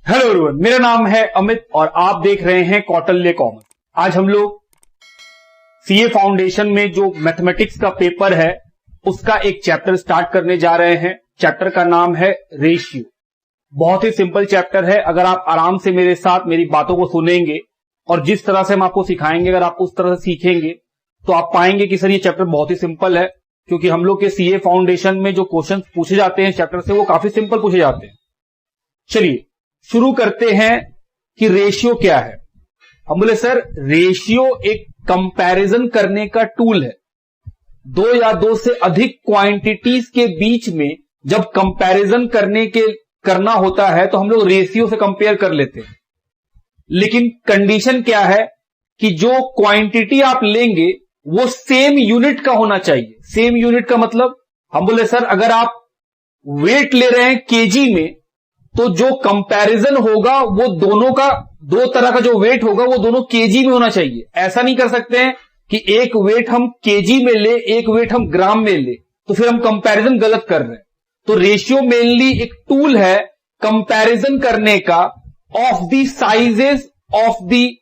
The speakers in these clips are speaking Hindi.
हेलो एवरीवन, मेरा नाम है अमित और आप देख रहे हैं कौटिल्य कॉमर्स। आज हम लोग सीए फाउंडेशन में जो मैथमेटिक्स का पेपर है उसका एक चैप्टर स्टार्ट करने जा रहे हैं। चैप्टर का नाम है रेशियो। बहुत ही सिंपल चैप्टर है। अगर आप आराम से मेरे साथ मेरी बातों को सुनेंगे और जिस तरह से हम आपको सिखाएंगे, अगर आप उस तरह से सीखेंगे तो आप पाएंगे कि सर ये चैप्टर बहुत ही सिंपल है, क्योंकि हम लोग के सीए फाउंडेशन में जो क्वेश्चन पूछे जाते हैं चैप्टर से वो काफी सिंपल पूछे जाते हैं। चलिए शुरू करते हैं कि रेशियो क्या है। हम बोले सर रेशियो एक कंपैरिजन करने का टूल है। दो या दो से अधिक क्वांटिटीज के बीच में जब कंपैरिजन करना होता है तो हम लोग रेशियो से कंपेयर कर लेते हैं। लेकिन कंडीशन क्या है कि जो क्वांटिटी आप लेंगे वो सेम यूनिट का होना चाहिए। सेम यूनिट का मतलब हम बोले सर अगर आप वेट ले रहे हैं केजी में तो जो कंपैरिजन होगा वो दोनों का, दो तरह का जो वेट होगा वो दोनों केजी में होना चाहिए। ऐसा नहीं कर सकते हैं कि एक वेट हम केजी में ले, एक वेट हम ग्राम में ले, तो फिर हम कंपैरिजन गलत कर रहे हैं। तो रेशियो मेनली एक टूल है कंपैरिजन करने का of the sizes of the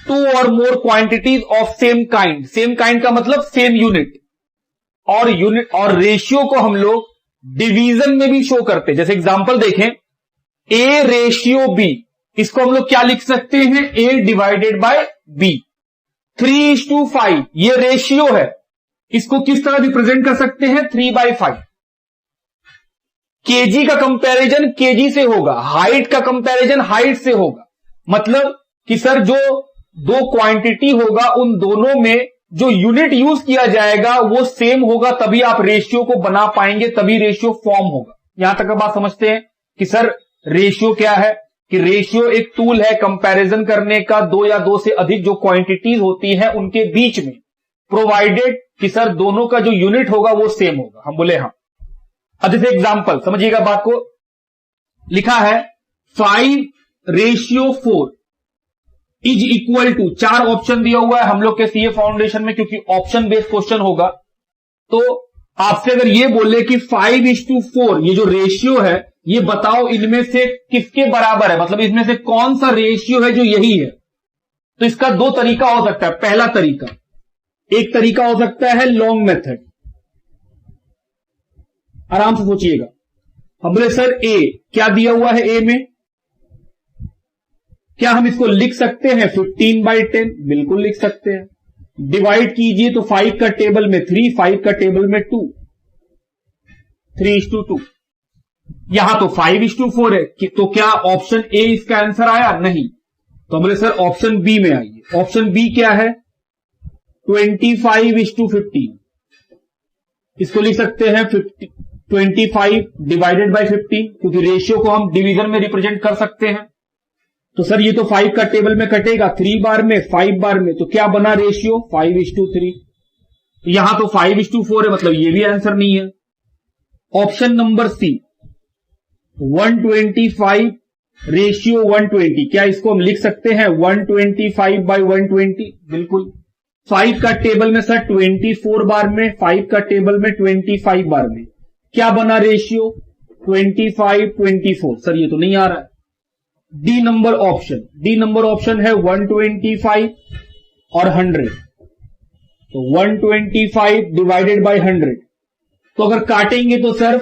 two or more quantities of same kind. Same kind का मतलब सेम यूनिट। और रेशियो को हम लोग डिवीजन में भी शो करते हैं। जैसे एग्जांपल देखें, ए रेशियो बी, इसको हम लोग क्या लिख सकते हैं, ए डिवाइडेड बाय बी। 3:5 ये रेशियो है, इसको किस तरह रिप्रेजेंट कर सकते हैं, 3/5। केजी का कंपैरिजन केजी से होगा, हाइट का कंपैरिजन हाइट से होगा। मतलब कि सर जो दो क्वांटिटी होगा उन दोनों में जो यूनिट यूज किया जाएगा वो सेम होगा, तभी आप रेशियो को बना पाएंगे, तभी रेशियो फॉर्म होगा। यहां तक बात समझते हैं कि सर रेशियो क्या है, कि रेशियो एक टूल है कंपैरिजन करने का दो या दो से अधिक जो क्वांटिटीज होती है उनके बीच में, प्रोवाइडेड कि सर दोनों का जो यूनिट होगा वो सेम होगा। हम बोले हाँ। अब जैसे एग्जांपल समझिएगा बात को, लिखा है 5:4 इज इक्वल टू, 4 ऑप्शन दिया हुआ है हम लोग के सीए फाउंडेशन में, क्योंकि ऑप्शन बेस्ड क्वेश्चन होगा। तो आपसे अगर ये बोले कि 5:4 ये जो रेशियो है ये बताओ इनमें से किसके बराबर है, मतलब इसमें से कौन सा रेशियो है जो यही है, तो इसका दो तरीका हो सकता है। पहला तरीका, एक तरीका हो सकता है लॉन्ग मेथड। आराम से सोचिएगा। हम बोले सर ए क्या दिया हुआ है, ए में क्या हम इसको लिख सकते हैं 15/10? बिल्कुल लिख सकते हैं। डिवाइड कीजिए तो 5 का टेबल में 3, 5 का टेबल में 2, 3:2। यहां तो 5:4 है तो क्या ऑप्शन ए इसका आंसर आया? नहीं। तो बोले सर ऑप्शन बी में आइए। ऑप्शन बी क्या है, 25:15। इसको लिख सकते हैं 25 डिवाइडेड बाय 15, क्योंकि रेशियो को हम डिवीजन में रिप्रेजेंट कर सकते हैं। तो सर ये तो 5 का टेबल में कटेगा, 3 बार में 5 बार में, तो क्या बना रेशियो 5:3। यहां तो 5:4 है, मतलब ये भी आंसर नहीं है। ऑप्शन नंबर सी 125 रेशियो 120, क्या इसको हम लिख सकते हैं 125/120? बिल्कुल। 5 का टेबल में सर 24 बार में, 5 का टेबल में 25 बार में, क्या बना रेशियो 25:24। सर ये तो नहीं आ रहा है। डी नंबर ऑप्शन है 125 और 100, तो 125 डिवाइडेड बाय 100। तो अगर काटेंगे तो सर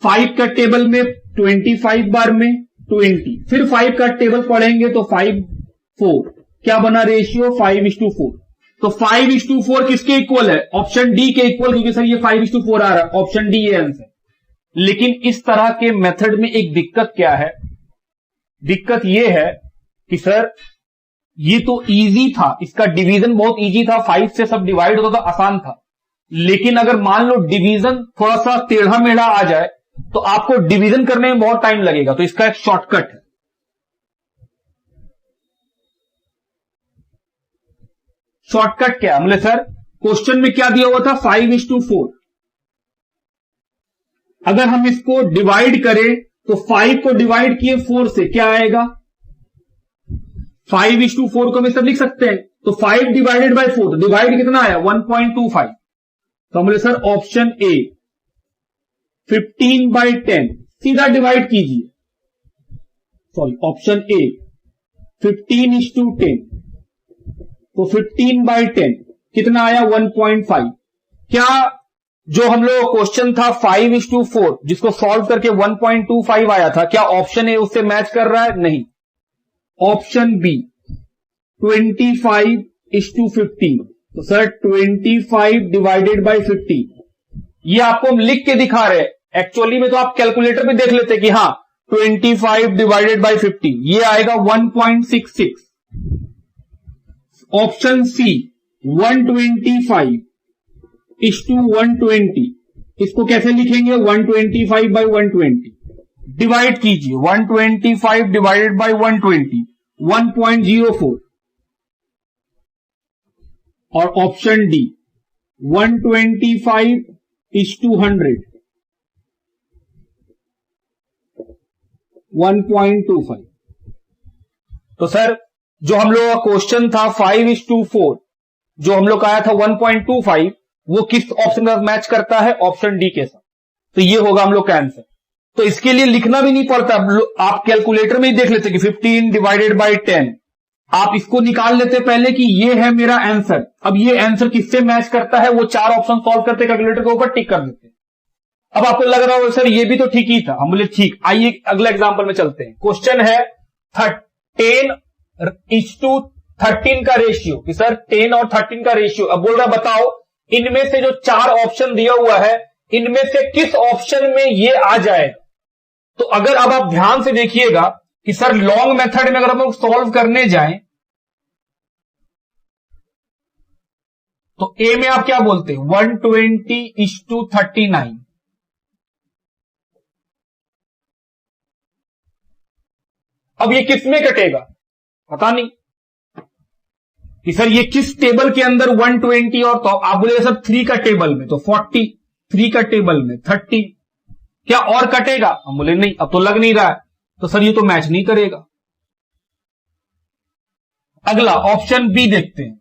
5 का टेबल में 25 बार में 20, फिर 5 का टेबल पढ़ेंगे तो 5/4, क्या बना रेशियो 5:4। तो 5:4 किसके इक्वल है, ऑप्शन डी के इक्वल, क्योंकि सर ये 5:4 आ रहा है, ऑप्शन डी ये आंसर। लेकिन इस तरह के मेथड में एक दिक्कत क्या है, दिक्कत यह है कि सर ये तो इजी था, इसका डिवीजन बहुत इजी था, 5 से सब डिवाइड होता था, आसान था। लेकिन अगर मान लो डिवीजन थोड़ा सा टेढ़ा मेढ़ा आ जाए तो आपको डिवीजन करने में बहुत टाइम लगेगा। तो इसका एक शॉर्टकट है। शॉर्टकट क्या है, मतलब सर क्वेश्चन में क्या दिया हुआ था 5:4, अगर हम इसको डिवाइड करें तो 5 को डिवाइड किए 4 से, क्या आएगा 5:4 को हम सब लिख सकते हैं। तो 5 डिवाइडेड बाय 4, डिवाइड कितना आया 1.25। तो हम बोले सर ऑप्शन ए 15/10, सीधा डिवाइड कीजिए सॉरी ऑप्शन ए 15:10, तो 15/10 कितना आया 1.5। क्या जो हम लोग क्वेश्चन था 5:4 जिसको सॉल्व करके 1.25 आया था, क्या ऑप्शन ए उससे मैच कर रहा है? नहीं। ऑप्शन बी 25:15, तो सर 25 डिवाइडेड बाई 50, ये आपको हम लिख के दिखा रहे हैं। एक्चुअली में तो आप कैलकुलेटर में देख लेते कि हाँ 25 डिवाइडेड बाई 50 ये आएगा 1.66। ऑप्शन सी 125:120, इसको कैसे लिखेंगे? 125/120 डिवाइड कीजिए, 125 डिवाइडेड बाई 120 1.04। और ऑप्शन डी 125:100 1.25। तो सर जो हम लोग का क्वेश्चन था 5:4 जो हम लोग का आया था 1.25, वो किस ऑप्शन का मैच करता है? ऑप्शन डी के साथ। तो ये होगा हम लोग का आंसर। तो इसके लिए लिखना भी नहीं पड़ता, आप कैलकुलेटर में ही देख लेते कि 15 डिवाइडेड बाई 10, आप इसको निकाल लेते पहले कि ये है मेरा आंसर। अब ये आंसर किससे मैच करता है वो चार ऑप्शन सॉल्व करते कैलकुलेटर के ऊपर टिक कर देते। अब आपको लग रहा होगा सर ये भी तो ठीक ही था। हम बोले ठीक, आइए अगला एग्जांपल में चलते हैं। क्वेश्चन है 10:13 का रेशियो, कि सर 10 और 13 का रेशियो। अब बोल रहा बताओ इनमें से जो चार ऑप्शन दिया हुआ है इनमें से किस ऑप्शन में ये आ जाएगा। तो अगर अब आप ध्यान से देखिएगा कि सर लॉन्ग मेथड में अगर हम लोग सॉल्व करने जाएं तो ए में आप क्या बोलते हैं 120:39। अब ये किस में कटेगा पता नहीं कि सर ये किस टेबल के अंदर 120 और तो आप बोले सर 3 का टेबल में तो 40, 3 का टेबल में 30, क्या और कटेगा? हम बोले नहीं, अब तो लग नहीं रहा है, तो सर ये तो मैच नहीं करेगा। अगला ऑप्शन बी देखते हैं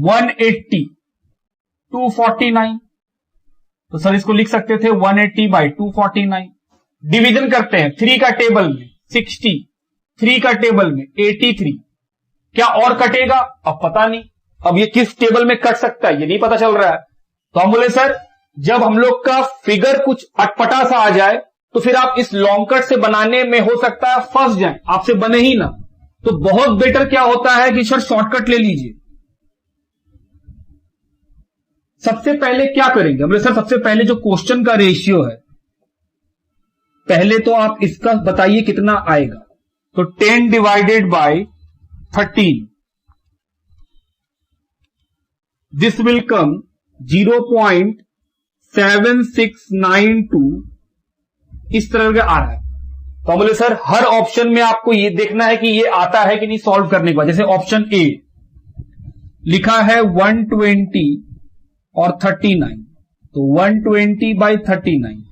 180:249, तो सर इसको लिख सकते थे 180/249। डिवीजन करते हैं 3 का टेबल में 60, 3 का टेबल में 83, क्या और कटेगा? अब पता नहीं, अब ये किस टेबल में कट सकता है ये नहीं पता चल रहा है। तो हम बोले सर जब हम लोग का फिगर कुछ अटपटा सा आ जाए तो फिर आप इस लॉन्ग कट से बनाने में हो सकता है फंस जाए, आपसे बने ही ना। तो बहुत बेटर क्या होता है कि सर शॉर्टकट ले लीजिए। सबसे पहले क्या करेंगे? बोले सर सबसे पहले जो क्वेश्चन का रेशियो है पहले तो आप इसका बताइए कितना आएगा। तो 10 divided by 13, this will come 0.7692, इस तरह का आ रहा है। तो हम बोले सर हर ऑप्शन में आपको ये देखना है कि ये आता है कि नहीं सॉल्व करने के बाद। जैसे ऑप्शन ए लिखा है 120 और 39, तो 120/39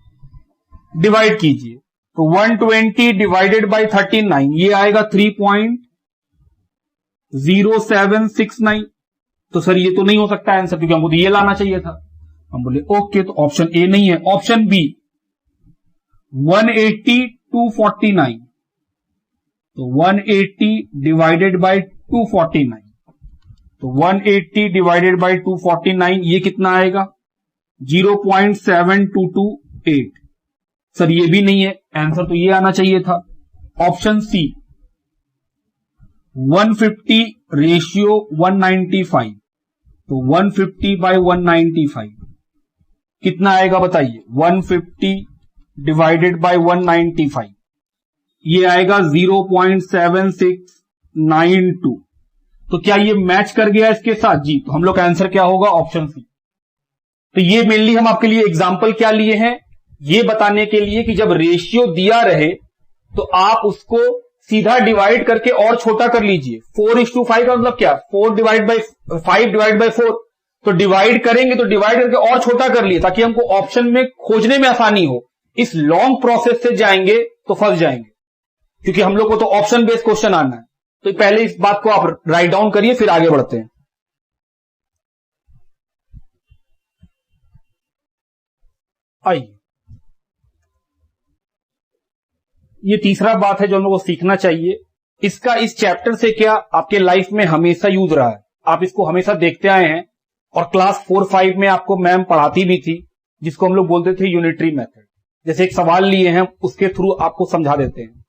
डिवाइड कीजिए, तो 120 डिवाइडेड बाई 39 ये आएगा 3.0769। तो सर ये तो नहीं हो सकता आंसर, क्योंकि हमको तो ये लाना चाहिए था। हम बोले ओके, तो ऑप्शन ए नहीं है। ऑप्शन बी 180:249, तो 180 डिवाइडेड बाई 249, तो 180 डिवाइडेड बाई 249 ये कितना आएगा 0.7228। सर ये भी नहीं है, आंसर तो ये आना चाहिए था। ऑप्शन सी 150 रेशियो 195, तो 150/195 कितना आएगा बताइए 150 डिवाइडेड बाय 195 ये आएगा 0.7692। तो क्या ये मैच कर गया इसके साथ? जी, तो हम लोग का आंसर क्या होगा ऑप्शन सी। तो ये मेनली हम आपके लिए एग्जांपल क्या लिए हैं, ये बताने के लिए कि जब रेशियो दिया रहे तो आप उसको सीधा डिवाइड करके और छोटा कर लीजिए। 4:5 का मतलब क्या 4 डिवाइड बाई 5 डिवाइड बाई 4, तो डिवाइड करेंगे तो डिवाइड करके और छोटा कर लिए ताकि हमको ऑप्शन में खोजने में आसानी हो। इस लॉन्ग प्रोसेस से जाएंगे तो फंस जाएंगे, क्योंकि हम लोग को तो ऑप्शन बेस्ड क्वेश्चन आना है। तो पहले इस बात को आप राइट डाउन करिए, फिर आगे बढ़ते हैं। आइए ये तीसरा बात है जो हम लोग को सीखना चाहिए। इसका इस चैप्टर से क्या आपके लाइफ में हमेशा यूज रहा है, आप इसको हमेशा देखते आए हैं और क्लास 4-5 में आपको मैम पढ़ाती भी थी, जिसको हम लोग बोलते थे यूनिटरी मेथड। जैसे एक सवाल लिए हैं उसके थ्रू आपको समझा देते हैं।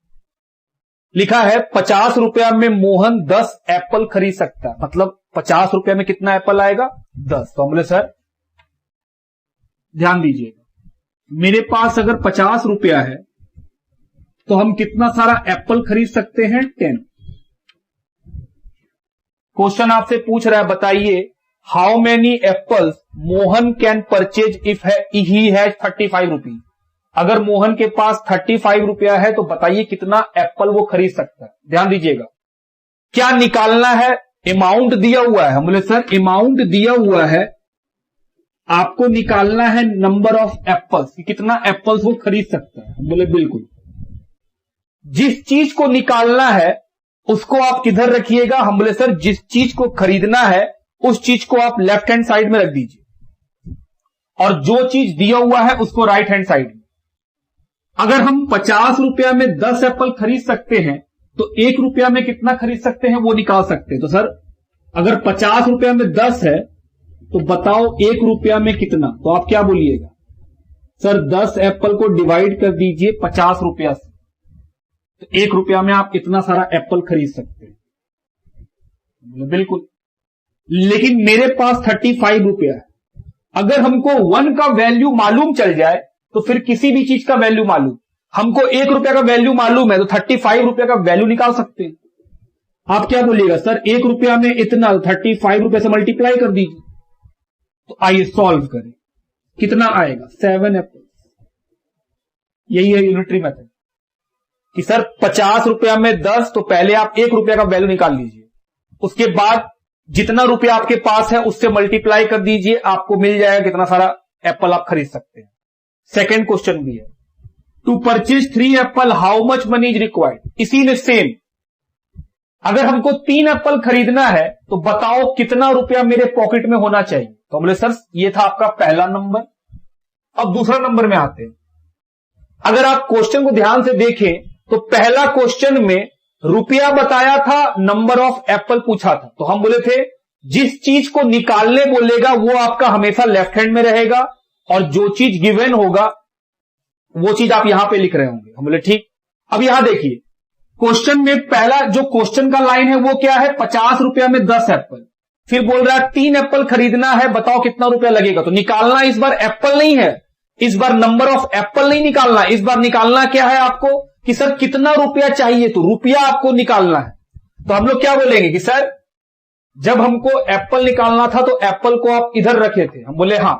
लिखा है 50 रुपया में मोहन 10 एप्पल खरीद सकता है, मतलब 50 रुपया में कितना एप्पल आएगा, 10। तो हम बोले सर ध्यान दीजिएगा, मेरे पास अगर 50 रुपया है तो हम कितना सारा एप्पल खरीद सकते हैं, 10। क्वेश्चन आपसे पूछ रहा है, बताइए how many apples Mohan can purchase if he has 35 rupees. अगर मोहन के पास 35 रुपया है तो बताइए कितना एप्पल वो खरीद सकता है। ध्यान दीजिएगा, क्या निकालना है, अमाउंट दिया हुआ है। हम बोले सर अमाउंट दिया हुआ है, आपको निकालना है नंबर ऑफ एप्पल्स, कितना एप्पल्स वो खरीद सकता है। हम बोले बिल्कुल। जिस चीज को निकालना है उसको आप किधर रखिएगा, हम बोले सर जिस चीज को खरीदना है उस चीज को आप लेफ्ट हैंड साइड में रख दीजिए और जो चीज दिया हुआ है उसको राइट हैंड साइड में। अगर हम 50 रुपया में 10 एप्पल खरीद सकते हैं तो 1 रुपया में कितना खरीद सकते हैं वो निकाल सकते हैं। तो सर अगर 50 रुपया में 10 है तो बताओ 1 रुपया में कितना, तो आप क्या बोलिएगा, सर 10 एप्पल को डिवाइड कर दीजिए 50 रुपया से, तो 1 रुपया में आप इतना सारा एप्पल खरीद सकते हैं। बिल्कुल, लेकिन मेरे पास 35 रुपया है। अगर हमको 1 का वैल्यू मालूम चल जाए तो फिर किसी भी चीज का वैल्यू मालूम, हमको 1 रुपया का वैल्यू मालूम है तो 35 रुपया का वैल्यू निकाल सकते हैं। आप क्या बोलिएगा, सर 1 रुपया में इतना, 35 रुपये से मल्टीप्लाई कर दीजिए। तो आइए सॉल्व करें, कितना आएगा, 7 एप्पल। यही है यूनिटरी मेथड कि सर 50 रुपया में 10, तो पहले आप 1 रुपया का वैल्यू निकाल लीजिए, उसके बाद जितना रुपया आपके पास है उससे मल्टीप्लाई कर दीजिए, आपको मिल जाएगा कितना सारा एप्पल आप खरीद सकते हैं। सेकेंड क्वेश्चन भी है, to purchase 3 apple how much money is required. इसी में सेम, अगर हमको 3 एप्पल खरीदना है तो बताओ कितना रुपया मेरे पॉकेट में होना चाहिए। तो बोले सर ये था आपका पहला नंबर। अब दूसरा नंबर में आते हैं। अगर आप क्वेश्चन को ध्यान से देखें तो पहला क्वेश्चन में रुपया बताया था, नंबर ऑफ एप्पल पूछा था। तो हम बोले थे जिस चीज को निकालने बोलेगा वो आपका हमेशा लेफ्ट हैंड में रहेगा और जो चीज गिवन होगा वो चीज आप यहां पे लिख रहे होंगे। हम बोले ठीक। अब यहां देखिए क्वेश्चन में पहला जो क्वेश्चन का लाइन है वो क्या है, 50 रुपया में 10 एप्पल। फिर बोल रहा है 3 एप्पल खरीदना है, बताओ कितना रुपया लगेगा। तो निकालना इस बार एप्पल नहीं है, इस बार नंबर ऑफ एप्पल नहीं निकालना, इस बार निकालना क्या है आपको कि सर कितना रुपया चाहिए, तो रुपया आपको निकालना है। तो हम लोग क्या बोलेंगे कि सर जब हमको एप्पल निकालना था तो एप्पल को आप इधर रखे थे। हम बोले हाँ।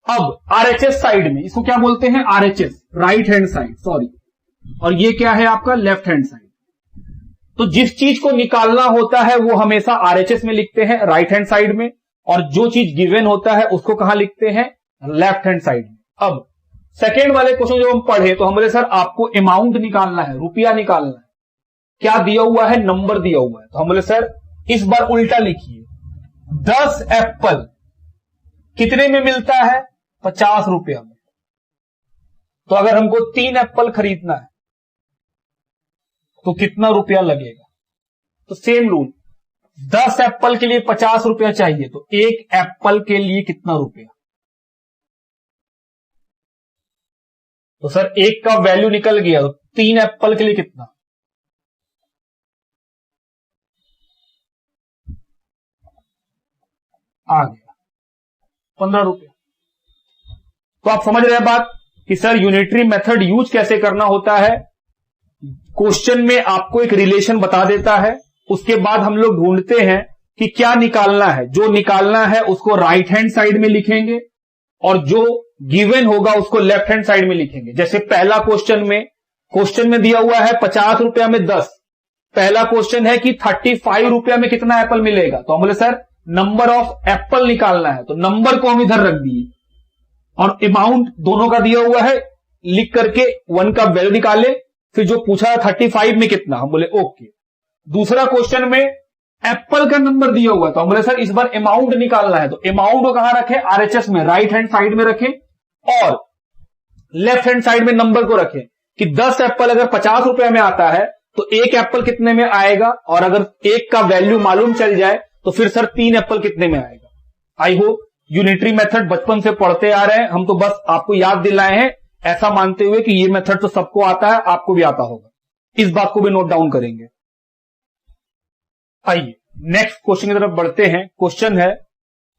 अब आरएचएस साइड में, इसको क्या बोलते हैं, RHS, right hand side, sorry, और ये क्या है आपका लेफ्ट हैंड साइड। तो जिस चीज को निकालना होता है वो हमेशा आरएचएस में लिखते हैं, राइट हैंड साइड में, और जो चीज गिवन होता है उसको कहां लिखते हैं, लेफ्ट हैंड साइड में। अब सेकेंड वाले क्वेश्चन जो हम पढ़े तो हम बोले सर आपको अमाउंट निकालना है, रुपया निकालना है, क्या दिया हुआ है, नंबर दिया हुआ है। तो हम बोले सर इस बार उल्टा लिखिए, 10 एप्पल कितने में मिलता है, 50 रुपया में। तो अगर हमको 3 एप्पल खरीदना है तो कितना रुपया लगेगा। तो सेम रूल, 10 एप्पल के लिए 50 रुपया चाहिए, तो 1 एप्पल के लिए कितना रुपया। तो सर 1 का वैल्यू निकल गया, तो 3 एप्पल के लिए कितना, आ गया 15 रुपया। तो आप समझ रहे हैं बात कि सर यूनिटरी मेथड यूज कैसे करना होता है। क्वेश्चन में आपको एक रिलेशन बता देता है, उसके बाद हम लोग ढूंढते हैं कि क्या निकालना है। जो निकालना है उसको राइट हैंड साइड में लिखेंगे और जो गिवन होगा उसको लेफ्ट हैंड साइड में लिखेंगे। जैसे पहला क्वेश्चन में दिया हुआ है 50 रुपया में 10, पहला क्वेश्चन है कि 35 रुपया में कितना एप्पल मिलेगा। तो हम बोले सर नंबर ऑफ एप्पल निकालना है, तो नंबर को हम इधर रख दिए और अमाउंट दोनों का दिया हुआ है, लिख करके 1 का वैल्यू निकाले। फिर जो पूछा 35 में कितना, हम बोले ओके। दूसरा क्वेश्चन में एप्पल का नंबर दिया हुआ है, तो हम बोले सर इस बार अमाउंट निकालना है, तो अमाउंट को कहां रखें, आरएचएस में, राइट हैंड साइड में रखें और लेफ्ट हैंड साइड में नंबर को रखें। कि 10 एप्पल अगर 50 रुपए में आता है तो एक एप्पल कितने में आएगा, और अगर एक का वैल्यू मालूम चल जाए तो फिर सर 3 एप्पल कितने में आएगा। आई होप यूनिटरी मेथड बचपन से पढ़ते आ रहे हैं, हम तो बस आपको याद दिलाए हैं, ऐसा मानते हुए कि ये मेथड तो सबको आता है, आपको भी आता होगा। इस बात को भी नोट डाउन करेंगे। आइए नेक्स्ट क्वेश्चन की तरफ बढ़ते हैं। क्वेश्चन है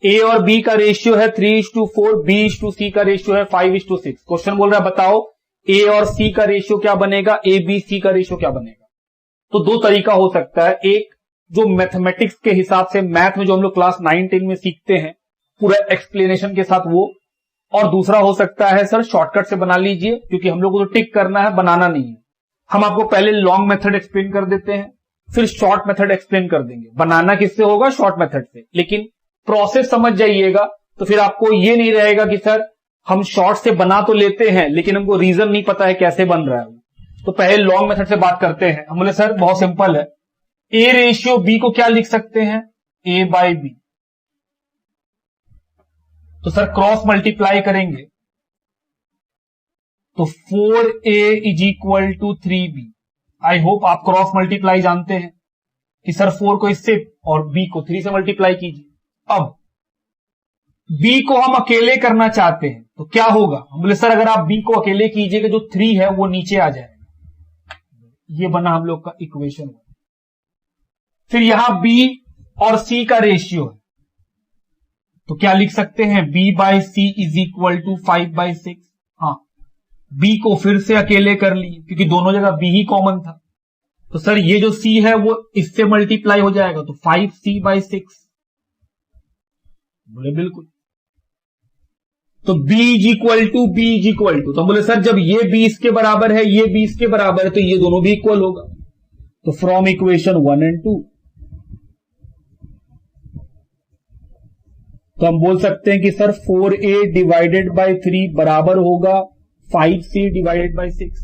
ए और बी का रेशियो है 3:4, B/C का रेशियो है 5:6। क्वेश्चन बोल रहा है बताओ ए और सी का रेशियो क्या बनेगा, ABC का रेशियो क्या बनेगा। तो दो तरीका हो सकता है, एक जो मैथमेटिक्स के हिसाब से मैथ में जो हम लोग क्लास 9-10 में सीखते हैं पूरा एक्सप्लेनेशन के साथ वो, और दूसरा हो सकता है सर शॉर्टकट से बना लीजिए, क्योंकि हम लोग को तो टिक करना है, बनाना नहीं है। हम आपको पहले लॉन्ग मेथड एक्सप्लेन कर देते हैं, फिर शॉर्ट मेथड एक्सप्लेन कर देंगे। बनाना किससे होगा, शॉर्ट मेथड से, लेकिन प्रोसेस समझ जाइएगा तो फिर आपको ये नहीं रहेगा कि सर हम शॉर्ट से बना तो लेते हैं लेकिन हमको रीजन नहीं पता है कैसे बन रहा है। तो पहले लॉन्ग मेथड से बात करते हैं। हम बोले सर बहुत सिंपल है, A/B को क्या लिख सकते हैं, A/B। तो सर क्रॉस मल्टीप्लाई करेंगे तो 4A = 3B। आई होप आप क्रॉस मल्टीप्लाई जानते हैं कि सर 4 को इससे और B को 3 से मल्टीप्लाई कीजिए। अब B को हम अकेले करना चाहते हैं तो क्या होगा, हम बोले सर अगर आप B को अकेले कीजिएगा जो 3 है वो नीचे आ जाएगा। ये बना हम लोग का इक्वेशन। फिर यहां B और C का रेशियो है तो क्या लिख सकते हैं, B/C = 5/6। हाँ, B को फिर से अकेले कर लिए क्योंकि दोनों जगह B ही कॉमन था। तो सर ये जो C है वो इससे मल्टीप्लाई हो जाएगा तो 5C/6। बोले बिल्कुल। तो B = तो हम बोले सर जब ये 20 के बराबर है, ये 20 के बराबर है, तो ये दोनों भी इक्वल होगा। तो फ्रॉम इक्वेशन 1 और 2 तो हम बोल सकते हैं कि सर 4A/3 बराबर होगा 5C/6।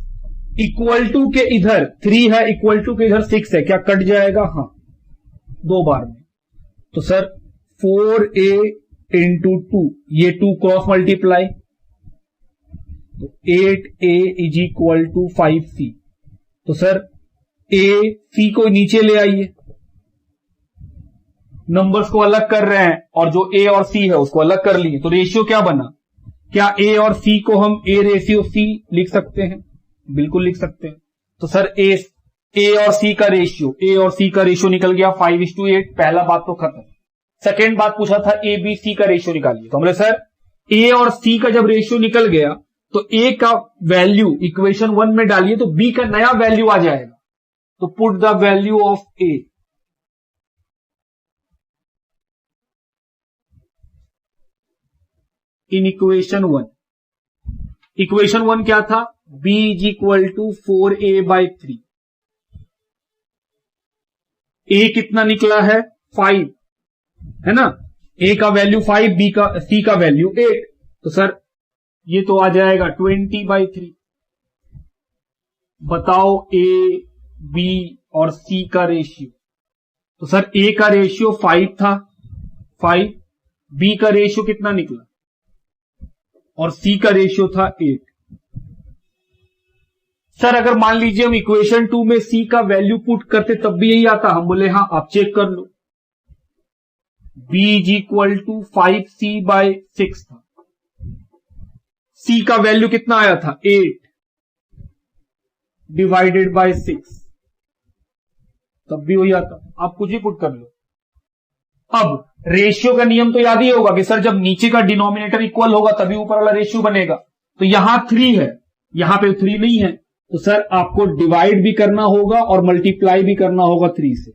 इक्वल टू के इधर 3 है, इक्वल टू के इधर 6 है, क्या कट जाएगा, हाँ 2 बार में। तो सर 4A × 2, ये 2 क्रॉस मल्टीप्लाई तो 8A = 5C। तो सर A C को नीचे ले आइए, नंबर्स को अलग कर रहे हैं और जो A और C है उसको अलग कर लिए, तो रेशियो क्या बना, क्या A और C को हम A/C लिख सकते हैं, बिल्कुल लिख सकते हैं। तो सर A और C का रेशियो निकल गया 5:8। पहला बात तो खत्म। सेकेंड बात पूछा था ABC का रेशियो निकालिए, तो हमने सर A और C का जब रेशियो निकल गया तो A का वैल्यू इक्वेशन 1 में डालिए तो B का नया वैल्यू आ जाएगा। तो put the value of A in equation 1। Equation 1 क्या था, B = 4A/3। A कितना निकला है, 5 है ना, A का वैल्यू 5, C का वैल्यू 8। तो सर ये तो आ जाएगा 20/3। बताओ A, B और C का रेशियो। तो सर A का रेशियो 5 था, 5, B का रेशियो कितना निकला और C का रेशियो था 8। सर अगर मान लीजिए हम इक्वेशन 2 में C का वैल्यू पुट करते तब भी यही आता, हम बोले हाँ आप चेक कर लो, B = 5C/6 था, C का वैल्यू कितना आया था 8/6, तब भी वही आता, आप कुछ ही पुट कर लो। अब रेशियो का नियम तो याद ही होगा कि सर जब नीचे का डिनोमिनेटर इक्वल होगा तभी ऊपर वाला रेशियो बनेगा। तो यहां 3 है, यहां पे 3 नहीं है, तो सर आपको डिवाइड भी करना होगा और मल्टीप्लाई भी करना होगा 3 से।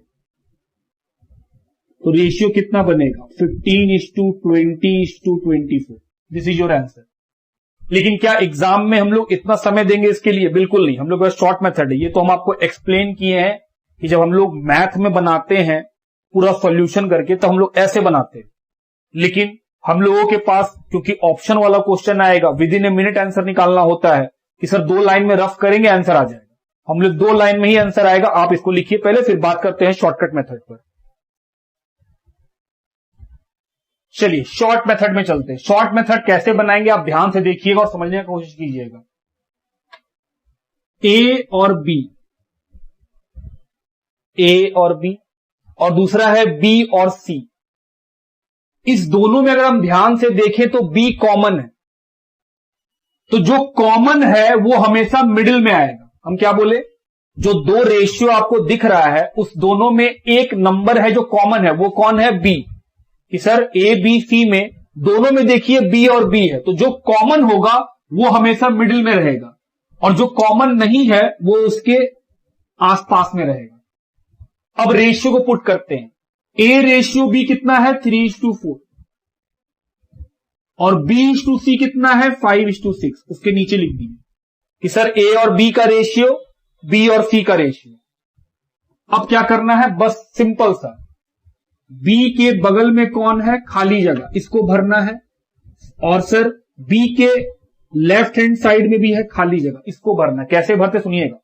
तो रेशियो कितना बनेगा, 15:20:24। This is your answer. लेकिन क्या एग्जाम में हम लोग इतना समय देंगे इसके लिए, बिल्कुल नहीं। हम लोग शॉर्ट मेथड है, ये तो हम आपको एक्सप्लेन किए हैं कि जब हम लोग मैथ में बनाते हैं पूरा सॉल्यूशन करके तो हम लोग ऐसे बनाते हैं। लेकिन हम लोगों के पास क्योंकि ऑप्शन वाला क्वेश्चन आएगा, with in a minute answer निकालना होता है कि सर 2 लाइन में रफ करेंगे आंसर आ जाएगा। हम लोग 2 लाइन में ही आंसर आएगा, आप इसको लिखिए पहले, फिर बात करते हैं शॉर्टकट मेथड पर। चलिए शॉर्ट मेथड में चलते हैं। शॉर्ट मेथड कैसे बनाएंगे आप ध्यान से देखिएगा और समझने की कोशिश कीजिएगा। ए और बी, ए और बी, और दूसरा है बी और सी। इस दोनों में अगर हम ध्यान से देखें तो बी कॉमन है, तो जो कॉमन है वो हमेशा मिडिल में आएगा। हम क्या बोले, जो दो रेशियो आपको दिख रहा है उस दोनों में एक नंबर है जो कॉमन है, वो कौन है, बी। कि सर ए बी सी में दोनों में देखिए बी और बी है, तो जो कॉमन होगा वो हमेशा मिडिल में रहेगा और जो कॉमन नहीं है वो उसके आसपास में रहेगा। अब रेशियो को पुट करते हैं। ए रेशियो बी कितना है, 3:4, और B/C कितना है, 5:6। उसके नीचे लिख दीजिए कि सर ए और बी का रेशियो, बी और सी का रेशियो। अब क्या करना है, बस सिंपल सा, बी के बगल में कौन है, खाली जगह, इसको भरना है, और सर बी के लेफ्ट हैंड साइड में भी है खाली जगह, इसको भरना है। कैसे भरते सुनिएगा,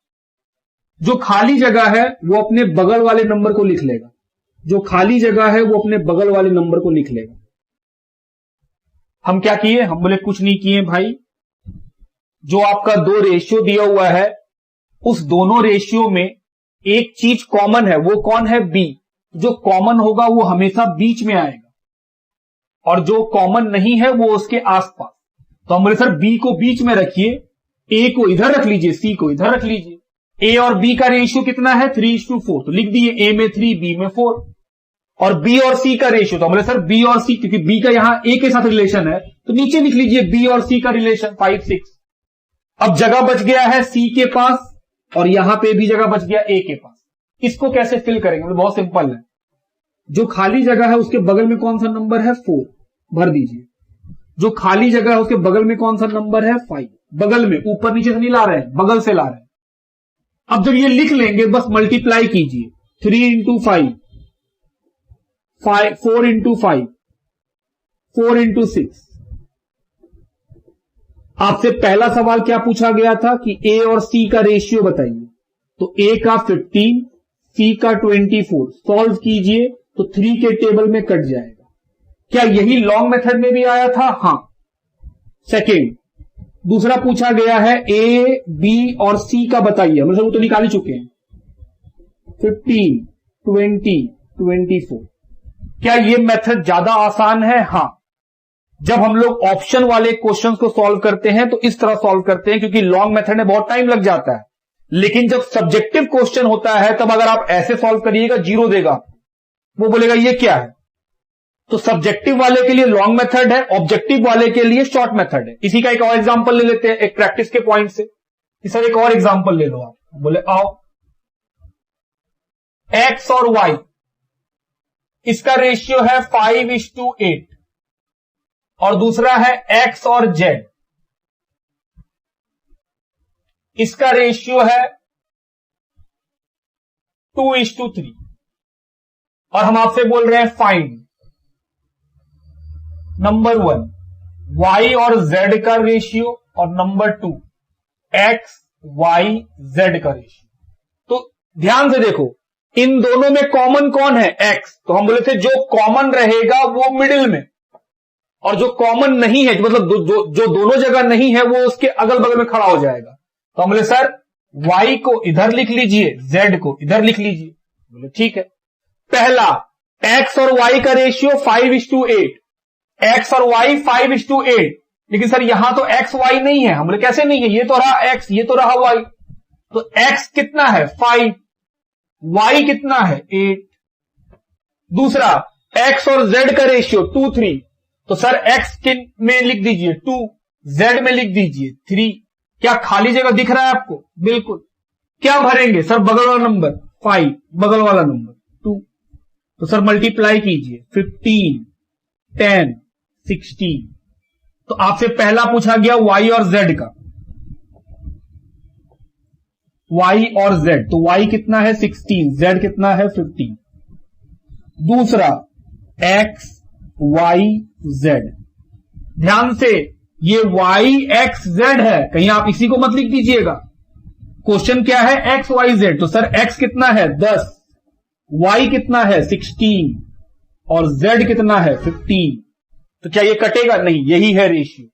जो खाली जगह है वो अपने बगल वाले नंबर को लिख लेगा, जो खाली जगह है वो अपने बगल वाले नंबर को लिख लेगा। हम क्या किए, हम बोले कुछ नहीं किए भाई, जो आपका दो रेशियो दिया हुआ है उस दोनों रेशियो में एक चीज कॉमन है, वो कौन है, बी। जो कॉमन होगा वो हमेशा बीच में आएगा और जो कॉमन नहीं है वो उसके आसपास। तो हम बोले सर बी को बीच में रखिए, ए को इधर रख लीजिए, सी को इधर रख लीजिए। ए और बी का रेशियो कितना है, 3:4, तो लिख दिए ए में 3, बी में 4। और बी और सी का रेशियो, तो बोले सर बी और सी, क्योंकि बी का यहां ए के साथ रिलेशन है तो नीचे लिख लीजिए बी और सी का रिलेशन, 5-6। अब जगह बच गया है सी के पास और यहां पे भी जगह बच गया ए के पास। इसको कैसे फिल करेंगे, बहुत सिंपल है, जो खाली जगह है उसके बगल में कौन सा नंबर है, 4, भर दीजिए। जो खाली जगह है उसके बगल में कौन सा नंबर है, 5, बगल में, ऊपर नीचे से नहीं ला रहे हैं, बगल से ला रहे हैं। अब जब ये लिख लेंगे बस मल्टीप्लाई कीजिए, 3 × 5, 4 × 5, 4 × 6। आपसे पहला सवाल क्या पूछा गया था कि ए और सी का रेशियो बताइए, तो ए का 15, सी का 24, सॉल्व कीजिए तो 3 के टेबल में कट जाएगा। क्या यही लॉन्ग मेथड में भी आया था, हां। सेकेंड, दूसरा पूछा गया है ए बी और सी का बताइए, मतलब वो तो निकाल ही चुके हैं, 15, 20, 24। क्या ये मेथड ज्यादा आसान है, हां। जब हम लोग ऑप्शन वाले क्वेश्चंस को सॉल्व करते हैं तो इस तरह सॉल्व करते हैं, क्योंकि लॉन्ग मेथड में बहुत टाइम लग जाता है। लेकिन जब सब्जेक्टिव क्वेश्चन होता है तब अगर आप ऐसे सॉल्व करिएगा, 0 देगा, वो बोलेगा ये क्या है। तो सब्जेक्टिव वाले के लिए लॉन्ग मेथड है, ऑब्जेक्टिव वाले के लिए शॉर्ट मेथड है। इसी का एक और एग्जांपल ले लेते हैं, एक प्रैक्टिस के पॉइंट से। सर एक और एग्जांपल ले लो आप, बोले आओ, एक्स और वाई, इसका रेशियो है 5:8, और दूसरा है एक्स और जेड, इसका रेशियो है 2:3, और हम आपसे बोल रहे हैं फाइंड नंबर 1 वाई और जेड का रेशियो, और नंबर 2 एक्स वाई जेड का रेशियो। तो ध्यान से देखो, इन दोनों में कॉमन कौन है, एक्स। तो हम बोले थे जो कॉमन रहेगा वो मिडिल में, और जो कॉमन नहीं है, मतलब जो दोनों जगह नहीं है वो उसके अगल बगल में खड़ा हो जाएगा। तो हम बोले सर y को इधर लिख लीजिए, z को इधर लिख लीजिए। बोले ठीक है। पहला, x और y का रेशियो 5:8, x और y 5:8, लेकिन सर यहां तो x y नहीं है। हम बोले कैसे नहीं है, ये तो रहा x, ये तो रहा y। तो x कितना है, 5, y कितना है, 8। दूसरा, x और z का रेशियो 2:3, तो सर x में लिख दीजिए 2, z में लिख दीजिए 3। क्या खाली जगह दिख रहा है आपको, बिल्कुल। क्या भरेंगे, सर बगल वाला नंबर 5, बगल वाला नंबर 2, तो सर मल्टीप्लाई कीजिए, 15, 10, 16। तो आपसे पहला पूछा गया y और z का, y और z, तो y कितना है 16, z कितना है 15। दूसरा x y z, ध्यान से ये y x z है, कहीं आप इसी को मत लिख दीजिएगा। क्वेश्चन क्या है, x y z, तो सर x कितना है 10, y कितना है 16 और z कितना है 15। तो क्या ये कटेगा, नहीं, यही है रेशियो।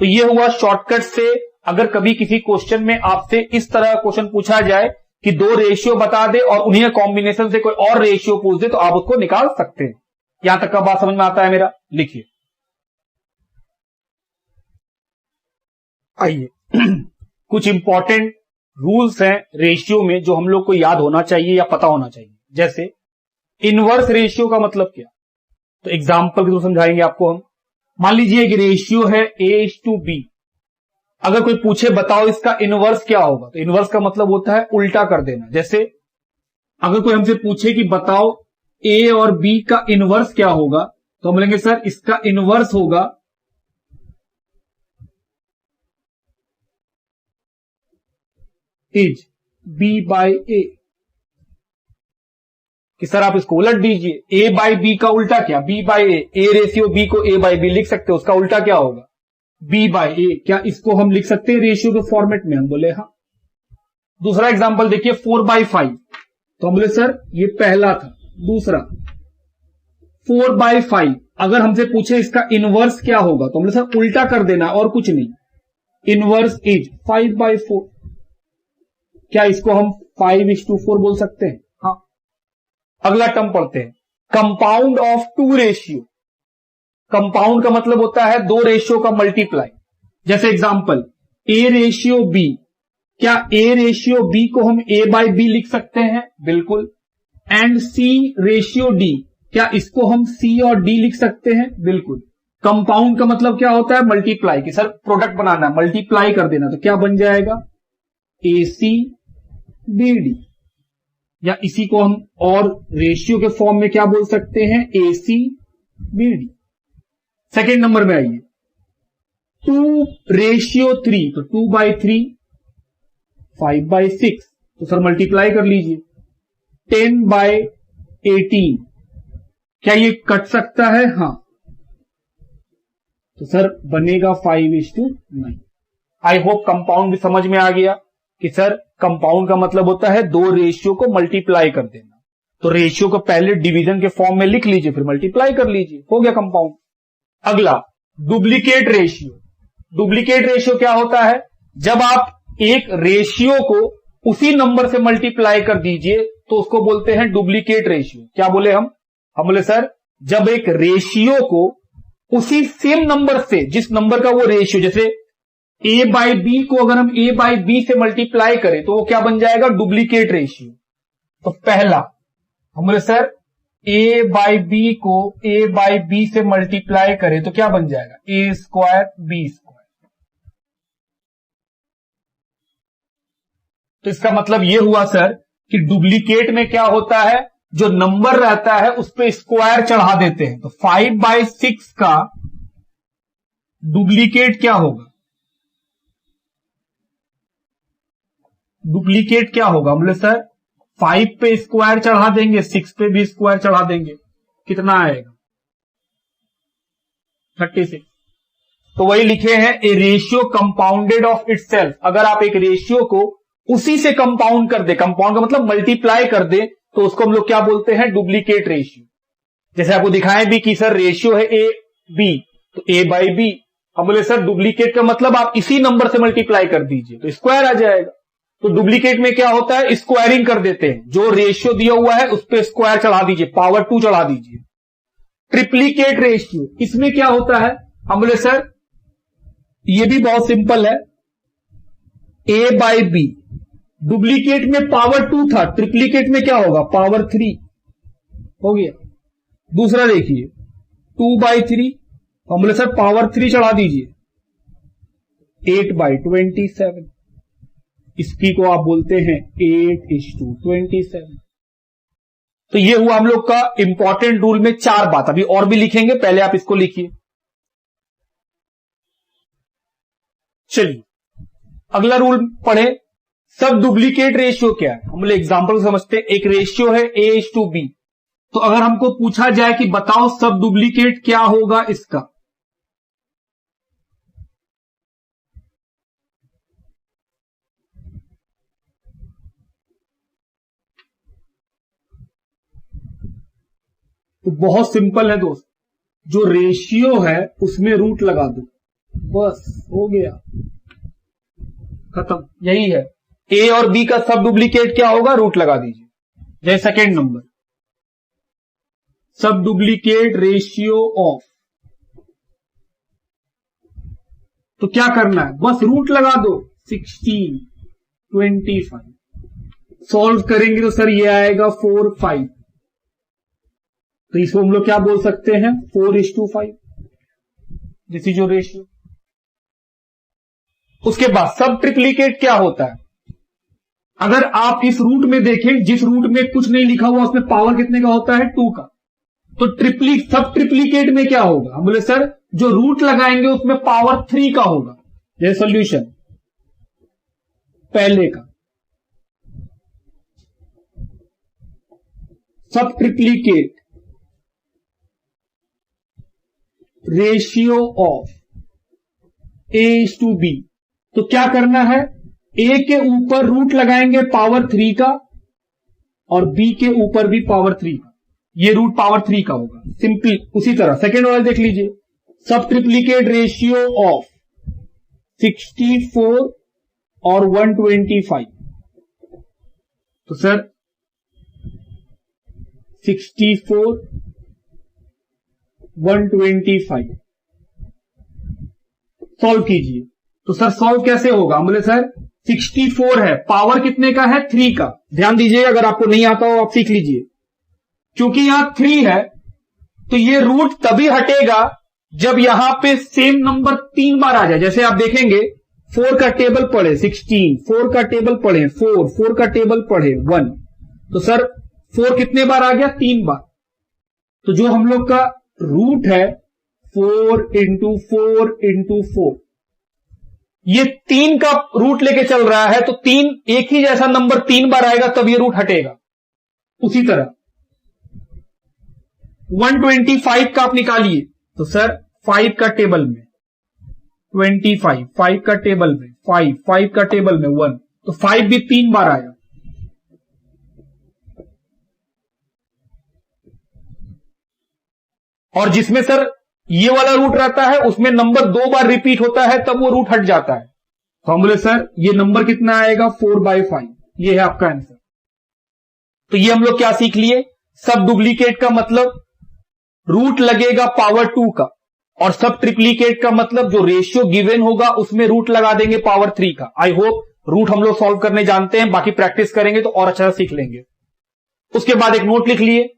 तो ये हुआ शॉर्टकट से अगर कभी किसी क्वेश्चन में आपसे इस तरह का क्वेश्चन पूछा जाए कि दो रेशियो बता दे और उन्हीं कॉम्बिनेशन से कोई और रेशियो पूछ दे तो आप उसको निकाल सकते हैं। यहां तक का बात समझ में आता है मेरा? लिखिए। आइए कुछ इंपॉर्टेंट रूल्स हैं रेशियो में जो हम लोग को याद होना चाहिए या पता होना चाहिए। जैसे इनवर्स रेशियो का मतलब क्या, तो एग्जाम्पल के थ्रू समझाएंगे आपको हम। मान लीजिए एक रेशियो है A:B। अगर कोई पूछे बताओ इसका इनवर्स क्या होगा, तो इनवर्स का मतलब होता है उल्टा कर देना। जैसे अगर कोई हमसे पूछे कि बताओ A और B का इनवर्स क्या होगा, तो हम बोलेंगे सर इसका इनवर्स होगा इज B/A। कि सर आप इसको उलट दीजिए, A/B का उल्टा क्या, B/A। A रेशियो B को A/B लिख सकते हो, उसका उल्टा क्या होगा B/A। क्या इसको हम लिख सकते हैं रेशियो के फॉर्मेट में? हम बोले हाँ। दूसरा एग्जांपल देखिए 4/5, तो हम बोले सर ये पहला था। दूसरा 4/5, अगर हमसे पूछे इसका इनवर्स क्या होगा, तो हम बोले सर उल्टा कर देना और कुछ नहीं, इनवर्स इज 5/4। क्या इसको हम 5:4 बोल सकते हैं? हाँ। अगला टर्म पढ़ते हैं, compound of two ratio. Compound का मतलब होता है दो रेशियो का मल्टीप्लाई। जैसे एग्जांपल A:B, क्या A:B को हम A/B लिख सकते हैं? बिल्कुल। एंड C:D, क्या इसको हम C और D लिख सकते हैं? बिल्कुल। कंपाउंड का मतलब क्या होता है? मल्टीप्लाई, कि सर प्रोडक्ट बनाना, मल्टीप्लाई कर देना, तो क्या बन जाएगा ACBD। या इसी को हम और रेशियो के फॉर्म में क्या बोल सकते हैं? ACBD। सेकेंड नंबर में आइए 2:3, तो 2/3 5/6, तो सर मल्टीप्लाई कर लीजिए। 10/18, क्या ये कट सकता है? हाँ, तो सर बनेगा 5:9। आई होप कंपाउंड भी समझ में आ गया कि सर कंपाउंड का मतलब होता है दो रेशियो को मल्टीप्लाई कर देना। तो रेशियो को पहले डिवीजन के फॉर्म में लिख लीजिए, फिर मल्टीप्लाई कर लीजिए, हो गया कंपाउंड। अगला डुप्लीकेट रेशियो। डुप्लीकेट रेशियो क्या होता है? जब आप एक रेशियो को उसी नंबर से मल्टीप्लाई कर दीजिए तो उसको बोलते हैं डुप्लीकेट रेशियो। क्या बोले हम बोले सर जब एक रेशियो को उसी सेम नंबर से, जिस नंबर का वो रेशियो, जैसे A/B को अगर हम A/B से मल्टीप्लाई करें तो वो क्या बन जाएगा? Duplicate ratio. तो पहला हम बोले सर A/B को A/B से मल्टीप्लाई करें तो क्या बन जाएगा? A² B²। तो इसका मतलब यह हुआ सर कि डुप्लीकेट में क्या होता है, जो नंबर रहता है उस पे स्क्वायर चढ़ा देते हैं। तो 5/6 का डुप्लीकेट क्या होगा? डुप्लीकेट क्या होगा? बोले सर 5 पे स्क्वायर चढ़ा देंगे, 6 पे भी स्क्वायर चढ़ा देंगे, कितना आएगा? 36। तो वही लिखे हैं ए रेशियो कंपाउंडेड ऑफ इटसेल्फ। अगर आप एक रेशियो को उसी से कंपाउंड कर दे, कंपाउंड का मतलब मल्टीप्लाई कर दे, तो उसको हम लोग क्या बोलते हैं? Duplicate ratio. जैसे आपको दिखाएं भी कि सर रेशियो है A/B, तो A/B। हम बोले सर डुप्लीकेट का मतलब आप इसी नंबर से मल्टीप्लाई कर दीजिए तो स्क्वायर आ जाएगा। तो डुप्लीकेट में क्या होता है? स्क्वायरिंग कर देते हैं, जो रेशियो दिया हुआ है उस पर स्क्वायर चढ़ा दीजिए, पावर 2 चढ़ा दीजिए। ट्रिप्लीकेट रेशियो, इसमें क्या होता है? हम बोले सर ये भी बहुत सिंपल है, A/B डुप्लीकेट में पावर 2 था, ट्रिप्लीकेट में क्या होगा? पावर 3 हो गया। दूसरा देखिए 2/3, हम बोले सर पावर 3 चढ़ा दीजिए, 8/27। इसकी को आप बोलते हैं 8:27। तो ये हुआ हम लोग का इंपॉर्टेंट रूल में 4 बात। अभी और भी लिखेंगे, पहले आप इसको लिखिए। चलिए अगला रूल पढ़े, सब डुप्लीकेट रेशियो क्या है? हम लोग एग्जांपल समझते हैं। एक रेशियो है A:B, तो अगर हमको पूछा जाए कि बताओ सब डुप्लीकेट क्या होगा इसका, तो बहुत सिंपल है दोस्त, जो रेशियो है उसमें रूट लगा दो, बस हो गया। खत्म, यही है। ए और बी का सब डुप्लीकेट क्या होगा, रूट लगा दीजिए। जैसे सेकेंड नंबर, सब डुप्लीकेट रेशियो ऑफ, तो क्या करना है, बस रूट लगा दो 16, 25। सॉल्व करेंगे तो सर ये आएगा 4, 5। तो इसको हम लोग क्या बोल सकते हैं, 4:5, दिस इज योर रेशियो। उसके बाद सब ट्रिप्लीकेट क्या होता है, अगर आप इस रूट में देखें, जिस रूट में कुछ नहीं लिखा हुआ उसमें पावर कितने का होता है, 2 का। तो सब ट्रिप्लीकेट में क्या होगा, हम बोले सर जो रूट लगाएंगे उसमें पावर 3 का होगा। ये सॉल्यूशन पहले का, सब ट्रिप्लीकेट रेशियो ऑफ A:B, तो क्या करना है, A के ऊपर रूट लगाएंगे पावर 3 का और B के ऊपर भी पावर 3 का, ये रूट पावर 3 का होगा सिंपल। उसी तरह सेकेंड वाला देख लीजिए, सब ट्रिप्लीकेट रेशियो ऑफ 64 और 125, तो सर 64, 125 सॉल्व कीजिए। तो सर सॉल्व कैसे होगा, हम बोले सर 64 है, पावर कितने का है, 3 का। ध्यान दीजिए, अगर आपको नहीं आता हो आप सीख लीजिए। क्योंकि यहां 3 है तो ये रूट तभी हटेगा जब यहां पे सेम नंबर 3 बार आ जाए। जैसे आप देखेंगे 4 का टेबल पढ़े 16, 4 का टेबल पढ़े 4, 4 का टेबल पढ़े 1, तो सर 4 कितने बार आ गया, 3 बार। तो जो हम लोग का रूट है 4 × 4 × 4, ये 3 का रूट लेके चल रहा है, तो 3 एक ही जैसा नंबर 3 बार आएगा तब ये रूट हटेगा। उसी तरह 125 का आप निकालिए, तो सर 5 का टेबल में 25, 5 का टेबल में 5, 5 का टेबल में 1, तो 5 भी 3 बार आया। और जिसमें सर ये वाला रूट रहता है उसमें नंबर 2 बार रिपीट होता है तब वो रूट हट जाता है। तो हम बोले सर ये नंबर कितना आएगा, 4/5, ये है आपका आंसर। तो ये हम लोग क्या सीख लिए, सब डुप्लीकेट का मतलब रूट लगेगा पावर 2 का, और सब ट्रिप्लीकेट का मतलब जो रेशियो गिवन होगा उसमें रूट लगा देंगे पावर 3 का। आई होप रूट हम लोग सॉल्व करने जानते हैं, बाकी प्रैक्टिस करेंगे तो और अच्छा सीख लेंगे। उसके बाद एक नोट लिख लिए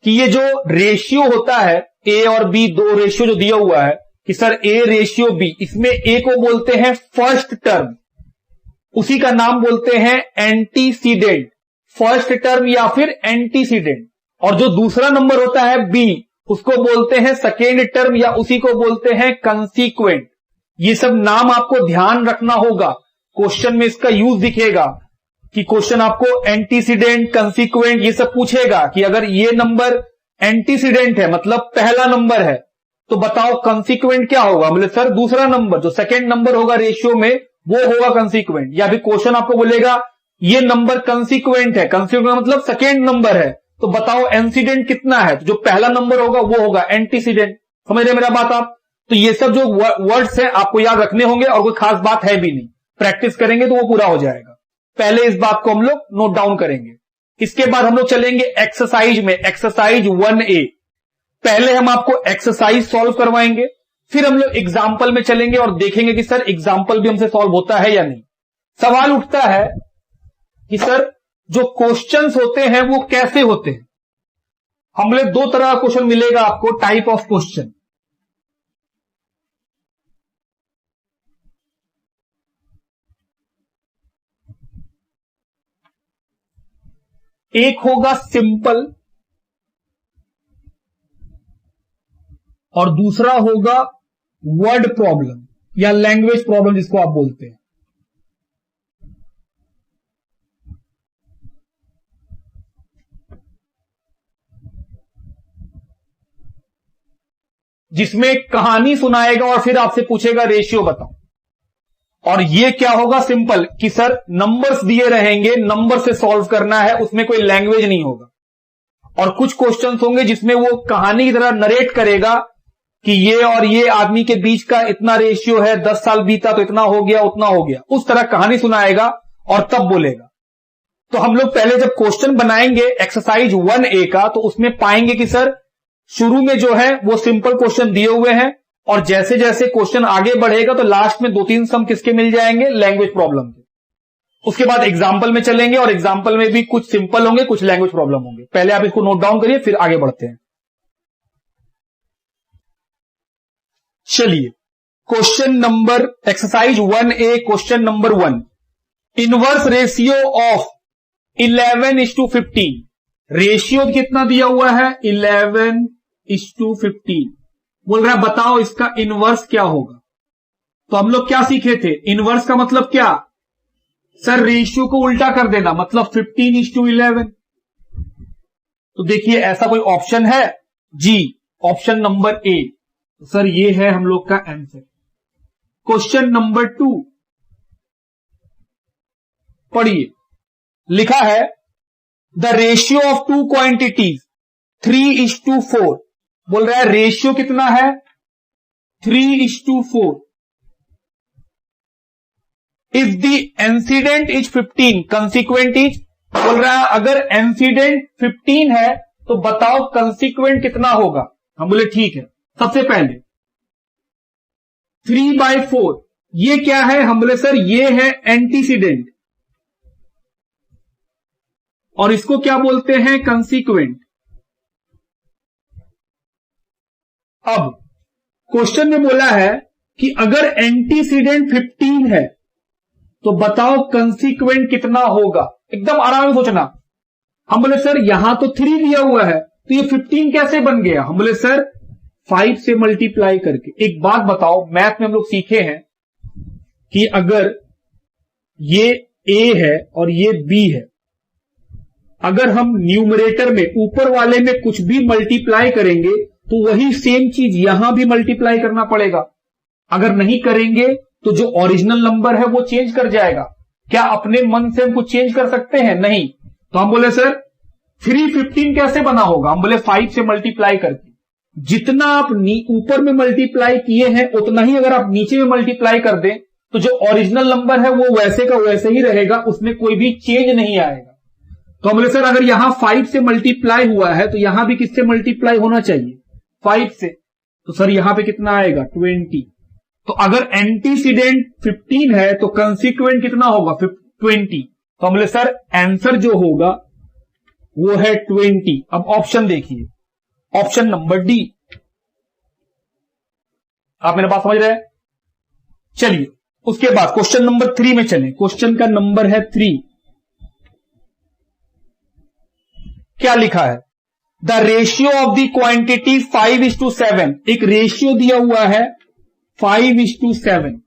कि ये जो रेशियो होता है ए और बी, दो रेशियो जो दिया हुआ है कि सर ए रेशियो बी, इसमें ए को बोलते हैं फर्स्ट टर्म, उसी का नाम बोलते हैं एंटीसीडेंट, फर्स्ट टर्म या फिर एंटीसीडेंट। और जो दूसरा नंबर होता है बी, उसको बोलते हैं सेकेंड टर्म या उसी को बोलते हैं कंसीक्वेंट। ये सब नाम आपको ध्यान रखना होगा, क्वेश्चन में इसका यूज दिखेगा कि क्वेश्चन आपको एंटीसीडेंट, कंसीक्वेंट ये सब पूछेगा कि अगर ये नंबर एंटीसीडेंट है मतलब पहला नंबर है तो बताओ कंसीक्वेंट क्या होगा, बोले सर दूसरा नंबर जो सेकेंड नंबर होगा रेशियो में वो होगा कंसीक्वेंट। या फिर क्वेश्चन आपको बोलेगा ये नंबर कंसीक्वेंट है, कंसीक्वेंट मतलब सेकेंड नंबर है, तो बताओ एंसीडेंट कितना है, तो जो पहला नंबर होगा वो होगा एंटीसीडेंट। समझ रहे मेरा बात आप? तो ये सब जो वर्ड्स हैं आपको याद रखने होंगे और कोई खास बात है भी नहीं, प्रैक्टिस करेंगे तो वो पूरा हो जाएगा। पहले इस बात को हम लोग नोट डाउन करेंगे। इसके बाद हम लोग चलेंगे एक्सरसाइज में, एक्सरसाइज 1A। पहले हम आपको एक्सरसाइज सॉल्व करवाएंगे, फिर हम लोग एग्जाम्पल में चलेंगे और देखेंगे कि सर एग्जाम्पल भी हमसे सॉल्व होता है या नहीं। सवाल उठता है कि सर जो क्वेश्चंस होते हैं वो कैसे होते हैं। हमले दो तरह का क्वेश्चन मिलेगा आपको, टाइप ऑफ क्वेश्चन। एक होगा सिंपल और दूसरा होगा वर्ड प्रॉब्लम या लैंग्वेज प्रॉब्लम जिसको आप बोलते हैं। जिसमें कहानी सुनाएगा और फिर आपसे पूछेगा रेशियो बताओ। और ये क्या होगा, सिंपल कि सर नंबर्स दिए रहेंगे, नंबर से सॉल्व करना है, उसमें कोई लैंग्वेज नहीं होगा। और कुछ क्वेश्चंस होंगे जिसमें वो कहानी की तरह नरेट करेगा कि ये और ये आदमी के बीच का इतना रेशियो है, 10 साल बीता तो इतना हो गया, उतना हो गया, उस तरह कहानी सुनाएगा और तब बोलेगा। तो हम लोग पहले जब क्वेश्चन बनाएंगे एक्सरसाइज 1A का, तो उसमें पाएंगे कि सर शुरू में जो है वो सिंपल क्वेश्चन दिए हुए हैं, और जैसे जैसे क्वेश्चन आगे बढ़ेगा तो लास्ट में 2-3 सम किसके मिल जाएंगे, लैंग्वेज प्रॉब्लम के। उसके बाद एग्जाम्पल में चलेंगे, और एग्जाम्पल में भी कुछ सिंपल होंगे, कुछ लैंग्वेज प्रॉब्लम होंगे। पहले आप इसको नोट डाउन करिए, फिर आगे बढ़ते हैं। चलिए, question number exercise 1A question number 1, inverse ratio of 11:15। Ratio कितना दिया हुआ है, 11:15। बोल रहा है बताओ इसका इनवर्स क्या होगा। तो हम लोग क्या सीखे थे, इनवर्स का मतलब क्या, सर रेशियो को उल्टा कर देना, मतलब 15:11। तो देखिए ऐसा कोई ऑप्शन है जी, ऑप्शन नंबर ए। तो सर ये है हम लोग का आंसर। क्वेश्चन नंबर 2 पढ़िए, लिखा है the ratio of two quantities 3:4। बोल रहा है रेशियो कितना है, 3:4। If the incident is 15 consequent is, बोल रहा है अगर इंसिडेंट 15 है तो बताओ कंसिक्वेंट कितना होगा। हम बोले ठीक है। सबसे पहले 3/4 ये क्या है, हम बोले सर ये है एंटीसीडेंट, और इसको क्या बोलते हैं, कंसिक्वेंट। अब क्वेश्चन में बोला है कि अगर एंटीसीडेंट 15 है तो बताओ कंसिक्वेंट कितना होगा। एकदम आराम से सोचना। हम बोले सर यहां तो 3 दिया हुआ है तो ये 15 कैसे बन गया। हम बोले सर 5 से मल्टीप्लाई करके। एक बात बताओ, मैथ में हम लोग सीखे हैं कि अगर ये A है और ये B है, अगर हम न्यूमरेटर में ऊपर वाले में कुछ भी मल्टीप्लाई करेंगे तो वही सेम चीज यहां भी मल्टीप्लाई करना पड़ेगा। अगर नहीं करेंगे तो जो ओरिजिनल नंबर है वो चेंज कर जाएगा। क्या अपने मन से हम कुछ चेंज कर सकते हैं, नहीं। तो हम बोले सर 315 कैसे बना होगा। हम बोले 5 से मल्टीप्लाई करके। जितना आप ऊपर में मल्टीप्लाई किए हैं उतना ही अगर आप नीचे में मल्टीप्लाई कर दें तो जो ओरिजिनल नंबर है वो वैसे का वैसे ही रहेगा, उसमें कोई भी चेंज नहीं आएगा। तो हम बोले सर अगर यहां 5 से मल्टीप्लाई हुआ है तो यहां भी किससे मल्टीप्लाई होना चाहिए, 5 से। तो सर यहां पे कितना आएगा, 20। तो अगर एंटीसीडेंट 15 है तो कंसिक्वेंट कितना होगा, 20। तो हम बोले सर आंसर जो होगा वो है 20। अब ऑप्शन देखिए, ऑप्शन नंबर डी। आप मेरे बात समझ रहे हैं। चलिए उसके बाद क्वेश्चन नंबर 3 में चलें। क्वेश्चन का नंबर है 3। क्या लिखा है, the ratio of the quantity 5:7। एक रेशियो दिया हुआ है 5:7।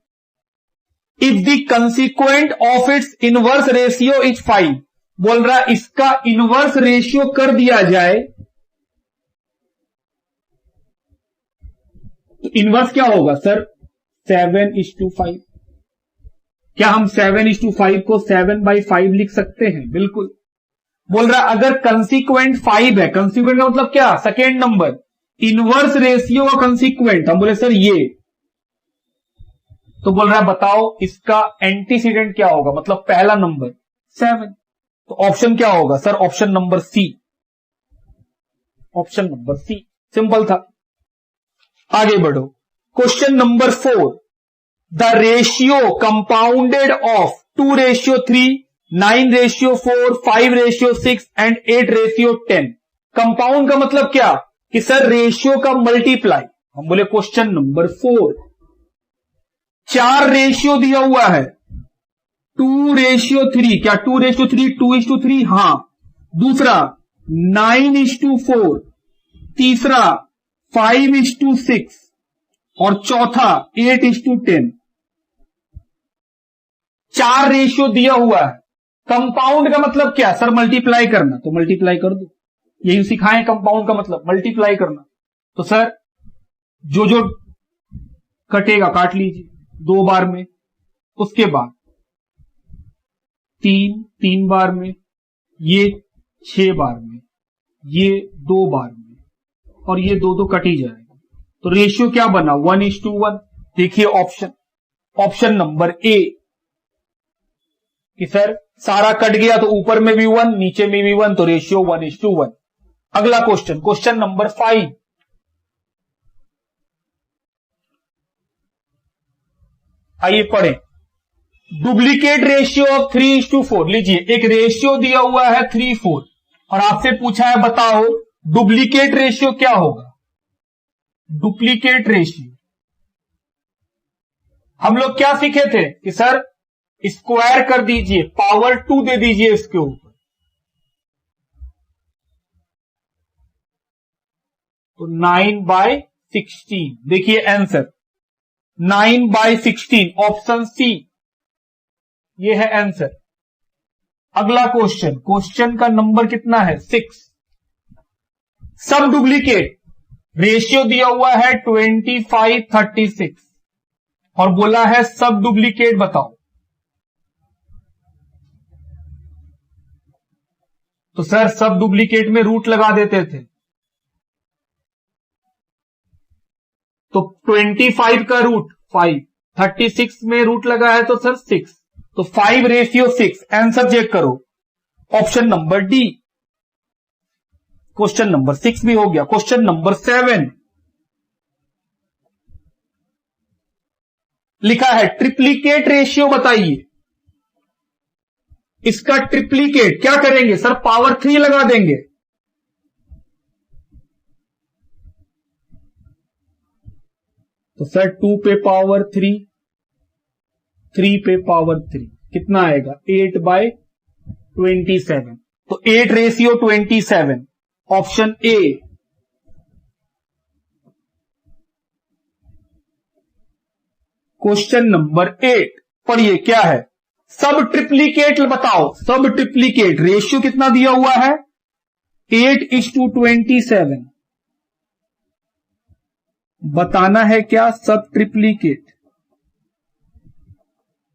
If the consequent of its inverse ratio is 5। बोल रहा है इसका इनवर्स रेशियो कर दिया जाए तो इनवर्स क्या होगा सर, 7:5। क्या हम 7:5 को 7/5 लिख सकते हैं, बिल्कुल। बोल रहा अगर कंसिक्वेंट 5 है, कंसिक्वेंट का मतलब क्या, सेकेंड नंबर, इनवर्स रेशियो का कंसिक्वेंट। हम बोले सर ये, तो बोल रहा है बताओ इसका एंटीसीडेंट क्या होगा, मतलब पहला नंबर 7। तो ऑप्शन क्या होगा sir, option number C. Option number C, simple था। आगे बढ़ो, question number 4, the ratio compounded of 2:3, 9:4, 5:6 and 8:10। Compound का मतलब क्या कि सर रेशियो का मल्टीप्लाई। हम बोले क्वेश्चन नंबर 4, 4 रेशियो दिया हुआ है, 2:3। क्या 2:3, 2:3, हां। दूसरा 9:4, तीसरा 5:6 और चौथा 8:10। 4 रेशियो दिया हुआ है। कंपाउंड का मतलब क्या सर, मल्टीप्लाई करना। तो मल्टीप्लाई कर दो, यही सिखाएं कंपाउंड का मतलब मल्टीप्लाई करना। तो सर जो जो कटेगा काट लीजिए 2 बार में, उसके बाद 3 बार में, ये 6 बार में, ये 2 बार में, और ये 2 कट ही जाएगा। तो रेशियो क्या बना 1:1। देखिए ऑप्शन नंबर ए कि सर सारा कट गया तो ऊपर में भी 1 नीचे में भी 1, तो रेशियो 1:1। अगला क्वेश्चन नंबर 5। आइए पढ़ें। Duplicate ratio of 3:4। लीजिए एक रेशियो दिया हुआ है 3:4 और आपसे पूछा है बताओ डुप्लीकेट रेशियो क्या होगा। डुप्लीकेट रेशियो हम लोग क्या सीखे थे कि सर स्क्वायर कर दीजिए, पावर 2 दे दीजिए इसके ऊपर, तो 9/16। देखिए आंसर 9/16, ऑप्शन सी ये है आंसर। अगला क्वेश्चन का नंबर कितना है 6। सब डुप्लीकेट रेशियो दिया हुआ है 25:36 और बोला है सब डुप्लीकेट बताओ। तो सर सब डुप्लीकेट में रूट लगा देते थे, तो 25 का रूट 5, 36 में रूट लगा है तो सर 6, तो 5:6। आंसर चेक करो option number D. Question number 6 भी हो गया। क्वेश्चन नंबर 7 लिखा है ट्रिप्लीकेट रेशियो बताइए। इसका ट्रिप्लीकेट क्या करेंगे सर, पावर 3 लगा देंगे। तो सर 2 पे पावर 3, 3 पे पावर 3 कितना आएगा 8/27। तो 8:27 ऑप्शन ए। क्वेश्चन नंबर 8 पढ़िए क्या है। सब ट्रिप्लीकेट बताओ। सब ट्रिप्लीकेट रेशियो कितना दिया हुआ है 8:27। बताना है क्या सब ट्रिप्लीकेट।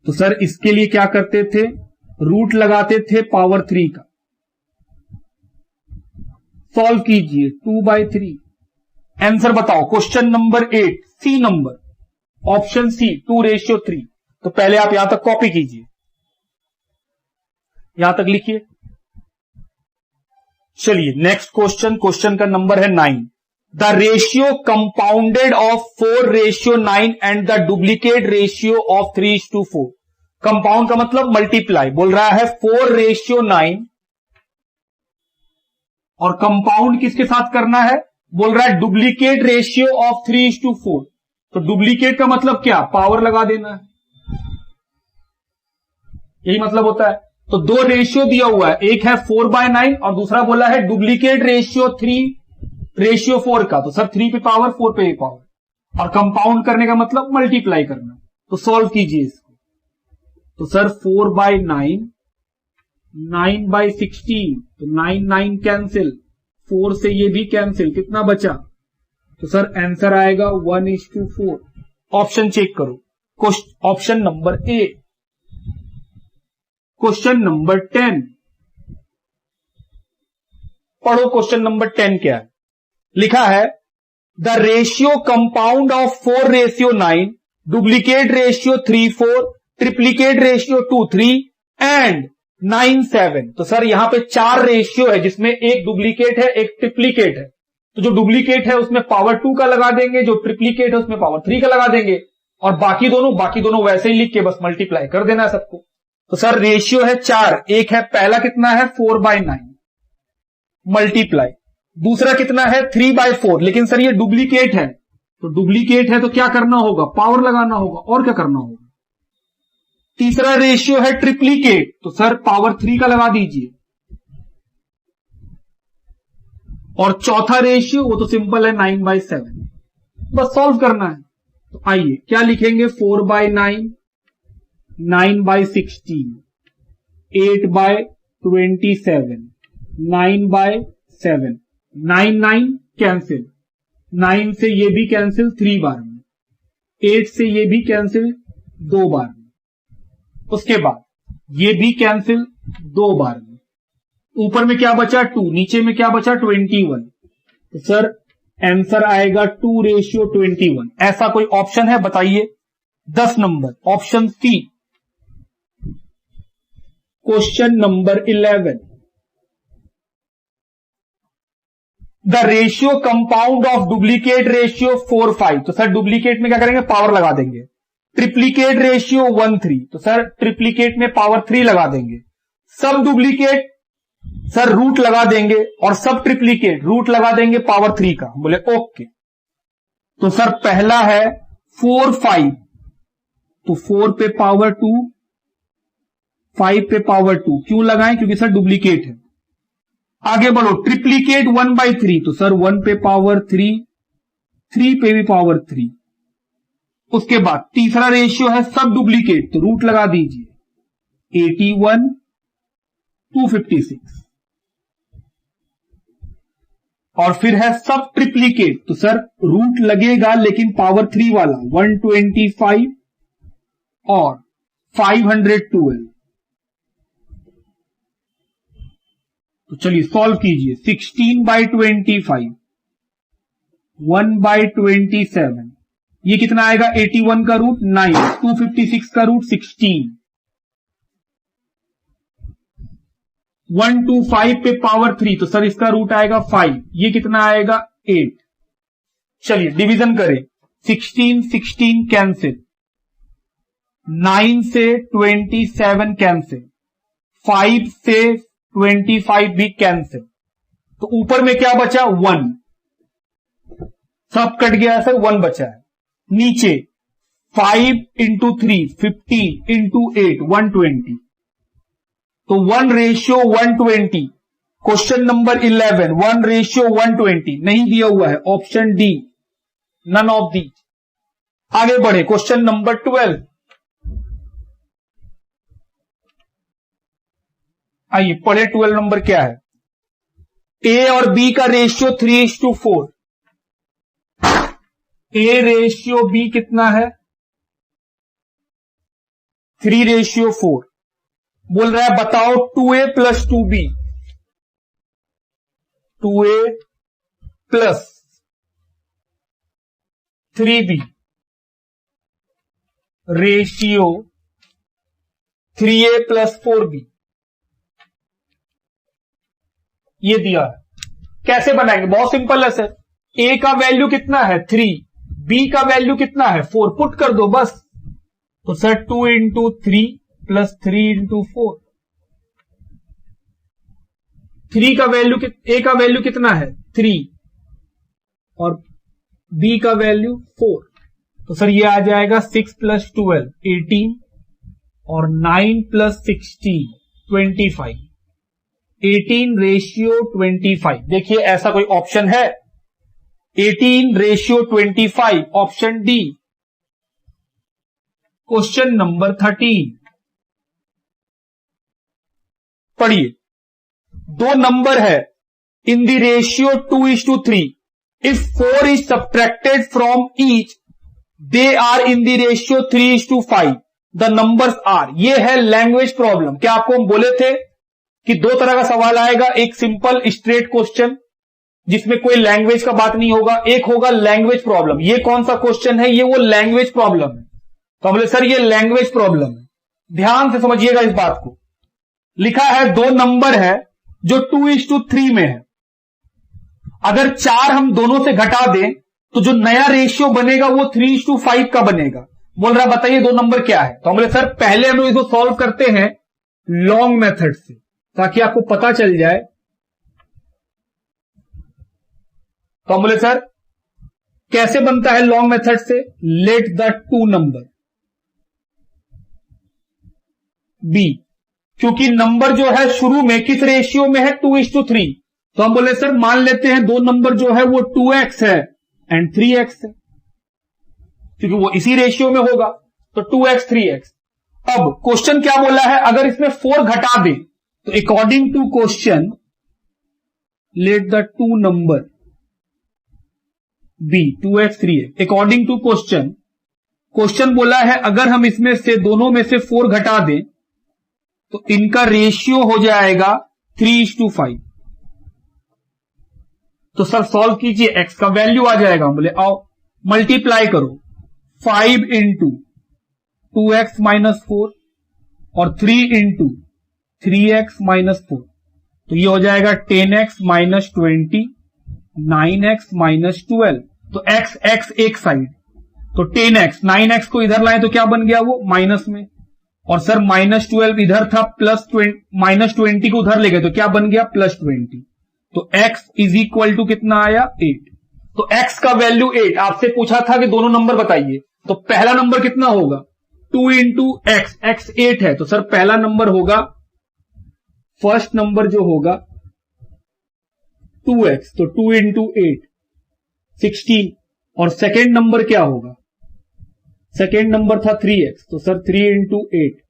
तो सर इसके लिए क्या करते थे, रूट लगाते थे पावर 3 का। सॉल्व कीजिए 2/3। आंसर बताओ question number 8 C number, option C 2:3। तो पहले आप यहां तक कॉपी कीजिए, यहां तक लिखिए। चलिए नेक्स्ट क्वेश्चन का नंबर है 9। The ratio compounded of 4:9 and the duplicate ratio of 3:4। Compound का मतलब मल्टीप्लाई, बोल रहा है 4:9 और कंपाउंड किसके साथ करना है, बोल रहा है डुप्लीकेट रेशियो ऑफ 3:4। तो डुप्लीकेट का मतलब क्या, पावर लगा देना है, यही मतलब होता है। तो दो रेशियो दिया हुआ है, एक है 4/9 और दूसरा बोला है डुप्लीकेट रेशियो 3:4 का। तो सर 3 पे पावर 4 पे पावर, और कंपाउंड करने का मतलब मल्टीप्लाई करना। तो सॉल्व कीजिए इसको। तो सर 4/9, 9/16, तो 9 कैंसिल, 4 से ये भी कैंसिल, कितना बचा, तो सर आंसर आएगा 1:4। ऑप्शन चेक करो, ऑप्शन नंबर ए। क्वेश्चन नंबर 10 पढ़ो। क्वेश्चन नंबर 10 क्या है, लिखा है the ratio compound of 4:9, duplicate ratio 3:4, triplicate ratio 2:3 and 9:7। तो सर यहां पे 4 रेशियो है जिसमें एक डुप्लीकेट है एक ट्रिप्लीकेट है। तो जो डुप्लीकेट है उसमें पावर 2 का लगा देंगे, जो ट्रिप्लीकेट है उसमें पावर 3 का लगा देंगे, और बाकी दोनों वैसे ही लिख के बस मल्टीप्लाई कर देना है सबको। तो सर रेशियो है 4, एक है पहला कितना है 4/9 मल्टीप्लाई, दूसरा कितना है 3/4। लेकिन सर ये डुप्लीकेट है, तो डुप्लीकेट है तो क्या करना होगा, पावर लगाना होगा, और क्या करना होगा। तीसरा रेशियो है ट्रिप्लीकेट, तो सर पावर 3 का लगा दीजिए, और चौथा रेशियो वो तो सिंपल है 9/7, बस सॉल्व करना है। तो आइए क्या लिखेंगे, 4/9, 9/16, 8/27, 9/7, 9 कैंसिल, 9 से ये भी कैंसिल 3 बार में, 8 से ये भी कैंसिल 2 बार में, उसके बाद ये भी कैंसिल 2 बार में, ऊपर में क्या बचा 2, नीचे में क्या बचा 21। तो सर आंसर आएगा 2:21। ऐसा कोई ऑप्शन है बताइए। 10 number option C, question number 11। The ratio compound of duplicate ratio 4:5। तो सर डुप्लीकेट में क्या करेंगे, पावर लगा देंगे। Triplicate ratio 1:3। तो सर ट्रिप्लीकेट में पावर 3 लगा देंगे। सब डुप्लीकेट सर रूट लगा देंगे, और सब ट्रिप्लीकेट रूट लगा देंगे पावर 3 का। बोले ओके। तो सर पहला है 4:5, तो 4 पे पावर 2, 5 पे पावर 2 क्यों लगाएं, क्योंकि सर डुप्लीकेट है। आगे बढ़ो, ट्रिप्लीकेट 1/3। तो सर 1 पे पावर 3, 3 पे भी पावर 3। उसके बाद तीसरा रेशियो है सब डुप्लीकेट, तो रूट लगा दीजिए 81, 256। और फिर है सब ट्रिप्लीकेट, तो सर रूट लगेगा लेकिन पावर 3 वाला 125 और 512। तो चलिए सॉल्व कीजिए। 16/25, 1/27, ये कितना आएगा, 81 का रूट 9, 256 का रूट 16, 125 पे पावर 3, तो सर इसका रूट आएगा 5, ये कितना आएगा 8। चलिए डिवीजन करें, 16 16 कैंसिल, 9 से 27 कैंसिल, 5 से 25 भी कैंसिल। तो ऊपर में क्या बचा, 1, सब कट गया सर, 1 बचा है। नीचे 5 इंटू 3 15 इंटू 8 120, तो 1:120। क्वेश्चन नंबर 11 1:120 नहीं दिया हुआ है, option D none of the. आगे बढ़े, क्वेश्चन नंबर 12। आइए पढ़े 12 नंबर क्या है। ए और बी का रेशियो 3:4। ए रेशियो बी कितना है, 3:4। बोल रहा है बताओ 2A + 2B, 2A + 3B ratio 3A + 4B। ये दिया है, कैसे बनाएंगे, बहुत सिंपल है सर। A का वैल्यू कितना है 3, B का वैल्यू कितना है 4, पुट कर दो बस। तो सर 2 × 3 + 3 × 4, 3 का वैल्यू, A का वैल्यू कितना है 3 और B का वैल्यू 4। तो सर ये आ जाएगा 6 + 12 18 और 9 + 16 25, 18:25। देखिए ऐसा कोई ऑप्शन है, 18:25, ऑप्शन डी। क्वेश्चन नंबर 13 पढ़िए। 2 नंबर है इन the ratio 2:3। If 4 is subtracted from each, they are in the ratio 3:5. The numbers are। ये है लैंग्वेज प्रॉब्लम। क्या आपको हम बोले थे कि 2 तरह का सवाल आएगा, एक सिंपल स्ट्रेट क्वेश्चन जिसमें कोई लैंग्वेज का बात नहीं होगा, एक होगा लैंग्वेज प्रॉब्लम। ये कौन सा क्वेश्चन है, ये वो लैंग्वेज प्रॉब्लम है। तो बोले सर ये लैंग्वेज प्रॉब्लम है, ध्यान से समझिएगा इस बात को। लिखा है 2 नंबर है जो 2:3 में है। अगर 4 हम दोनों से घटा दें तो जो नया रेशियो बनेगा वो 3:5 का बनेगा। बोल रहा बताइए 2 नंबर क्या है। तो हम बोले सर पहले हम लोग इसको सॉल्व करते हैं लॉन्ग मेथड से, ताकि आपको पता चल जाए। तो हम बोले सर कैसे बनता है लॉन्ग मेथड से, लेट द 2 नंबर बी, क्योंकि नंबर जो है शुरू में किस रेशियो में है 2:3। तो हम बोले सर मान लेते हैं 2 नंबर जो है वो 2x है एंड 3x है, क्योंकि वो इसी रेशियो में होगा। तो 2x 3x। अब क्वेश्चन क्या बोला है, अगर इसमें 4 घटा दे तो according to question let the 2 number be 2x 3x। According to question बोला है अगर हम इसमें से दोनों में से 4 घटा दें तो इनका रेशियो हो जाएगा 3:5। तो सर सॉल्व कीजिए, एक्स का वैल्यू आ जाएगा। बोले आओ मल्टीप्लाई करो, 5 इंटू 2x माइनस 4 और 3 इंटू 3x माइनस 4, तो ये हो जाएगा 10x माइनस 20, 9x माइनस 12। तो x एक साइड, तो 10x, 9x को इधर लाए तो क्या बन गया वो माइनस में, और सर माइनस 12 इधर था, प्लस माइनस 20 को उधर ले गए तो क्या बन गया प्लस 20। तो x इज इक्वल टू कितना आया 8। तो x का वैल्यू 8। आपसे पूछा था कि दोनों नंबर बताइए, तो पहला नंबर कितना होगा 2 इंटू एक्स, x 8 है, तो सर पहला नंबर होगा, फर्स्ट नंबर जो होगा 2x, तो 2 इंटू 8 16, और सेकेंड नंबर क्या होगा, सेकेंड नंबर था 3x, तो सर 3 इंटू 8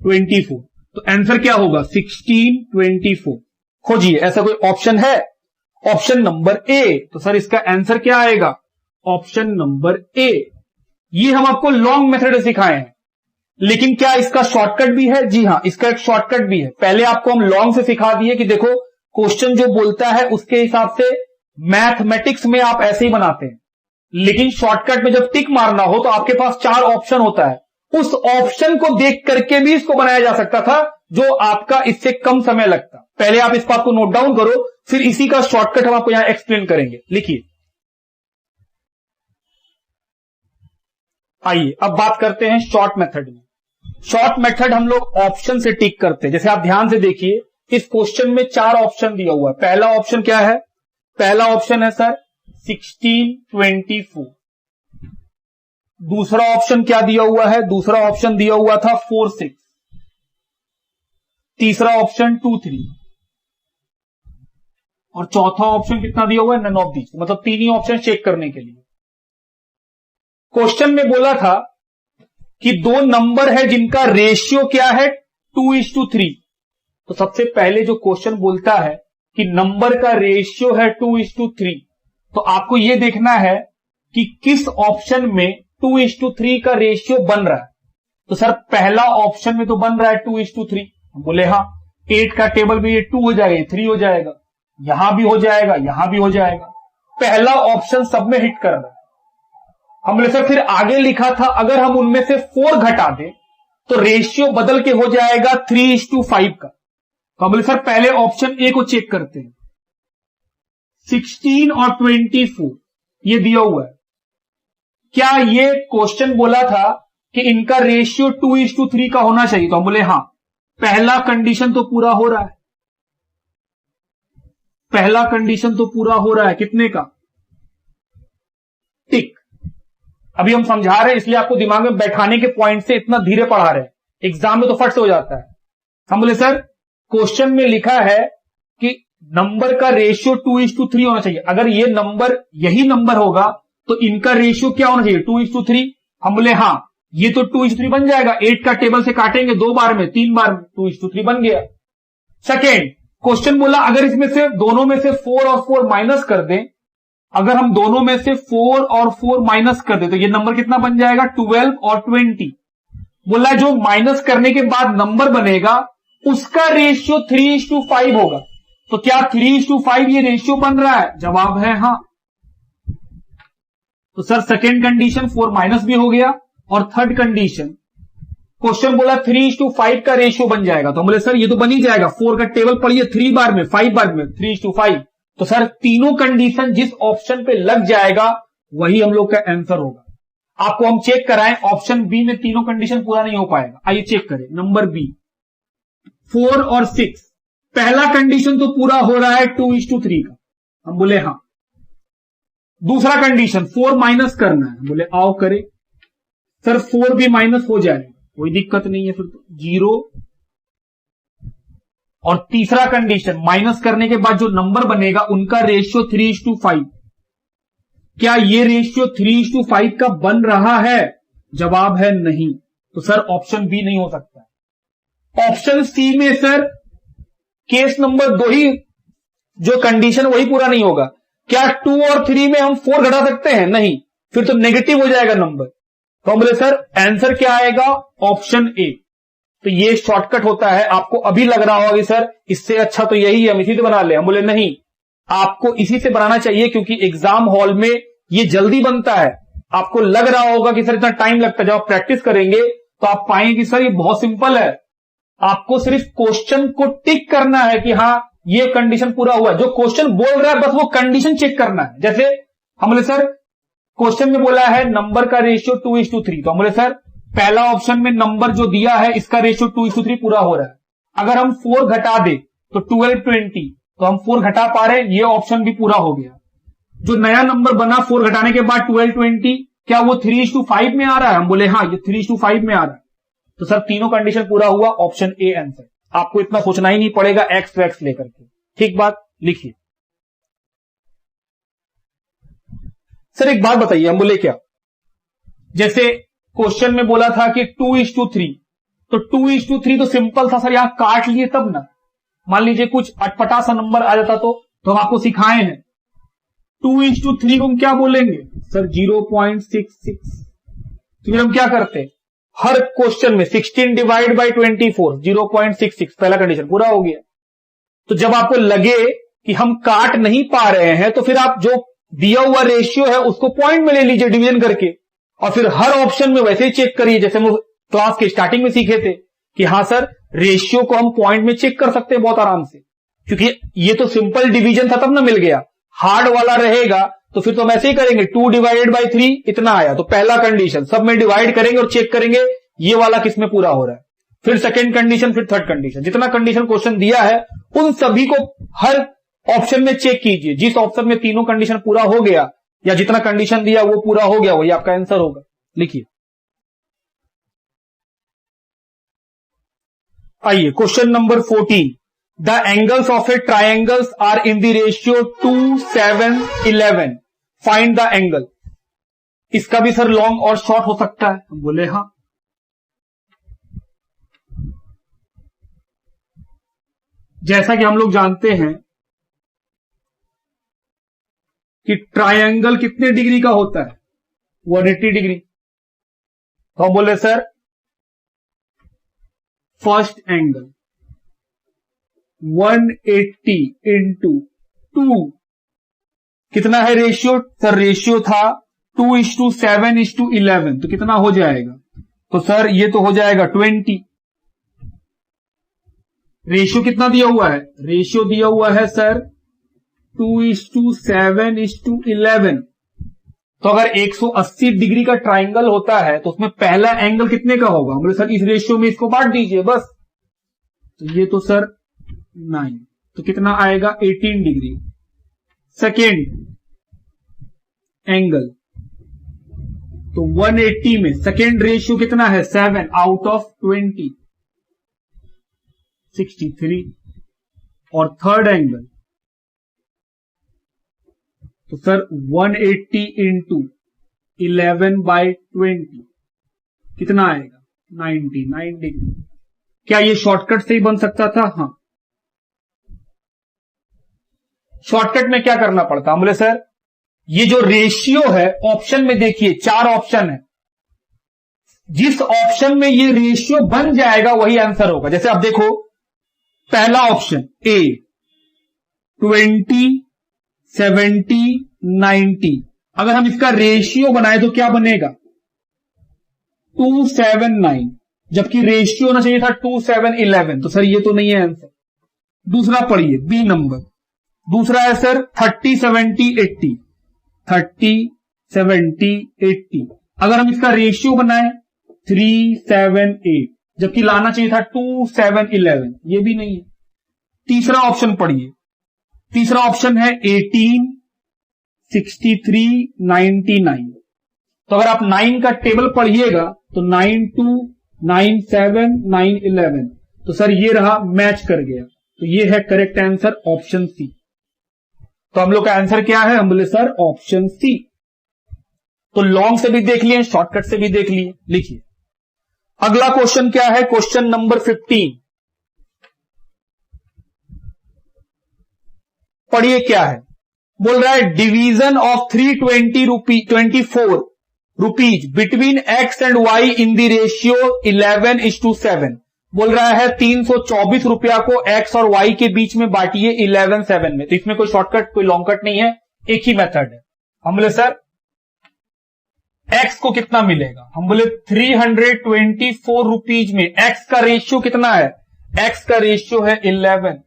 24। तो आंसर क्या होगा 16 24। खोजिए, ऐसा कोई ऑप्शन है? ऑप्शन नंबर ए। तो सर इसका आंसर क्या आएगा, ऑप्शन नंबर ए। ये हम आपको लॉन्ग मेथड सिखाए हैं, लेकिन क्या इसका शॉर्टकट भी है? जी हां, इसका एक शॉर्टकट भी है। पहले आपको हम लॉन्ग से सिखा दिए कि देखो क्वेश्चन जो बोलता है उसके हिसाब से मैथमेटिक्स में आप ऐसे ही बनाते हैं, लेकिन शॉर्टकट में जब टिक मारना हो तो आपके पास 4 ऑप्शन होता है, उस ऑप्शन को देख करके भी इसको बनाया जा सकता था, जो आपका इससे कम समय लगता। पहले आप इस बात को नोट डाउन करो, फिर इसी का शॉर्टकट हम आपको यहां एक्सप्लेन करेंगे। लिखिए, आइए अब बात करते हैं शॉर्ट मेथड में। शॉर्ट मेथड हम लोग ऑप्शन से टिक करते हैं। जैसे आप ध्यान से देखिए, इस क्वेश्चन में 4 ऑप्शन दिया हुआ है। पहला ऑप्शन क्या है? पहला ऑप्शन है सर 16 24। दूसरा ऑप्शन क्या दिया हुआ है? दूसरा ऑप्शन दिया हुआ था 4 6। तीसरा ऑप्शन 2 3, और चौथा ऑप्शन कितना दिया हुआ है? None of these. मतलब 3 ही ऑप्शन चेक करने के लिए। क्वेश्चन में बोला था कि 2 नंबर है जिनका रेशियो क्या है 2:3। तो सबसे पहले जो क्वेश्चन बोलता है कि नंबर का रेशियो है 2:3, तो आपको यह देखना है कि किस ऑप्शन में 2:3 का रेशियो बन रहा है। तो सर पहला ऑप्शन में तो बन रहा है 2:3। बोले हाँ, 8 का टेबल में ये 2 हो जाएगा, ये 3 हो जाएगा, यहां भी हो जाएगा, यहां भी हो जाएगा। पहला ऑप्शन सब में हिट कर रहा है। हमने सर फिर आगे लिखा था अगर हम उनमें से 4 घटा दें तो रेशियो बदल के हो जाएगा 3:5 का। तो हमने सर पहले ऑप्शन ए को चेक करते हैं। 16 और 24 ये दिया हुआ है। क्या ये क्वेश्चन बोला था कि इनका रेशियो 2:3 का होना चाहिए? तो हम बोले हाँ, पहला कंडीशन तो पूरा हो रहा है। पहला कंडीशन तो पूरा हो रहा है, कितने का? टिक। अभी हम समझा रहे हैं इसलिए आपको दिमाग में बैठाने के पॉइंट से इतना धीरे पढ़ा रहे हैं, एग्जाम में तो फट से हो जाता है। हम बोले सर क्वेश्चन में लिखा है कि नंबर का रेशियो 2:3 होना चाहिए। अगर ये नंबर यही नंबर होगा तो इनका रेशियो क्या होना चाहिए 2:3। हम बोले हाँ, ये तो 2:3 बन जाएगा। 8 का टेबल से काटेंगे 2 बार में, 3 बार में, 2:3 बन गया। सेकेंड क्वेश्चन बोला अगर इसमें से दोनों में से 4 और 4 माइनस कर दें, अगर हम दोनों में से 4 और 4 माइनस कर दें तो ये नंबर कितना बन जाएगा 12 और 20। बोला जो माइनस करने के बाद नंबर बनेगा उसका रेशियो 3:5 होगा। तो क्या 3:5 ये रेशियो बन रहा है? जवाब है हाँ। तो सर सेकेंड कंडीशन 4 माइनस भी हो गया, और थर्ड कंडीशन क्वेश्चन बोला 3:5 का रेशियो बन जाएगा। तो बोले सर ये तो बन ही जाएगा, 4 का टेबल पढ़िए 3 बार में, 5 बार में, 3:5। तो सर तीनों कंडीशन जिस ऑप्शन पे लग जाएगा वही हम लोग का आंसर होगा। आपको हम चेक कराएं, ऑप्शन बी में तीनों कंडीशन पूरा नहीं हो पाएगा। आइए चेक करें। नंबर बी 4 और 6, पहला कंडीशन तो पूरा हो रहा है 2:3 का। हम बोले हाँ। दूसरा कंडीशन 4 माइनस करना है। बोले आओ करें। सर 4 भी माइनस हो जाएगा, कोई दिक्कत नहीं है, फिर तो 0। और तीसरा कंडीशन माइनस करने के बाद जो नंबर बनेगा उनका रेशियो 3:5। क्या ये रेशियो 3:5 का बन रहा है? जवाब है नहीं। तो सर ऑप्शन बी नहीं हो सकता। ऑप्शन सी में सर केस नंबर 2 ही जो कंडीशन वही पूरा नहीं होगा। क्या 2 और 3 में हम 4 घटा सकते हैं? नहीं, फिर तो नेगेटिव हो जाएगा नंबर। तो हम बोले सर आंसर क्या आएगा? Option A. तो ये शॉर्टकट होता है। आपको अभी लग रहा होगा कि सर इससे अच्छा तो यही है, हम इसी से बना ले। हम बोले नहीं, आपको इसी से बनाना चाहिए, क्योंकि एग्जाम हॉल में ये जल्दी बनता है। आपको लग रहा होगा कि सर इतना टाइम लगता है, जब आप प्रैक्टिस करेंगे तो आप पाएंगे कि सर ये बहुत सिंपल है। आपको सिर्फ क्वेश्चन को टिक करना है कि हाँ ये कंडीशन पूरा हुआ। जो क्वेश्चन बोल रहा है बस वो कंडीशन चेक करना है। जैसे हम बोले सर क्वेश्चन में बोला है नंबर का रेशियो 2:3, तो हम बोले सर पहला ऑप्शन में नंबर जो दिया है इसका रेशियो 2:3 पूरा हो रहा है। अगर हम 4 घटा दे तो 12, 20, तो हम 4 घटा पा रहे हैं, ये ऑप्शन भी पूरा हो गया। जो नया नंबर बना 4 घटाने के बाद 12, 20, क्या वो 3:5 में आ रहा है? हम बोले हाँ ये 3:5 में आ रहा है। तो सर तीनों कंडीशन पूरा हुआ, ऑप्शन ए आंसर। आपको इतना सोचना ही नहीं पड़ेगा एक्स टू एक्स लेकर के। ठीक बात, लिखिए। सर एक बात बताइए, हम बोले क्या, जैसे क्वेश्चन में बोला था कि 2:3, तो 2:3 तो सिंपल था सर, यहां काट लिए तब ना। मान लीजिए कुछ अटपटा सा नंबर आ जाता तो हम आपको सिखाए हैं 2:3 को हम क्या बोलेंगे सर 0.66। तो फिर हम क्या करते हैं, हर क्वेश्चन में 16 डिवाइड बाई 24 0.66, पहला कंडीशन पूरा हो गया। तो जब आपको लगे कि हम काट नहीं पा रहे हैं तो फिर आप जो दिया हुआ रेशियो है उसको पॉइंट में ले लीजिए डिवीजन करके, और फिर हर ऑप्शन में वैसे ही चेक करिए जैसे हम क्लास के स्टार्टिंग में सीखे थे कि हाँ सर रेशियो को हम पॉइंट में चेक कर सकते हैं बहुत आराम से, क्योंकि ये तो सिंपल डिवीजन था तब ना मिल गया। हार्ड वाला रहेगा तो फिर तो हम ऐसे ही करेंगे 2 डिवाइडेड बाई 3 इतना आया, तो पहला कंडीशन सब में डिवाइड करेंगे और चेक करेंगे ये वाला किस में पूरा हो रहा है, फिर सेकंड कंडीशन, फिर थर्ड कंडीशन। जितना कंडीशन क्वेश्चन दिया है उन सभी को हर ऑप्शन में चेक कीजिए। जिस ऑप्शन में तीनों कंडीशन पूरा हो गया या जितना कंडीशन दिया वो पूरा हो गया, वही आपका आंसर होगा। लिखिए। आइए question number 14, the angles of a triangles are in the ratio 2, 7, 11, find the angle. इसका भी सर लॉन्ग और शॉर्ट हो सकता है, हम बोले हाँ। जैसा कि हम लोग जानते हैं कि ट्रायंगल कितने डिग्री का होता है 180 डिग्री। तो हम बोले सर फर्स्ट एंगल 180 इंटू 2 कितना है रेशियो, सर रेशियो था 2:7:11, तो कितना हो जाएगा, तो सर ये तो हो जाएगा 20। रेशियो कितना दिया हुआ है, रेशियो दिया हुआ है सर 2:7:11। तो अगर 180 डिग्री का ट्राइंगल होता है तो उसमें पहला एंगल कितने का होगा, हम बोले सर इस रेशियो में इसको बांट दीजिए बस। तो ये तो सर 9, तो कितना आएगा 18 डिग्री। सेकेंड एंगल तो 180 में सेकेंड रेशियो कितना है 7 आउट ऑफ 20, 63। और थर्ड एंगल तो सर 180 इंटू 11/20 कितना आएगा 99 डिग्री। क्या ये शॉर्टकट से ही बन सकता था, हाँ। शॉर्टकट में क्या करना पड़ता, हम बोले सर ये जो रेशियो है ऑप्शन में देखिए 4 ऑप्शन है, जिस ऑप्शन में ये रेशियो बन जाएगा वही आंसर होगा। जैसे आप देखो पहला ऑप्शन ए 20, 70, 90, अगर हम इसका रेशियो बनाए तो क्या बनेगा 279, जबकि रेशियो होना चाहिए था 2:7:11, तो सर ये तो नहीं है आंसर। दूसरा पढ़िए बी नंबर, दूसरा है सर 30, 70, 80, 30, 70, 80, अगर हम इसका रेशियो बनाए 3:7:8, जबकि लाना चाहिए था 2:7:11, ये भी नहीं है। तीसरा ऑप्शन पढ़िए, तीसरा ऑप्शन है 18, 63, 99, तो अगर आप 9 का टेबल पढ़िएगा तो 92, 97, 911, तो सर ये रहा मैच कर गया, तो ये है करेक्ट आंसर ऑप्शन सी। तो हम लोग का आंसर क्या है, हम बोले सर ऑप्शन सी। तो लॉन्ग से भी देख लिए, शॉर्टकट से भी देख लिए। लिखिए अगला क्वेश्चन क्या है, क्वेश्चन नंबर 15 पढ़िए क्या है। बोल रहा है division of 324 rupees between X and Y in the ratio 11:7 बोल रहा है 324 रुपया को एक्स और वाई के बीच में बांटिए 11/7 में। तो इसमें कोई शॉर्टकट कोई लॉन्ग कट नहीं है, एक ही मेथड है। हम बोले सर एक्स को कितना मिलेगा, हम बोले 324 रुपीज में एक्स का रेशियो कितना है, एक्स का रेशियो है 11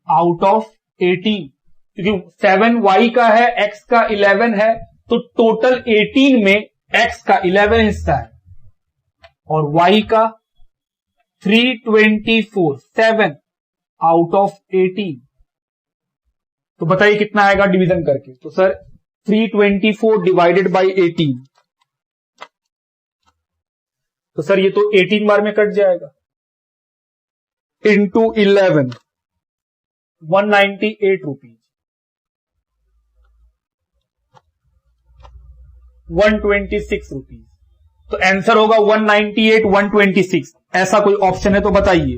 आउट ऑफ 18, क्योंकि 7 वाई का है, एक्स का 11 है, तो टोटल 18 में एक्स का 11 हिस्सा है और वाई का 324, 7 आउट ऑफ 18। तो बताइए कितना आएगा डिवीजन करके। तो सर 324 डिवाइडेड बाई 18, तो सर ये तो 18 बार में कट जाएगा, इंटू 11, 198 रुपीज, 126 रुपीज। तो आंसर होगा 198, 126। ऐसा कोई ऑप्शन है तो बताइए।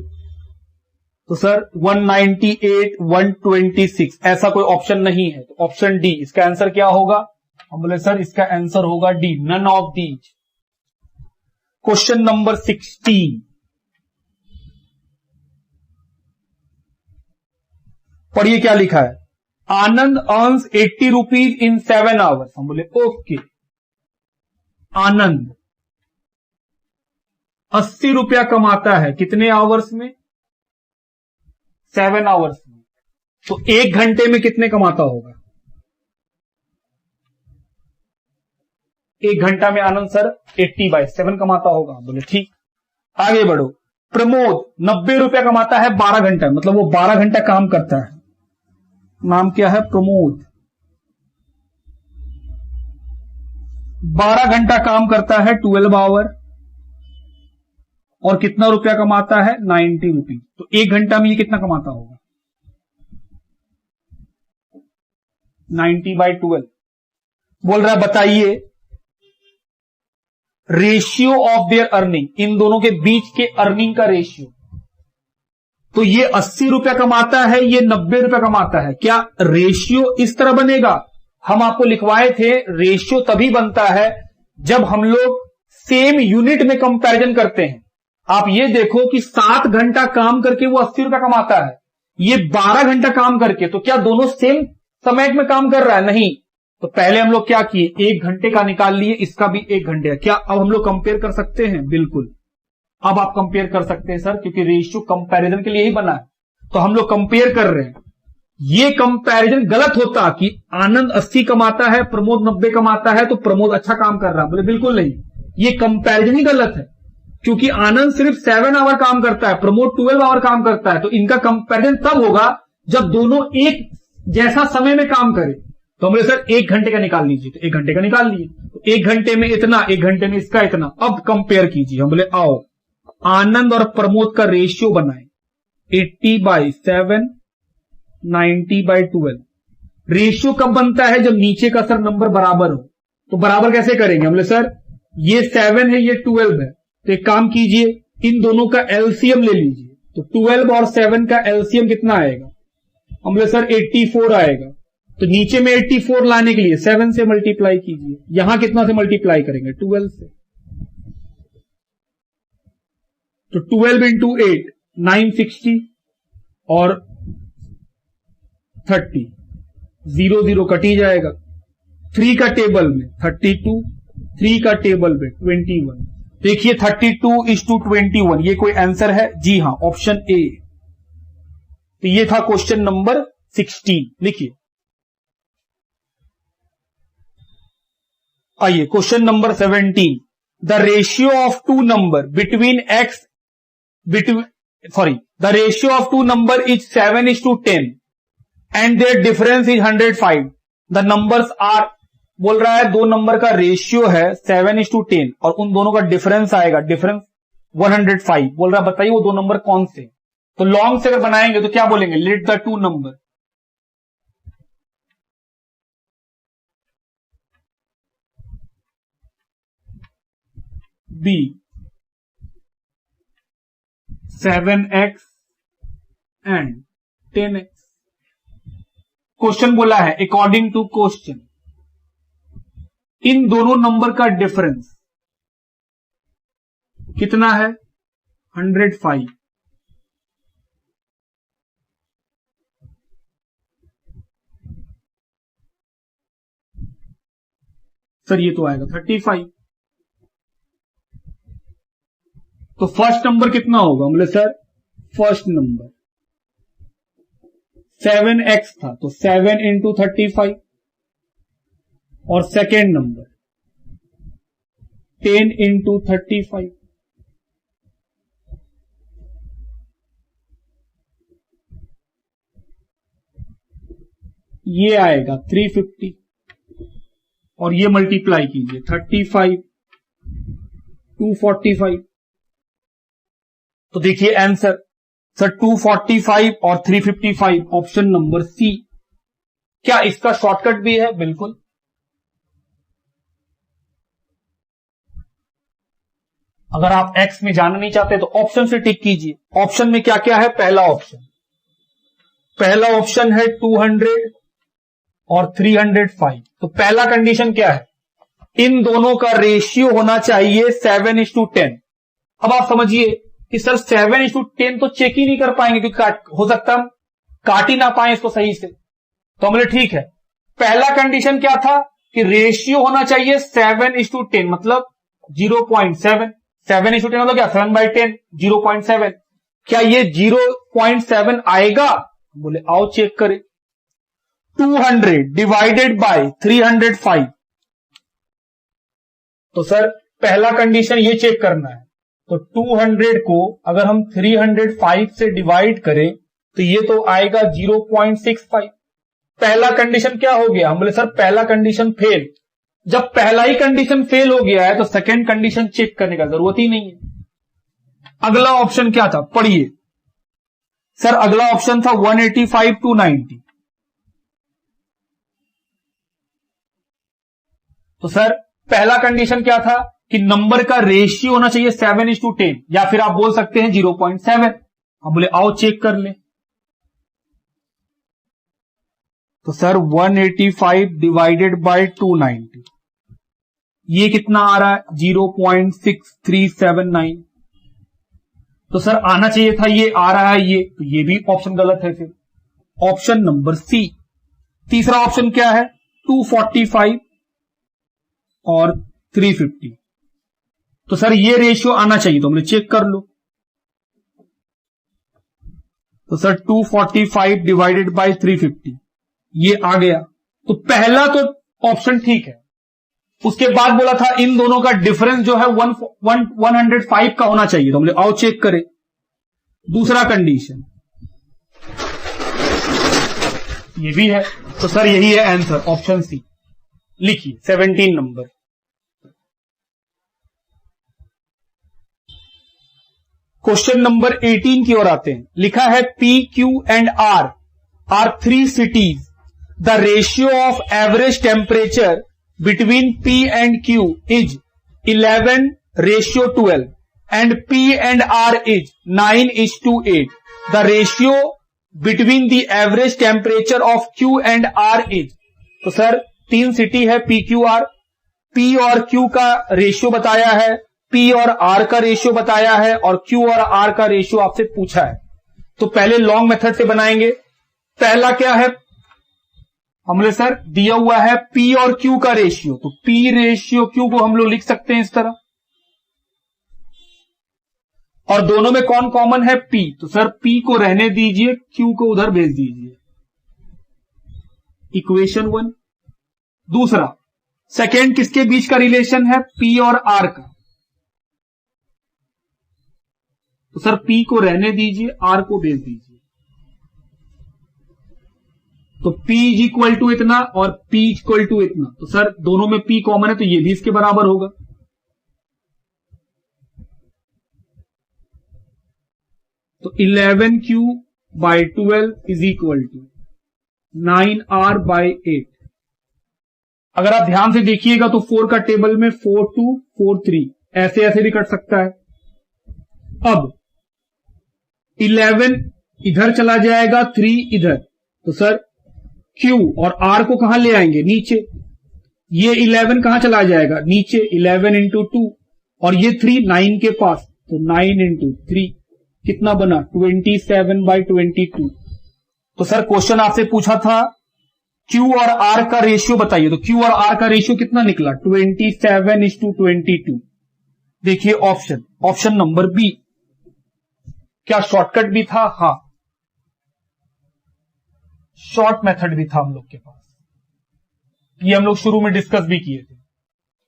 तो सर 198, 126 ऐसा कोई ऑप्शन नहीं है, तो ऑप्शन डी इसका आंसर क्या होगा। हम बोले सर इसका आंसर होगा D, none of these. Question number 16 पढ़िए क्या लिखा है। Anand earns 80 rupees in 7 hours. हम बोले ओके, आनंद 80 रुपया कमाता है कितने आवर्स में, 7 आवर्स में। तो 1 घंटे में कितने कमाता होगा, 1 घंटा में आनंद सर 80/7 कमाता होगा। बोले ठीक, आगे बढ़ो। प्रमोद 90 रुपया कमाता है 12 घंटा, मतलब वो 12 घंटा काम करता है। नाम क्या है, प्रमोद। 12 घंटा काम करता है, 12 आवर, और कितना रुपया कमाता है, 90 रुपीज। तो 1 घंटा में ये कितना कमाता होगा, 90/12। बोल रहा है बताइए रेशियो ऑफ देयर अर्निंग, इन दोनों के बीच के अर्निंग का रेशियो। तो ये 80 रुपया कमाता है, ये 90 रुपया कमाता है, क्या रेशियो इस तरह बनेगा। हम आपको लिखवाए थे रेशियो तभी बनता है जब हम लोग सेम यूनिट में कंपैरिजन करते हैं। आप ये देखो कि 7 घंटा काम करके वो 80 रुपया कमाता है, ये 12 घंटा काम करके, तो क्या दोनों सेम समय में काम कर रहा है, नहीं। तो पहले हम लोग क्या किए, 1 घंटे का निकाल लिए, इसका भी 1 घंटे का। क्या अब हम लोग कंपेयर कर सकते हैं, बिल्कुल अब आप कंपेयर कर सकते हैं सर, क्योंकि रेशियो कंपैरिजन के लिए ही बना है। तो हम लोग कंपेयर कर रहे हैं। ये कंपैरिजन गलत होता कि आनंद 80 कमाता है, प्रमोद 90 कमाता है, तो प्रमोद अच्छा काम कर रहा है। बोले बिल्कुल नहीं, ये कंपैरिजन ही गलत है, क्योंकि आनंद सिर्फ 7 आवर काम करता है, प्रमोद 12 आवर काम करता है। तो इनका कंपैरिजन तब होगा जब दोनों एक जैसा समय में काम करें। तो हम बोले सर 1 घंटे का निकाल लीजिए, तो 1 घंटे का निकाल लिए, तो 1 घंटे में इतना, 1 घंटे में इसका इतना। अब कंपेयर कीजिए। हम बोले आओ आनंद और प्रमोद का रेशियो बनाए, 80/7, 90/12। रेशियो कब बनता है, जब नीचे का सर नंबर बराबर हो। तो बराबर कैसे करेंगे, हम बोले सर ये 7 है, ये 12 है, तो एक काम कीजिए इन दोनों का एलसीएम ले लीजिए। तो 12 और 7 का एलसीएम कितना आएगा, हम बोले सर 84 आएगा। तो नीचे में 84 लाने के लिए 7 से मल्टीप्लाई कीजिए, यहां कितना से मल्टीप्लाई करेंगे, 12 से। तो 12 इंटू 8 960 और 30, 0 0 कटी जाएगा। 3 का टेबल में 32, 3 का टेबल में 21। देखिए 32:21, ये कोई आंसर है, जी हां ऑप्शन ए। तो ये था क्वेश्चन नंबर 16। लिखिए आइए question number 17। The ratio of two number between X the ratio of two number is 7:10 and their difference is 105. The numbers are, बोल रहा है दो नंबर का रेशियो है 7:10 और उन दोनों का डिफरेंस आएगा, डिफरेंस 105। बोल रहा है बताइए वो दो नंबर कौन से। तो लॉन्ग से अगर बनाएंगे तो क्या बोलेंगे, let the two number be 7x and 10x। Question बोला है अकॉर्डिंग टू क्वेश्चन इन दोनों नंबर का डिफरेंस कितना है, 105। सर ये तो आएगा 35। तो फर्स्ट नंबर कितना होगा? बोले सर फर्स्ट नंबर 7x था तो 7 इंटू 35, और सेकेंड नंबर 10 इंटू 35। ये आएगा 350, और ये मल्टीप्लाई कीजिए 35 245। तो देखिए आंसर सर 245 और 355, ऑप्शन नंबर सी। क्या इसका शॉर्टकट भी है? बिल्कुल। अगर आप एक्स में जाना नहीं चाहते तो ऑप्शन से टिक कीजिए। ऑप्शन में क्या क्या है? पहला ऑप्शन है 200 और 305। तो पहला कंडीशन क्या है? इन दोनों का रेशियो होना चाहिए 7:10। अब आप समझिए कि सर 7:10 तो चेक ही नहीं कर पाएंगे, क्योंकि हो सकता हम काट ही ना पाए इसको सही से। तो हमने ठीक है, पहला कंडीशन क्या था कि रेशियो होना चाहिए 7:10, मतलब 0.7। 7:10 मतलब क्या? 7/10, 0.7। क्या ये 0.7 आएगा? बोले आओ चेक करें। 200 डिवाइडेड बाय 305। तो सर पहला कंडीशन ये चेक करना है। तो 200 को अगर हम 305 से डिवाइड करें तो ये तो आएगा 0.65। पहला कंडीशन क्या हो गया? हम बोले सर पहला कंडीशन फेल। जब पहला ही कंडीशन फेल हो गया है तो सेकंड कंडीशन चेक करने का जरूरत ही नहीं है। अगला ऑप्शन क्या था? पढ़िए सर। अगला ऑप्शन था 185 to 90। तो सर पहला कंडीशन क्या था कि नंबर का रेशियो होना चाहिए 7:10, या फिर आप बोल सकते हैं 0.7। हम बोले आओ चेक कर ले। तो सर 185 डिवाइडेड बाय 290, ये कितना आ रहा है? 0.6379। तो सर आना चाहिए था, ये आ रहा है ये, तो ये भी ऑप्शन गलत है। फिर ऑप्शन नंबर सी। तीसरा ऑप्शन क्या है? 245 और 350। तो सर ये रेशियो आना चाहिए, तो हमने चेक कर लो। तो सर 245 डिवाइडेड बाय 350 ये आ गया। तो पहला तो ऑप्शन ठीक है। उसके बाद बोला था इन दोनों का डिफरेंस जो है 105 का होना चाहिए, तो हमने आओ चेक करें। दूसरा कंडीशन ये भी है। तो सर यही है आंसर, ऑप्शन सी। लिखिए 17 नंबर। क्वेश्चन नंबर 18 की ओर आते हैं। लिखा है P, Q and R are 3 cities. The ratio of average temperature between P and Q is 11:12 and P and R is 9:8. The ratio between the average temperature of Q and R is. तो सर 3 सिटी है P, Q, R। P और Q का रेशियो बताया है, P और R का रेशियो बताया है, और Q और R का रेशियो आपसे पूछा है। तो पहले लॉन्ग मेथड से बनाएंगे। पहला क्या है? हमने सर दिया हुआ है P और Q का रेशियो, तो P रेशियो Q को हम लोग लिख सकते हैं इस तरह। और दोनों में कौन कॉमन है? P। तो सर P को रहने दीजिए, Q को उधर भेज दीजिए। इक्वेशन 1। दूसरा, सेकेंड किसके बीच का रिलेशन है? P और R का। तो सर P को रहने दीजिए, R को भेज दीजिए। तो P इज इक्वल टू इतना और P इज इक्वल टू इतना। तो सर दोनों में P कॉमन है, तो ये भी इसके बराबर होगा। तो 11Q/12 is equal to 9R/8। अगर आप ध्यान से देखिएगा तो 4 का टेबल में 4 2 4 3 ऐसे ऐसे भी कट सकता है। अब 11 इधर चला जाएगा, 3 इधर। तो सर Q और R को कहां ले आएंगे? नीचे। ये 11 कहां चला जाएगा? नीचे। 11 इंटू 2, और ये 3 9 के पास, तो 9 इंटू 3 कितना बना? 27/22। तो सर क्वेश्चन आपसे पूछा था Q और R का रेशियो बताइए। तो Q और R का रेशियो कितना निकला? 27:22। देखिए ऑप्शन नंबर बी। क्या शॉर्टकट भी था? हाँ, शॉर्ट मेथड भी था हम लोग के पास। ये हम लोग शुरू में डिस्कस भी किए थे।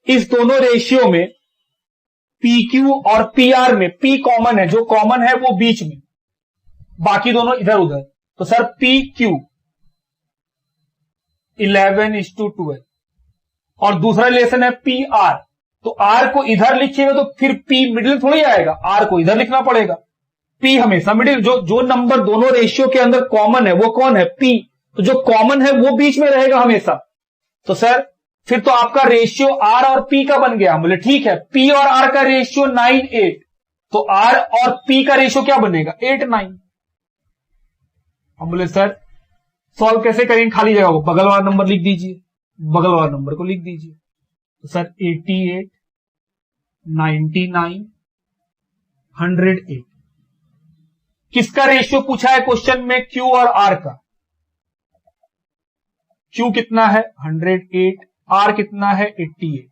इस दोनों रेशियो में PQ और PR में P कॉमन है, जो कॉमन है वो बीच में, बाकी दोनों इधर उधर। तो सर PQ 11:12 और दूसरा रिलेशन है PR। तो R को इधर लिखिएगा तो फिर P मिडिल थोड़ी आएगा, R को इधर लिखना पड़ेगा। P हमेशा मिडिल। जो नंबर दोनों रेशियो के अंदर कॉमन है वो कौन है? P। तो जो कॉमन है वो बीच में रहेगा हमेशा। तो सर फिर तो आपका रेशियो R और P का बन गया। हम बोले ठीक है, P और R का रेशियो 9:8, तो R और P का रेशियो क्या बनेगा? 8:9। हम बोले सर सॉल्व कैसे करेंगे? खाली जगह को बगल वाला नंबर लिख दीजिए, बगल वाला नंबर को लिख दीजिए। तो सर 88, 99, 108। किसका रेशियो पूछा है क्वेश्चन में? Q और R का। Q कितना है? 108। R कितना है? 88।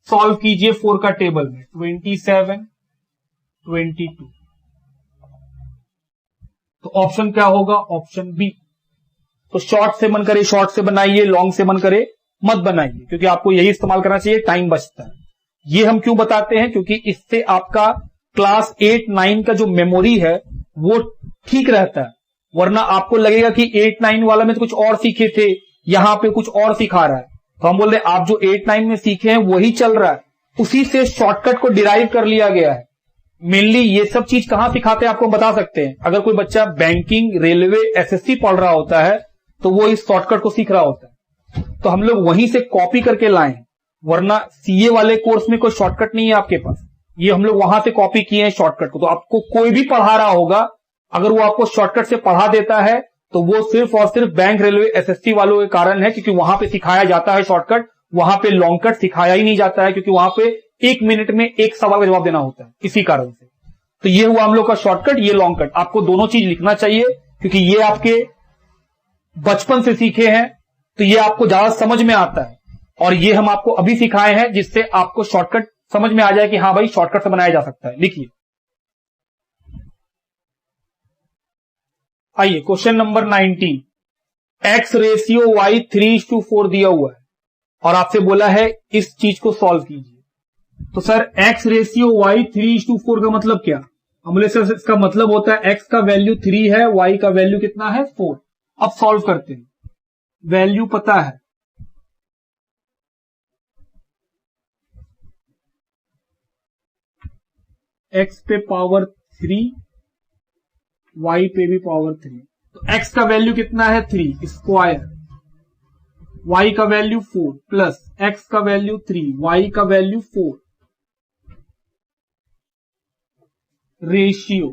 सॉल्व कीजिए 4 का टेबल में। 27, 22। तो ऑप्शन क्या होगा? Option B. तो शॉर्ट से मन करे शॉर्ट से बनाइए, लॉन्ग से मन करे मत बनाइए, क्योंकि आपको यही इस्तेमाल करना चाहिए, टाइम बचता है। ये हम क्यों बताते हैं? क्योंकि इससे आपका क्लास 8, 9 का जो मेमोरी है वो ठीक रहता है। वरना आपको लगेगा कि 8, 9 वाला में तो कुछ और सीखे थे, यहां पे कुछ और सिखा रहा है। तो हम बोल रहे आप जो 8, 9 में सीखे हैं वही चल रहा है, उसी से शॉर्टकट को डिराइव कर लिया गया है। मेनली ये सब चीज कहां सिखाते हैं आपको बता सकते हैं। अगर कोई बच्चा बैंकिंग, रेलवे, SSC पढ़ रहा होता है तो वो इस शॉर्टकट को सीख रहा होता है, तो हम लोग वहीं से कॉपी करके लाए हैं। वरना CA वाले कोर्स में कोई शॉर्टकट नहीं है आपके पास, ये हम लोग वहां से कॉपी किए हैं शॉर्टकट को। तो आपको कोई भी पढ़ा रहा होगा, अगर वो आपको शॉर्टकट से पढ़ा देता है तो वो सिर्फ और सिर्फ बैंक, रेलवे, SSC वालों के कारण है, क्योंकि वहां पे सिखाया जाता है शॉर्टकट। वहां पे लॉन्ग कट सिखाया ही नहीं जाता है, क्योंकि वहां पे 1 मिनट में एक सवाल का जवाब देना होता है, इसी कारण से। तो ये हुआ हम लोग का शॉर्टकट, ये लॉन्ग कट। आपको दोनों चीज लिखना चाहिए, क्योंकि ये आपके बचपन से सीखे हैं, तो ये आपको ज्यादा समझ में आता है। और ये हम आपको अभी सिखाए हैं, जिससे आपको शॉर्टकट समझ में आ जाए कि हाँ भाई शॉर्टकट से बनाया जा सकता है। लिखिए, आइए question number 19। X ratio Y 3:4 दिया हुआ है और आपसे बोला है इस चीज को सॉल्व कीजिए। तो सर X रेशियो Y 3:4 का मतलब क्या? हम बोले सर इसका मतलब होता है X का वैल्यू 3 है, Y का वैल्यू कितना है? 4। अब सॉल्व करते हैं। वैल्यू पता है, X पे पावर 3, Y पे भी पावर 3। तो X का वैल्यू कितना है? 3 स्क्वायर, Y का वैल्यू 4 प्लस X का वैल्यू 3, Y का वैल्यू 4। रेशियो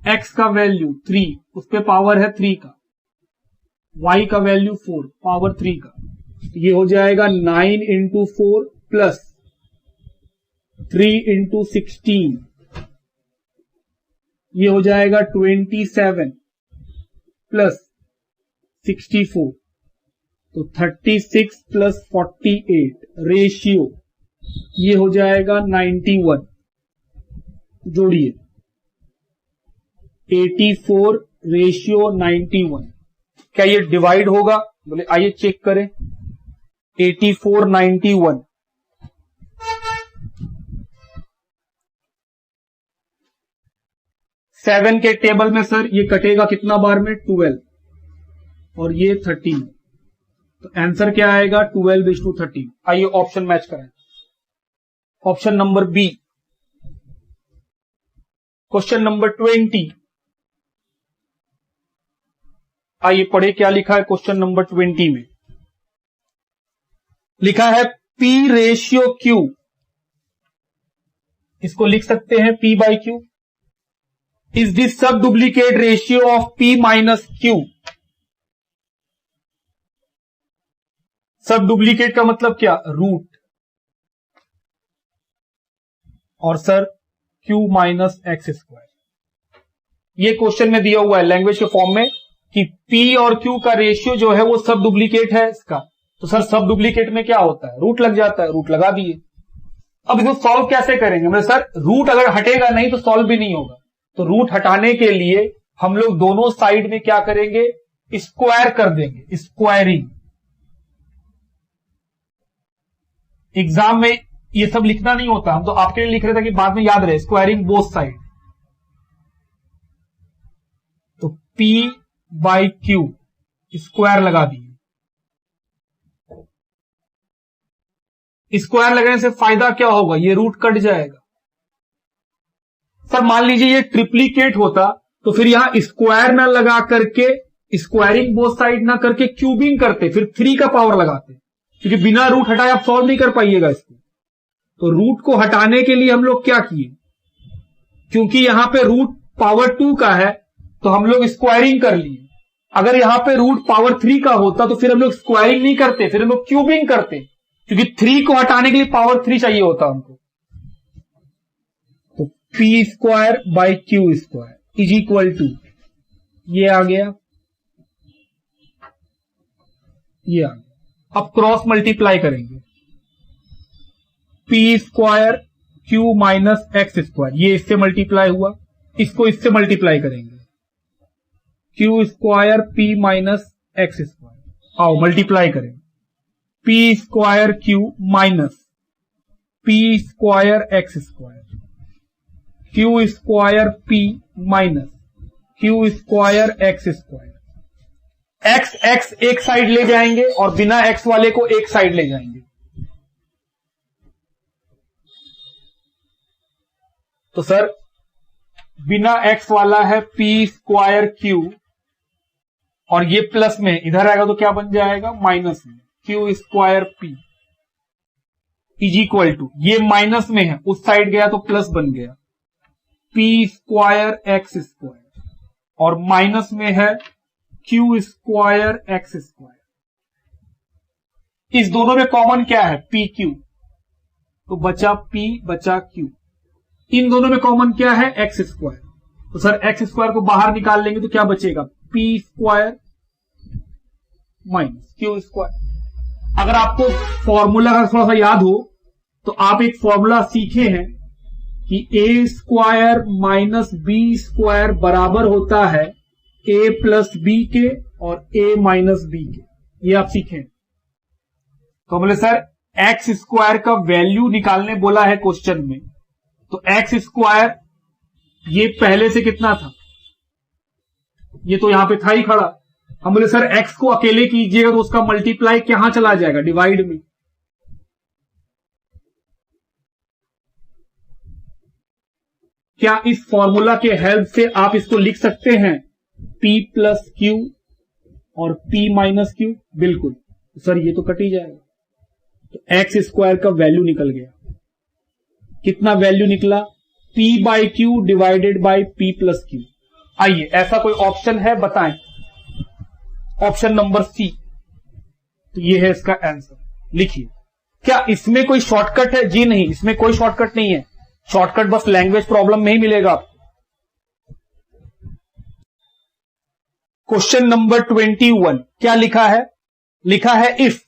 X का वैल्यू 3, उस पे पावर है 3 का, Y का वैल्यू 4 पावर 3 का। तो ये हो जाएगा 9 × 4 प्लस 3 × 16, ये हो जाएगा 27 प्लस 64, तो 36 प्लस 48। रेशियो ये हो जाएगा 91। जोड़िए 84 रेशियो 91। क्या ये डिवाइड होगा? बोले आइए चेक करें। 84, 91। सेवन के टेबल में सर ये कटेगा कितना बार में? 12, और ये 13। तो आंसर क्या आएगा? 12:13। आइए ऑप्शन मैच करें। Option number B. Question number 20। आइए पढ़े क्या लिखा है क्वेश्चन नंबर 20 में। लिखा है P रेशियो Q, इसको लिख सकते हैं P/Q is the sub duplicate ratio of P minus Q। सब डुप्लीकेट का मतलब क्या? रूट। और sir Q minus X square. ये क्वेश्चन में दिया हुआ है लैंग्वेज के फॉर्म में, कि P और Q का रेशियो जो है वो सब डुप्लीकेट है इसका। तो सर सब डुप्लीकेट में क्या होता है, रूट लग जाता है, रूट लगा दिए। अब इसको सॉल्व कैसे करेंगे, मतलब सर रूट अगर हटेगा नहीं तो सॉल्व भी नहीं होगा। तो रूट हटाने के लिए हम लोग दोनों साइड में क्या करेंगे, स्क्वायर कर देंगे, स्क्वायरिंग। एग्जाम में ये सब लिखना नहीं होता, हम तो आपके लिए लिख रहे थे कि बाद में याद रहे, स्क्वायरिंग बोथ साइड। तो P बाई Q स्क्वायर लगा दिए। स्क्वायर लगाने से फायदा क्या होगा, ये रूट कट जाएगा। सर मान लीजिए ये ट्रिप्लीकेट होता तो फिर यहां स्क्वायर ना लगा करके, स्क्वायरिंग बोथ साइड ना करके क्यूबिंग करते, फिर 3 का पावर लगाते, क्योंकि बिना रूट हटाए आप सॉल्व नहीं कर पाइएगा इसको। तो रूट को हटाने के लिए हम लोग क्या किए, क्योंकि यहां पे रूट पावर 2 का है तो हम लोग स्क्वायरिंग कर लिए। अगर यहां पे रूट पावर 3 का होता तो फिर हम लोग स्क्वायरिंग नहीं करते, फिर हम लोग क्यूबिंग करते, क्योंकि 3 को हटाने के लिए पावर 3 चाहिए होता हमको। तो P square by Q square is equal to, ये आ गया, ये आ गया। अब क्रॉस मल्टीप्लाई करेंगे, P square Q minus X square, ये इससे मल्टीप्लाई हुआ, इसको इससे मल्टीप्लाई करेंगे, Q square P minus X square. आओ मल्टीप्लाई करें, P square Q minus P square X square, Q square P minus Q square X square. X x एक साइड ले जाएंगे और बिना एक्स वाले को एक साइड ले जाएंगे। तो सर बिना एक्स वाला है P स्क्वायर Q और ये प्लस में इधर आएगा तो क्या बन जाएगा, माइनस में Q square P is equal to, ये माइनस में है उस साइड गया तो प्लस बन गया, P स्क्वायर एक्स स्क्वायर और माइनस में है Q स्क्वायर एक्स स्क्वायर। इस दोनों में कॉमन क्या है, PQ, तो बचा P बचा Q। इन दोनों में कॉमन क्या है, एक्स स्क्वायर। तो सर एक्स स्क्वायर को बाहर निकाल लेंगे तो क्या बचेगा, P square minus Q square. अगर आपको फॉर्मूला अगर थोड़ा सा याद हो तो आप एक फॉर्मूला सीखे हैं कि A square minus B square बराबर होता है A प्लस B के और A माइनस B के, ये आप सीखें। तो बोले सर एक्स स्क्वायर का वैल्यू निकालने बोला है क्वेश्चन में, तो एक्स स्क्वायर ये पहले से कितना था, ये तो यहां पे था ही खड़ा। हम बोले सर एक्स को अकेले कीजिएगा तो उसका मल्टीप्लाई कहां चला जाएगा, डिवाइड में। क्या इस फॉर्मूला के हेल्प से आप इसको लिख सकते हैं P प्लस Q और P माइनस Q, बिल्कुल। तो सर ये तो कट ही जाएगा, तो एक्स स्क्वायर का वैल्यू निकल गया, कितना वैल्यू निकला, P by Q divided by P plus Q। आइए ऐसा कोई ऑप्शन है बताएं, ऑप्शन नंबर C, तो ये है इसका आंसर, लिखिए। क्या इसमें कोई शॉर्टकट है, जी नहीं, इसमें कोई शॉर्टकट नहीं है, शॉर्टकट बस लैंग्वेज प्रॉब्लम में ही मिलेगा आपको। क्वेश्चन नंबर 21 क्या लिखा है, लिखा है if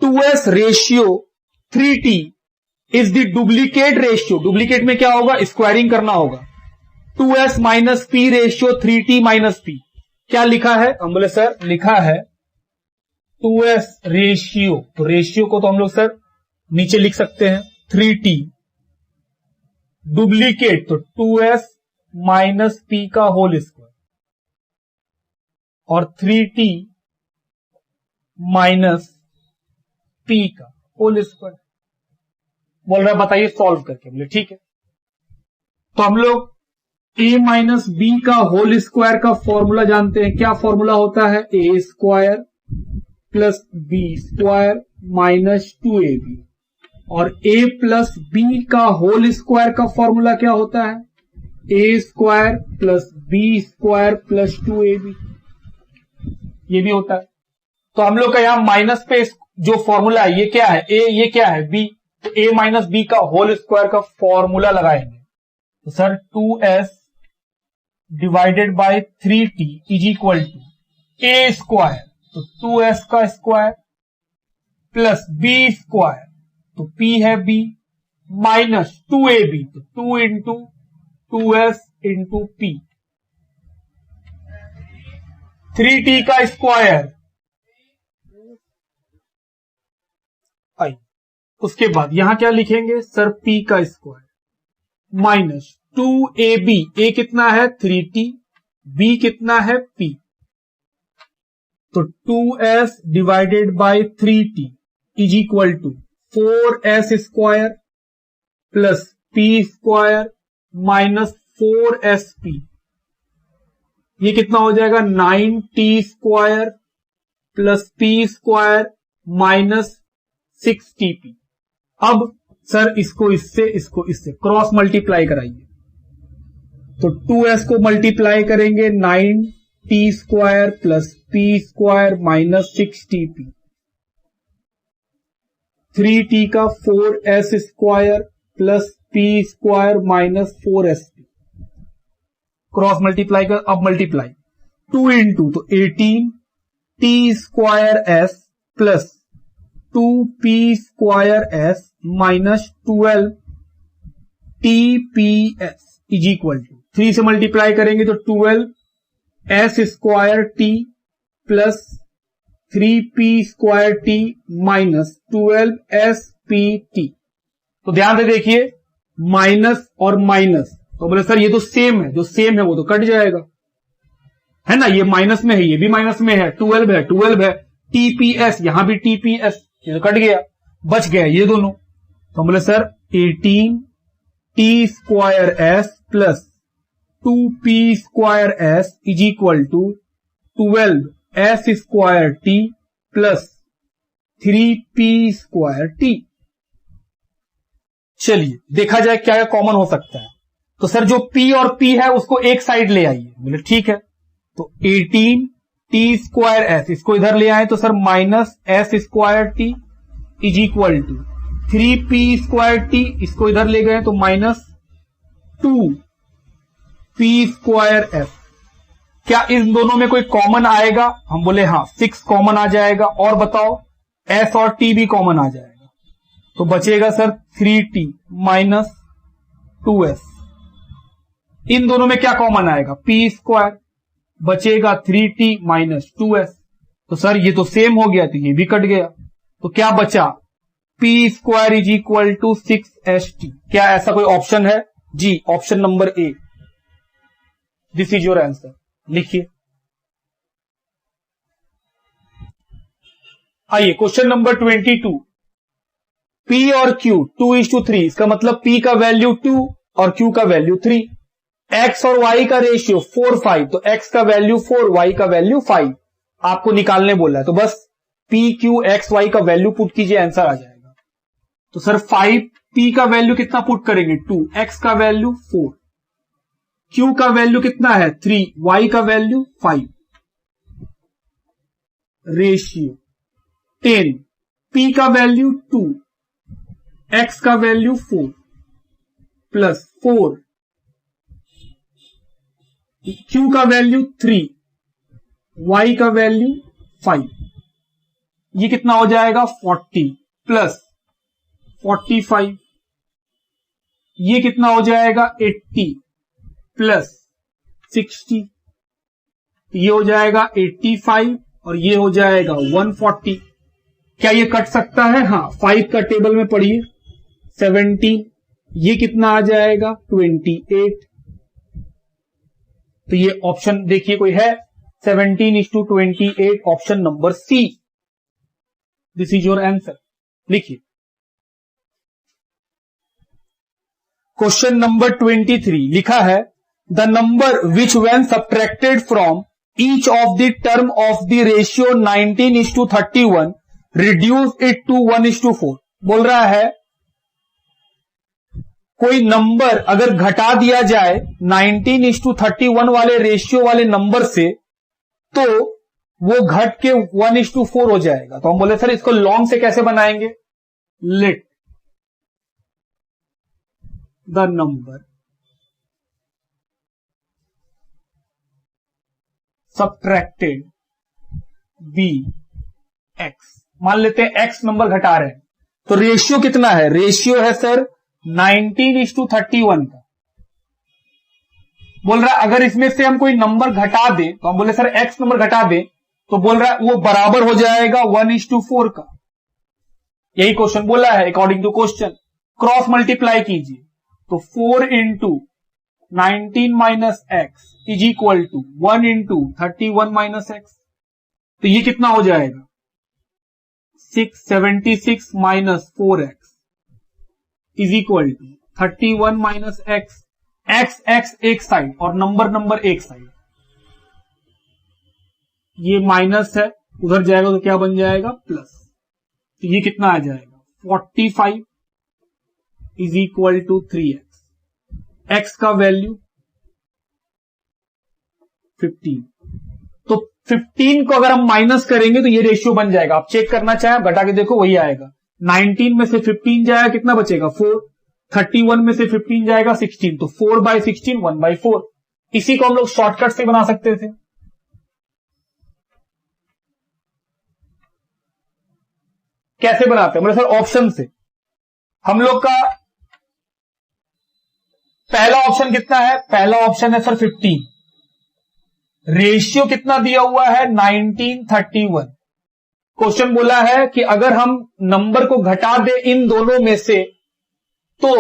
2s ratio 3t is the duplicate ratio, duplicate में क्या होगा, स्क्वायरिंग करना होगा, 2s minus p ratio 3t minus p। क्या लिखा है, हम बोले सर लिखा है 2s रेशियो, तो रेशियो को तो हम लोग सर नीचे लिख सकते हैं 3t, डुप्लीकेट तो 2s माइनस p का होल स्क्वायर और 3t माइनस p का होल स्क्वायर। बोल रहा है बताइए सॉल्व करके, बोले ठीक है। तो हम लोग a माइनस बी का होल स्क्वायर का फॉर्मूला जानते हैं, क्या फॉर्मूला होता है, a square plus b square minus 2ab, और a प्लस बी का होल स्क्वायर का फॉर्मूला क्या होता है, a square plus b square plus 2ab, ये भी होता है। तो हम लोग का यहां माइनस पे जो फॉर्मूला है ये क्या है, a, ये क्या है b, तो a माइनस बी का होल स्क्वायर का फॉर्मूला लगाएंगे, तो sir 2s divided by 3t is equal to a square तो 2s का स्क्वायर प्लस बी स्क्वायर तो p है b माइनस 2ab तो 2 into 2s into p 3t का स्क्वायर आई। उसके बाद यहां क्या लिखेंगे सर p का स्क्वायर माइनस 2ab a कितना है 3t b कितना है p तो 2s divided by 3t is equal to 4s square plus p square minus 4sp ये कितना हो जाएगा 9t square plus p square minus 6tp। अब सर इसको इससे क्रॉस मल्टीप्लाई कराइए तो 2s को मल्टीप्लाई करेंगे 9t square plus p square minus 6tp 3t का 4s square plus p square minus 4sp cross multiply कर अब मल्टीप्लाई 2 इंटू तो 18 t square s plus 2p square s minus 12 tps is equal to 3 से मल्टीप्लाई करेंगे तो 12 s square t plus 3p square t minus 12 spt। तो ध्यान से देखिए माइनस और माइनस तो बोले सर ये तो सेम है जो सेम है वो तो कट जाएगा है ना ये माइनस में है ये भी माइनस में है 12 है tps यहां भी tps ये तो कट गया बच गया ये दोनों तो बोले sir 18 t square s plus 2p square s is equal to 12 s square t plus 3p square t। चलिए देखा जाए क्या कॉमन हो सकता है तो सर जो p और p है उसको एक साइड ले आइए बोले ठीक है तो 18 t स्क्वायर s इसको इधर ले आए तो sir minus s square t is equal to 3p square t इसको इधर ले गए तो माइनस 2p स्क्वायर s। क्या इन दोनों में कोई कॉमन आएगा हम बोले हाँ 6 कॉमन आ जाएगा और बताओ s और t भी कॉमन आ जाएगा तो बचेगा सर 3t माइनस 2s। इन दोनों में क्या कॉमन आएगा p स्क्वायर बचेगा 3t माइनस 2s तो सर ये तो सेम हो गया तो ये भी कट गया तो क्या बचा p square is equal to 6st। क्या ऐसा कोई ऑप्शन है जी option number A this is your answer लिखिए। आइए क्वेश्चन नंबर 22 p और q 2:3 इसका मतलब p का वैल्यू 2 और q का वैल्यू 3 x और y का रेशियो 4-5 तो x का वैल्यू 4 y का वैल्यू 5 आपको निकालने बोला है तो बस p q x y का वैल्यू पुट कीजिए आंसर आ जाएगा। तो सर 5 p का वैल्यू कितना पुट करेंगे 2 x का वैल्यू 4 q का वैल्यू कितना है 3 y का वैल्यू 5 रेशियो 10 p का वैल्यू 2 x का वैल्यू 4 प्लस 4 q का वैल्यू 3 y का वैल्यू 5 ये कितना हो जाएगा 40 प्लस 45 ये कितना हो जाएगा 80 प्लस 60 ये हो जाएगा 85 और ये हो जाएगा 140। क्या ये कट सकता है हाँ 5 का टेबल में पढ़िए 17 ये कितना आ जाएगा 28 तो ये ऑप्शन देखिए कोई है 17:28 option number C this is your answer लिखिए। क्वेश्चन नंबर 23 लिखा है the number which when subtracted from each of the term of the ratio 19:31 reduce it to 1:4 बोल रहा है कोई नंबर अगर घटा दिया जाए 19:31 वाले रेशियो वाले नंबर से तो वो घट के 1:4 हो जाएगा। तो हम बोले सर इसको लॉन्ग से कैसे बनाएंगे let the number subtracted be x. मान लेते हैं एक्स नंबर घटा रहे हैं, तो रेशियो कितना है? रेशियो है सर 19:31 का। बोल रहा है अगर इसमें से हम कोई नंबर घटा दें, तो हम बोले सर एक्स नंबर घटा दें, तो बोल रहा है वो बराबर हो जाएगा 1:4 का। यही क्वेश्चन बोला है according to question. Cross multiply कीजिए, तो 4 into 19 minus x is equal to 1 into 31 minus x. तो ये कितना हो जाएगा? 676 minus 4x is equal to 31 minus x. X x एक साइड और नंबर एक साइड, ये माइनस है, उधर जाएगा तो क्या बन जाएगा? प्लस। तो ये कितना आ जाएगा? 45 is equal to 3x। X का वैल्यू 15। तो 15 को अगर हम माइनस करेंगे तो ये रेशियो बन जाएगा। आप चेक करना चाहें, घटा के देखो, वही आएगा। 19 में से 15 जाएगा, कितना बचेगा? 4। 31 में से 15 जाएगा 16, तो 4/16 1/4। इसी को हम लोग शॉर्टकट से बना सकते थे। कैसे बनाते हैं? बोले सर ऑप्शन से। हम लोग का पहला ऑप्शन कितना है? पहला ऑप्शन है सर 15। रेशियो कितना दिया हुआ है? 19:31। क्वेश्चन बोला है कि अगर हम नंबर को घटा दे इन दोनों में से तो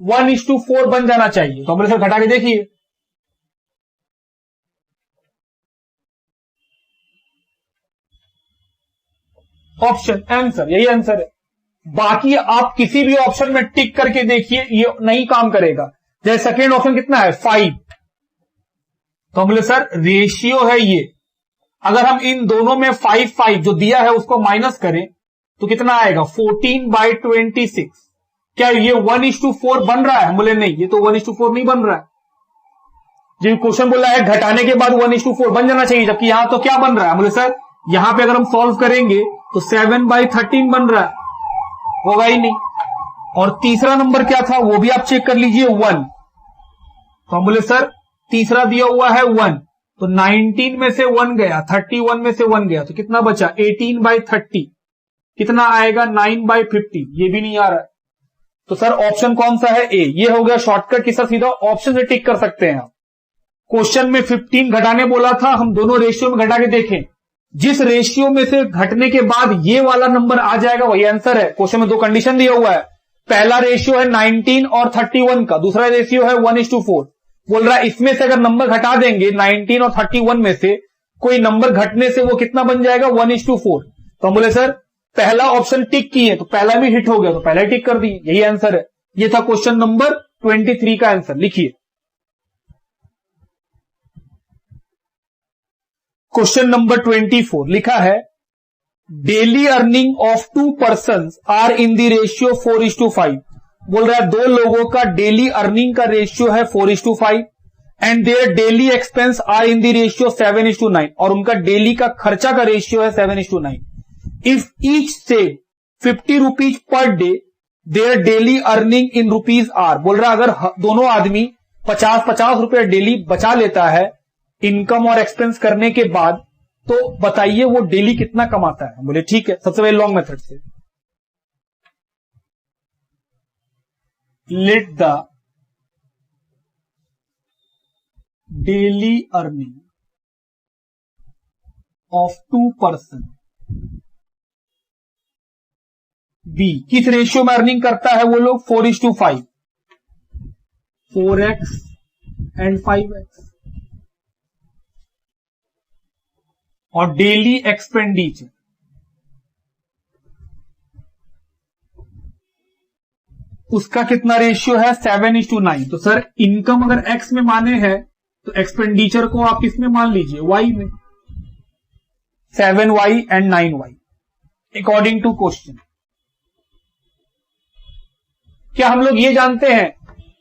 1:4 बन जाना चाहिए। तो हम सर घटा के देखिए, ऑप्शन आंसर, यही आंसर है। बाकी आप किसी भी ऑप्शन में टिक करके देखिए, ये नहीं काम करेगा। जैसे सेकेंड ऑप्शन कितना है? 5। तो हम बोले सर रेशियो है ये, अगर हम इन दोनों में 5 जो दिया है उसको माइनस करें तो कितना आएगा? 14/26। क्या ये 1:4 बन रहा है? हम बोले नहीं, ये तो 1:4 नहीं बन रहा है। जो क्वेश्चन बोला है घटाने के बाद 1:4 बन जाना चाहिए, जबकि यहां तो क्या बन रहा है? हम बोले सर यहां पे अगर हम सॉल्व करेंगे तो 7/13 बन रहा है, होगा ही नहीं। और तीसरा नंबर क्या था वो भी आप चेक कर लीजिए, 1। तो हम बोले सर तीसरा दिया हुआ है 1, तो 19 में से 1 गया, 31 में से 1 गया, तो कितना बचा? 18/30। कितना आएगा? 9/50। ये भी नहीं आ रहा है। तो सर ऑप्शन कौन सा है? ए। ये हो गया शॉर्टकट कि सर सीधा ऑप्शन से टिक कर सकते हैं आप। क्वेश्चन में 15 घटाने बोला था, हम दोनों रेशियो में घटा के देखें, जिस रेशियो में से घटने के बाद ये वाला नंबर आ जाएगा वही आंसर है। क्वेश्चन में 2 कंडीशन दिया हुआ है। पहला रेशियो है 19 और 31 का, दूसरा रेशियो है 1:4। बोल रहा है इसमें से अगर नंबर घटा देंगे 19 और 31 में से कोई नंबर घटने से वो कितना बन जाएगा? 1:4। तो हम बोले सर पहला ऑप्शन टिक किए तो पहला भी हिट हो गया, तो पहला टिक कर दिए, यही आंसर है। ये था क्वेश्चन नंबर 23 का आंसर। लिखिए क्वेश्चन नंबर 24 लिखा है, daily earning of 2 persons are in the ratio 4:5। बोल रहा है 2 लोगों का डेली अर्निंग का रेशियो है 4:5 and their daily expense are in the ratio 7:9, और उनका डेली का खर्चा का रेशियो है 7:9। If each save 50 rupees per day, their daily earning in rupees are. बोल रहा है अगर दोनों आदमी 50-50 रुपए डेली बचा लेता है इनकम और एक्सपेंस करने के बाद, तो बताइए वो डेली कितना कमाता है। बोले ठीक है, सबसे पहले लॉन्ग मेथड से let the daily earning of 2 person be. किस रेशियो में अर्निंग करता है वो लोग? 4:5, 4x एंड 5x। और डेली एक्सपेंडिचर उसका कितना रेशियो है? 7:9। तो सर इनकम अगर x में माने है तो एक्सपेंडिचर को आप किस में मान लीजिए? y में। 7y and 9y according to question. क्या हम लोग ये जानते हैं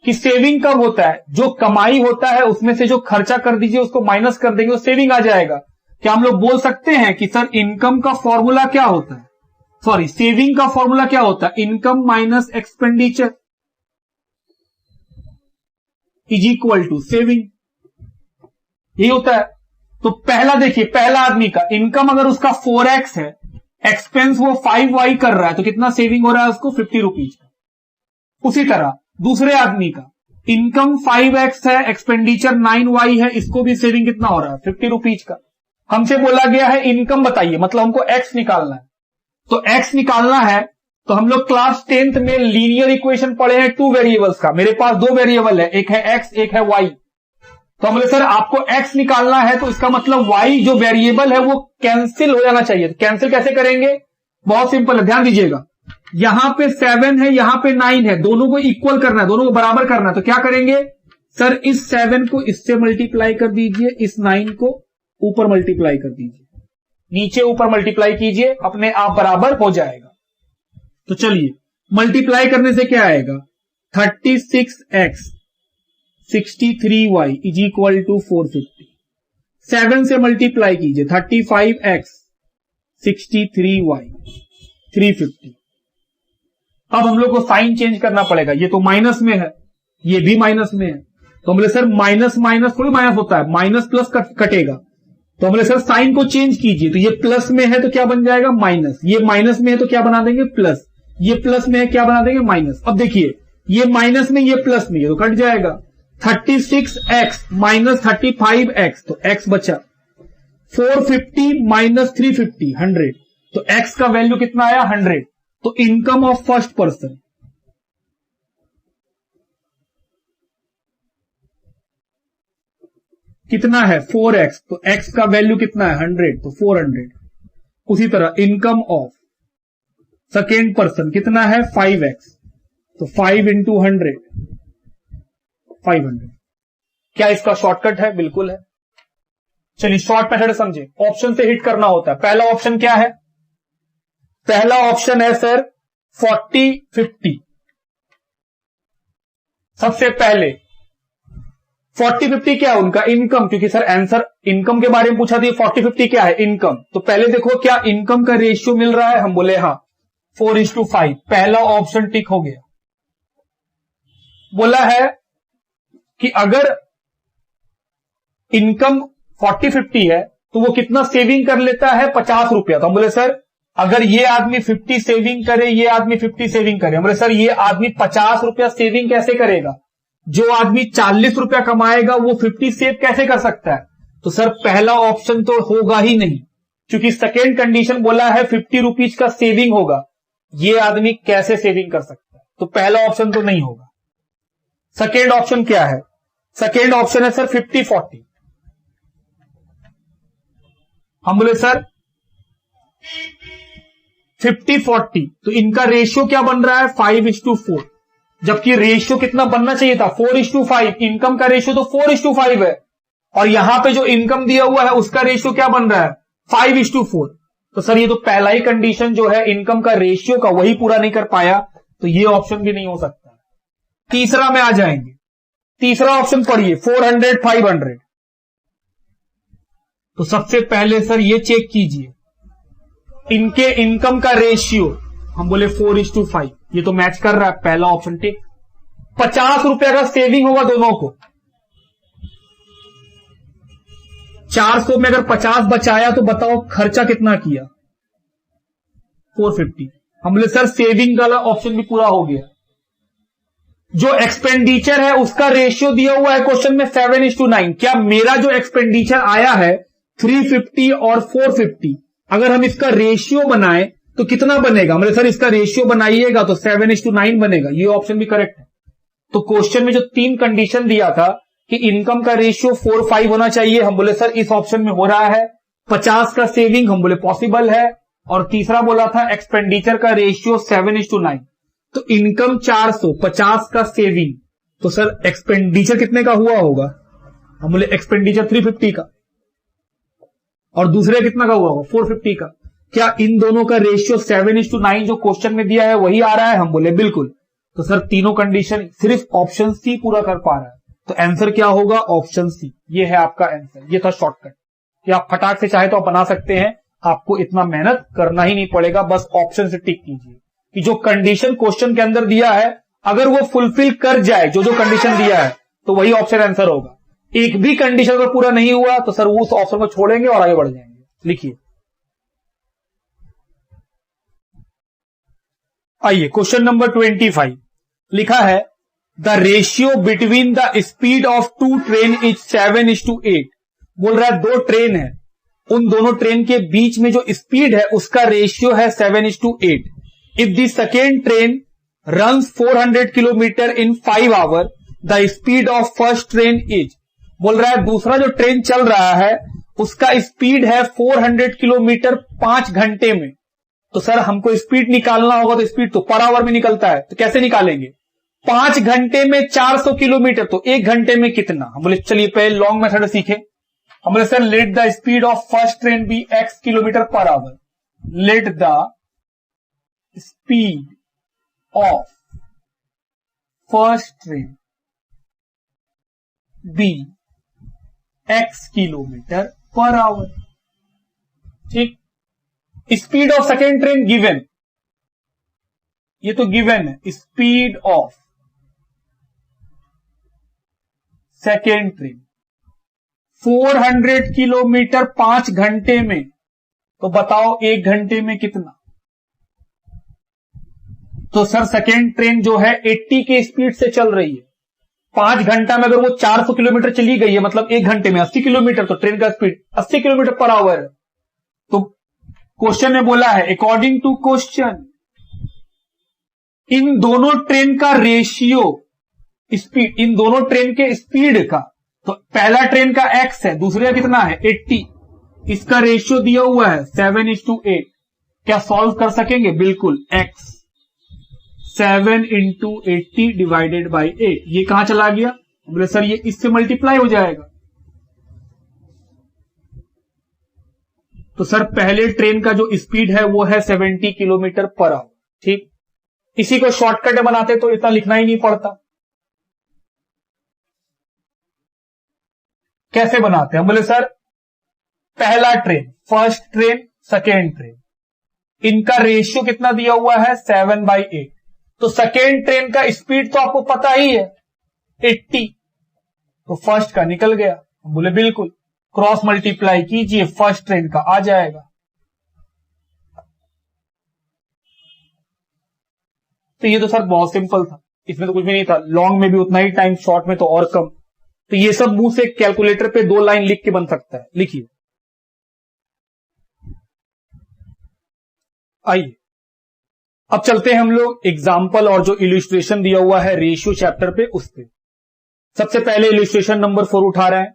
कि सेविंग कब होता है? जो कमाई होता है उसमें से जो खर्चा कर दीजिए उसको माइनस कर देंगे, वो सेविंग आ जाएगा। क्या हम लोग बोल सकते हैं कि सर इनकम का फॉर्मूला क्या होता है? सॉरी, सेविंग का फॉर्मूला क्या होता है? Income minus expenditure is equal to saving, यही होता है। तो पहला देखिए, पहला आदमी का इनकम अगर उसका 4x है, एक्सपेंस वो 5y कर रहा है, तो कितना सेविंग हो रहा है उसको? 50 रुपीज का। उसी तरह दूसरे आदमी का इनकम 5x है, एक्सपेंडिचर 9y है, इसको भी सेविंग कितना हो रहा है? 50 रुपीज का। हमसे बोला गया है इनकम बताइए, मतलब हमको x निकालना है। तो x निकालना है तो हम लोग क्लास 10th में लीनियर इक्वेशन पढ़े हैं 2 वेरिएबल्स का। मेरे पास 2 वेरिएबल है, एक है x, एक है y। तो हम बोले सर आपको x निकालना है, तो इसका मतलब y जो वेरिएबल है वो कैंसिल हो जाना चाहिए। तो कैंसिल कैसे करेंगे? बहुत सिंपल है, ध्यान दीजिएगा। यहां पे 7 है, यहां पे 9 है, दोनों को इक्वल करना है, दोनों को बराबर करना है। तो क्या करेंगे सर? इस 7 को इससे मल्टीप्लाई कर दीजिए, इस 9 को ऊपर मल्टीप्लाई कर दीजिए, नीचे ऊपर मल्टीप्लाई कीजिए, अपने आप बराबर हो जाएगा। तो चलिए मल्टीप्लाई करने से क्या आएगा? 36x 63y is equal to 450। 7 से मल्टीप्लाई कीजिए, 35x 63y 350। अब हम लोग को साइन चेंज करना पड़ेगा, ये तो माइनस में है, ये भी माइनस में है। तो हम बोले सर माइनस माइनस थोड़ी माइनस होता है, माइनस प्लस कटेगा। तो हम बोले सर साइन को चेंज कीजिए, तो ये प्लस में है तो क्या बन जाएगा? माइनस। ये माइनस में है तो क्या बना देंगे? प्लस। ये प्लस में है, क्या बना देंगे? माइनस। अब देखिए ये माइनस में, ये प्लस में, ये तो कट जाएगा। 36x माइनस 35x, तो x बचा। 450 माइनस 350 100, तो x का वैल्यू कितना आया? 100। तो इनकम ऑफ फर्स्ट पर्सन कितना है? 4x, तो x का वैल्यू कितना है? 100, तो 400। उसी तरह इनकम ऑफ सेकेंड पर्सन कितना है? 5x, तो 5 इंटू 100 500। क्या इसका शॉर्टकट है? बिल्कुल है। चलिए शॉर्ट मेथड समझे, ऑप्शन से हिट करना होता है। पहला ऑप्शन क्या है? पहला ऑप्शन है सर 40 50। सबसे पहले 40 50 क्या है? उनका इनकम, क्योंकि सर आंसर इनकम के बारे में पूछा था। 40 50 क्या है? इनकम। तो पहले देखो क्या इनकम का रेशियो मिल रहा है? हम बोले हाँ, 4:5। पहला ऑप्शन टिक हो गया। बोला है कि अगर इनकम 40 50 है तो वो कितना सेविंग कर लेता है? 50 रुपया। तो हम बोले सर अगर ये आदमी 50 सेविंग करे, ये आदमी 50 सेविंग करे, हम बोले सर ये आदमी 50 रुपया सेविंग कैसे करेगा? जो आदमी 40 रुपया कमाएगा वो 50 सेव कैसे कर सकता है? तो सर पहला ऑप्शन तो होगा ही नहीं, क्योंकि सेकेंड कंडीशन बोला है 50 रुपीज का सेविंग होगा। ये आदमी कैसे सेविंग कर सकता है? तो पहला ऑप्शन तो नहीं होगा। सेकेंड ऑप्शन क्या है? सेकेंड ऑप्शन है सर 50 40। हम बोले सर 50 40, तो इनका रेशियो क्या बन रहा है? 5:4। जबकि रेशियो कितना बनना चाहिए था? 4:5। इनकम का रेशियो तो 4:5 है, और यहां पे जो इनकम दिया हुआ है उसका रेशियो क्या बन रहा है? 5:4। तो सर ये तो पहला ही कंडीशन जो है इनकम का रेशियो का, वही पूरा नहीं कर पाया, तो ये ऑप्शन भी नहीं हो सकता। तीसरा में आ जाएंगे। तीसरा ऑप्शन पढ़िए, 400 500। तो सबसे पहले सर ये चेक कीजिए इनके इनकम का रेशियो। हम बोले 4:5, ये तो मैच कर रहा है, पहला ऑप्शन टिक। 50 रुपया का सेविंग होगा दोनों को। 400 में अगर 50 बचाया तो बताओ खर्चा कितना किया? 450। हम बोले सर सेविंग वाला ऑप्शन भी पूरा हो गया। जो एक्सपेंडिचर है उसका रेशियो दिया हुआ है क्वेश्चन में 7:9। क्या मेरा जो एक्सपेंडिचर आया है 350 और 450, अगर हम इसका रेशियो बनाएं तो कितना बनेगा? हमने सर इसका रेशियो बनाइएगा तो 7:9 बनेगा। ये ऑप्शन भी करेक्ट है। तो क्वेश्चन में जो 3 कंडीशन दिया था कि इनकम का रेशियो 4:5 होना चाहिए, हम बोले सर इस ऑप्शन में हो रहा है। 50 का सेविंग, हम बोले पॉसिबल है। और तीसरा बोला था एक्सपेंडिचर का रेशियो 7:9। तो इनकम 400, 50 का सेविंग, तो सर एक्सपेंडिचर कितने का हुआ होगा? हम बोले एक्सपेंडिचर 350 का, और दूसरे कितना का हुआ होगा? 450 का। क्या इन दोनों का रेशियो 7:9 जो क्वेश्चन में दिया है वही आ रहा है? हम बोले बिल्कुल। तो सर तीनों कंडीशन सिर्फ ऑप्शन सी पूरा कर पा रहा है, तो आंसर क्या होगा? Option C. ये है आपका आंसर। ये था शॉर्टकट कि आप फटाक से चाहे तो आप बना सकते हैं, आपको इतना मेहनत करना ही नहीं पड़ेगा, बस ऑप्शन से टिक कीजिए कि जो कंडीशन क्वेश्चन के अंदर दिया है अगर वो फुलफिल कर जाए, जो जो कंडीशन दिया है, तो वही ऑप्शन आंसर होगा। एक भी कंडीशन अगर पूरा नहीं हुआ तो सर वो उस ऑप्शन को छोड़ेंगे और आगे बढ़ जाएंगे। लिखिए, आइए क्वेश्चन नंबर 25 लिखा है the ratio between the speed of two train is 7:8। बोल रहा है दो ट्रेन है, उन दोनों ट्रेन के बीच में जो स्पीड है उसका रेशियो है 7:8। If the second train runs 400 kilometre in 5 hour the speed of first train is. बोल रहा है दूसरा जो ट्रेन चल रहा है उसका स्पीड है 400 किलोमीटर 5 घंटे में। तो सर हमको स्पीड निकालना होगा तो स्पीड तो पर आवर में निकलता है, तो कैसे निकालेंगे? 5 घंटे में 400 किलोमीटर, तो 1 घंटे में कितना? हम बोले चलिए पहले लॉन्ग मेथड सीखे। हम बोले sir let the speed of first train be x kilometre per hour, let the speed of first train be x kilometre per hour. ठीक, speed of second train given, ये तो गिवन है। Speed of second train 400 kilometre 5 घंटे में, तो बताओ 1 घंटे में कितना? तो सर सेकेंड ट्रेन जो है 80 के स्पीड से चल रही है, 5 घंटा में अगर वो 400 किलोमीटर चली गई है मतलब 1 घंटे में 80 किलोमीटर, तो ट्रेन का स्पीड 80 किलोमीटर पर आवर है। तो क्वेश्चन में बोला है अकॉर्डिंग टू क्वेश्चन इन दोनों ट्रेन का रेशियो स्पीड, इन दोनों ट्रेन के स्पीड का, तो पहला ट्रेन का x है, दूसरे का कितना है 80, इसका रेशियो दिया हुआ है 7:8। क्या सॉल्व कर सकेंगे? बिल्कुल। x 7 × 80 डिवाइडेड बाई 8, ये कहां चला गया? बोले सर ये इससे मल्टीप्लाई हो जाएगा। तो सर पहले ट्रेन का जो स्पीड है वो है 70 किलोमीटर पर आवर। ठीक, इसी को शॉर्टकट बनाते तो इतना लिखना ही नहीं पड़ता। कैसे बनाते हैं? बोले सर पहला train, first train, second train, इनका रेशियो कितना दिया हुआ है 7/8। तो सेकेंड ट्रेन का स्पीड तो आपको पता ही है 80, तो फर्स्ट का निकल गया। बोले बिल्कुल, क्रॉस मल्टीप्लाई कीजिए, फर्स्ट ट्रेन का आ जाएगा। तो ये तो सर बहुत सिंपल था, इसमें तो कुछ भी नहीं था। लॉन्ग में भी उतना ही टाइम, शॉर्ट में तो और कम। तो ये सब मुंह से कैलकुलेटर पे 2 लाइन लिख के बन सकता है। लिखिए, आइए अब चलते हैं हम लोग एग्जाम्पल और जो इलिस्ट्रेशन दिया हुआ है रेशियो चैप्टर पे उस पे। सबसे पहले इलिस्ट्रेशन नंबर 4 उठा रहे हैं।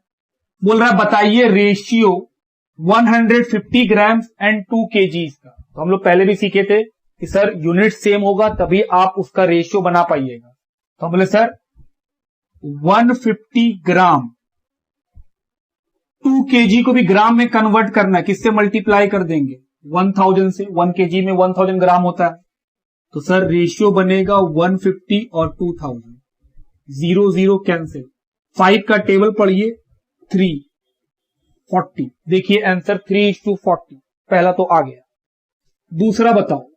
बोल रहा है बताइए रेशियो 150 ग्राम्स एंड 2 kgs का। तो हम लोग पहले भी सीखे थे कि सर यूनिट सेम होगा तभी आप उसका रेशियो बना पाइएगा। तो हम बोले सर 150 ग्राम 2 kg को भी ग्राम में कन्वर्ट करना है, किससे मल्टीप्लाई कर देंगे? 1000 से। 1 kg में 1000 ग्राम होता है, तो सर रेशियो बनेगा 150 और 2000, 0 0 कैंसिल। 5 का टेबल पढ़िए, 340। देखिए आंसर 3:40, पहला तो आ गया। दूसरा बताओ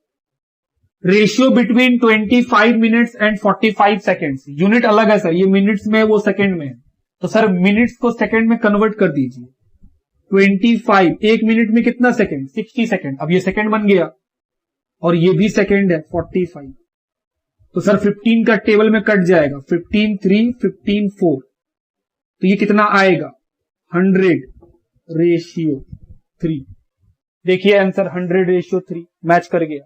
ratio between 25 minutes and 45 seconds. Unit अलग है सर, ये मिनट्स में है, वो सेकेंड में है। तो सर मिनट्स को सेकेंड में कन्वर्ट कर दीजिए। 25, 1 मिनट में कितना सेकेंड? 60 सेकेंड। अब ये सेकेंड बन गया और ये भी सेकेंड है 45। तो सर 15 का टेबल में कट जाएगा, 15 3 15 4, तो ये कितना आएगा? 100:3। देखिए आंसर 100:3 मैच कर गया।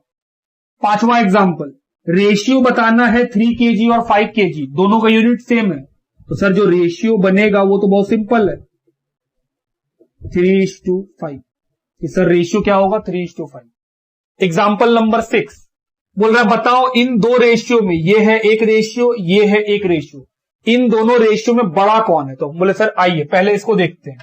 पांचवा एग्जांपल, रेशियो बताना है 3 kg और 5 kg, दोनों का यूनिट सेम है। तो सर जो रेशियो बनेगा वो तो बहुत सिंपल है, 3:5। सर रेशियो क्या होगा? 3:5। एग्जाम्पल नंबर 6 बोल रहा है बताओ इन दो रेशियो में, ये है एक रेशियो, ये है एक रेशियो, इन दोनों रेशियो में बड़ा कौन है? तो बोले सर आइए पहले इसको देखते हैं।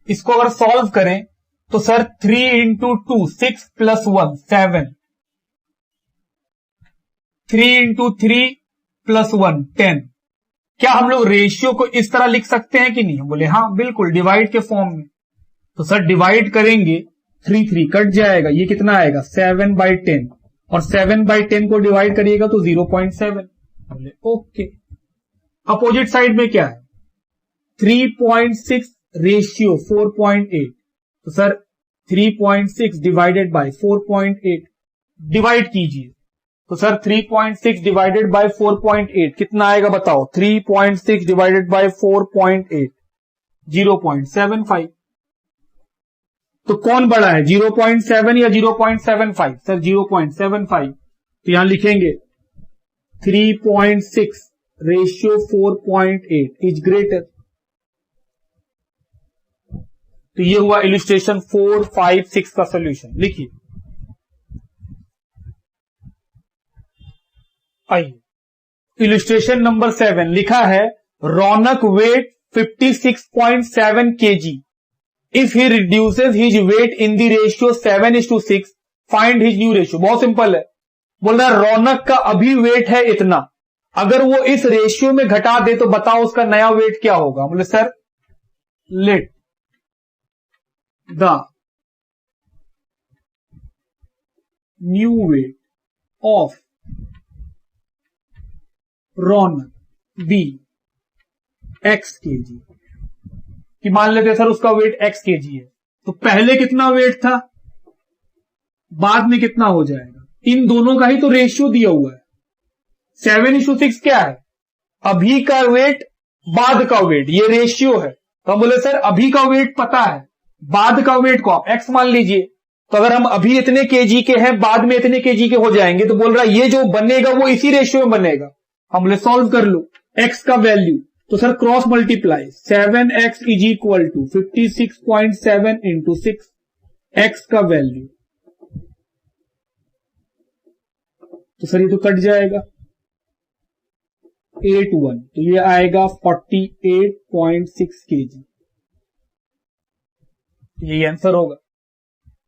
इसको अगर सॉल्व करें तो सर 3 × 2 6 + 1 7, 3 × 3 + 1 10। क्या हम लोग रेशियो को इस तरह लिख सकते हैं कि नहीं? बोले हाँ बिल्कुल, डिवाइड के फॉर्म में। तो सर डिवाइड करेंगे, 3 3 कट जाएगा, ये कितना आएगा? 7/10। और 7/10 को डिवाइड करिएगा तो 0.7। बोले ओके। अपोजिट साइड में क्या है, 3.6 रेशियो 4.8, तो सर 3.6 डिवाइडेड बाय 4.8 डिवाइड कीजिए, तो सर 3.6 डिवाइडेड बाय 4.8 कितना आएगा बताओ, 3.6 डिवाइडेड बाय 4.8 0.75। तो कौन बड़ा है, 0.7 या 0.75? सर 0.75। तो यहां लिखेंगे 3.6 रेशियो 4.8 इज ग्रेटर। तो ये हुआ इलिस्ट्रेशन 4, 5, 6 का सोल्यूशन। लिखिए, आइए इलिस्ट्रेशन नंबर 7 लिखा है, Raunak weight 56.7 kg। If he reduces his weight in the ratio 7:6 find his new ratio. बहुत सिंपल है, बोल रहा है रौनक का अभी वेट है इतना, अगर वो इस रेशियो में घटा दे तो बताओ उसका नया वेट क्या होगा। बोले sir let the new weight of Raunak be x kg। कि मान लेते सर उसका वेट x kg है, तो पहले कितना वेट था, बाद में कितना हो जाएगा, इन दोनों का ही तो रेशियो दिया हुआ है। 7:6 क्या है, अभी का वेट बाद का वेट, ये रेशियो है। तो हम बोले सर अभी का वेट पता है, बाद का वेट को आप x मान लीजिए। तो अगर हम अभी इतने केजी के हैं, बाद में इतने केजी के हो जाएंगे, तो बोल रहा है ये जो बनेगा वो इसी रेशियो में बनेगा। हम बोले सॉल्व कर लो, x का वैल्यू, तो sir cross multiply 7x is equal to 56.7 into 6, x का वैल्यू, तो सर ये तो कट जाएगा 81, तो ये आएगा 48.6 kg। यही आंसर होगा।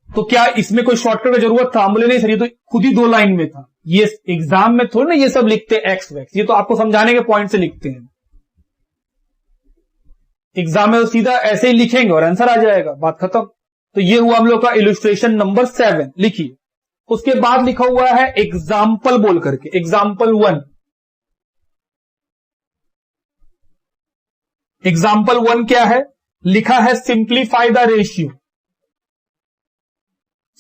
तो क्या इसमें कोई शॉर्टकट की जरूरत था? हम बोले नहीं सर ये तो खुद ही 2 लाइन में था, ये एग्जाम में थोड़ी ना ये सब लिखते एक्स वैक्स, ये तो आपको समझाने के पॉइंट से लिखते हैं। एग्जाम में तो सीधा ऐसे ही लिखेंगे और आंसर आ जाएगा, बात खत्म। तो ये हुआ हम लोग का इलस्ट्रेशन नंबर 7। लिखिए, उसके बाद लिखा हुआ है एग्जाम्पल बोल करके, एग्जाम्पल 1। एग्जाम्पल 1 क्या है, लिखा है सिंप्लीफाई द रेशियो।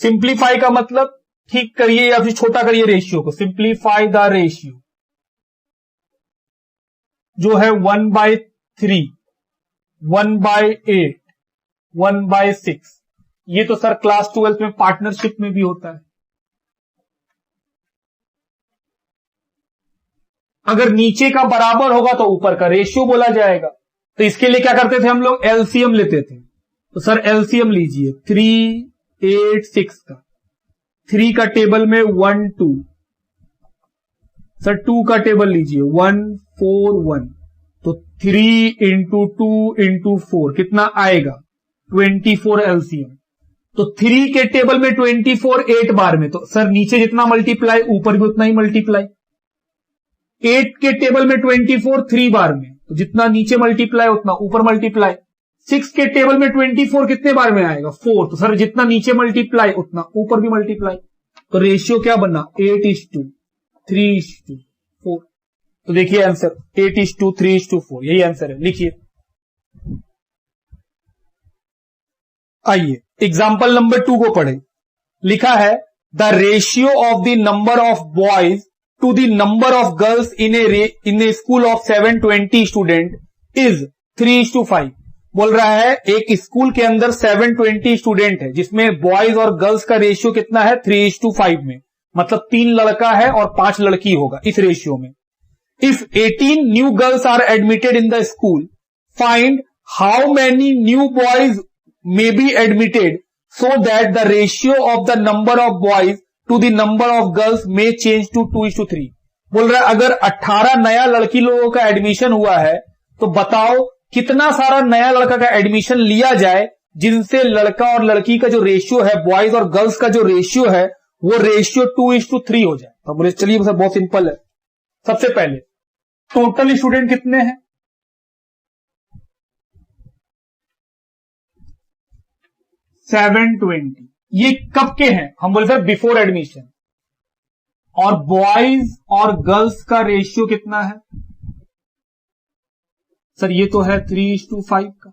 सिंप्लीफाई का मतलब ठीक करिए या फिर छोटा करिए रेशियो को। सिंप्लीफाई द रेशियो जो है 1/3, 1/8, 1/6। ये तो सर क्लास 12 में पार्टनरशिप में भी होता है। अगर नीचे का बराबर होगा तो ऊपर का रेशियो बोला जाएगा। तो इसके लिए क्या करते थे हम लोग, एलसीएम लेते थे। तो सर एलसीएम लीजिए 3, 8, 6 का। 3 का टेबल में 1, 2, सर 2 का टेबल लीजिए 1, 4, 1, तो 3 इंटू 2 इंटू 4 कितना आएगा 24 एलसीएम। तो 3 के टेबल में 24 8 बार में, तो सर नीचे जितना मल्टीप्लाई ऊपर भी उतना ही मल्टीप्लाई। 8 के टेबल में 24 3 बार में, तो जितना नीचे मल्टीप्लाई उतना ऊपर मल्टीप्लाई। 6 के टेबल में 24 कितने बार में आएगा 4, तो सर जितना नीचे मल्टीप्लाई उतना ऊपर भी मल्टीप्लाई। तो रेशियो क्या बना 8:3:4। तो देखिए आंसर 8:3:4, यही आंसर है। लिखिए, आइए एग्जाम्पल नंबर 2 को पढ़े। लिखा है the ratio of the number of boys to the number of girls in a school of 720 student is 3:5। बोल रहा है एक स्कूल के अंदर 720 स्टूडेंट है जिसमें बॉयज और गर्ल्स का रेशियो कितना है 3:5 में, मतलब 3 लड़का है और 5 लड़की होगा इस रेशियो में। If 18 new girls are admitted in the school, find how many new boys may be admitted so that the ratio of the number of boys to the number of girls may change to 2:3। बोल रहा है अगर 18 नया लड़की लोगों का एडमिशन हुआ है तो बताओ कितना सारा नया लड़का का एडमिशन लिया जाए जिनसे लड़का और लड़की का जो रेशियो है, बॉयज और गर्ल्स का जो रेशियो है वो रेशियो 2:3 हो जाए। तो बोले चलिए सर बहुत सिंपल है। सबसे पहले टोटल स्टूडेंट कितने हैं, 720। ये कब के हैं, हम बोले सर बिफोर एडमिशन। और बॉयज और गर्ल्स का रेशियो कितना है? सर ये तो है 3:5 का।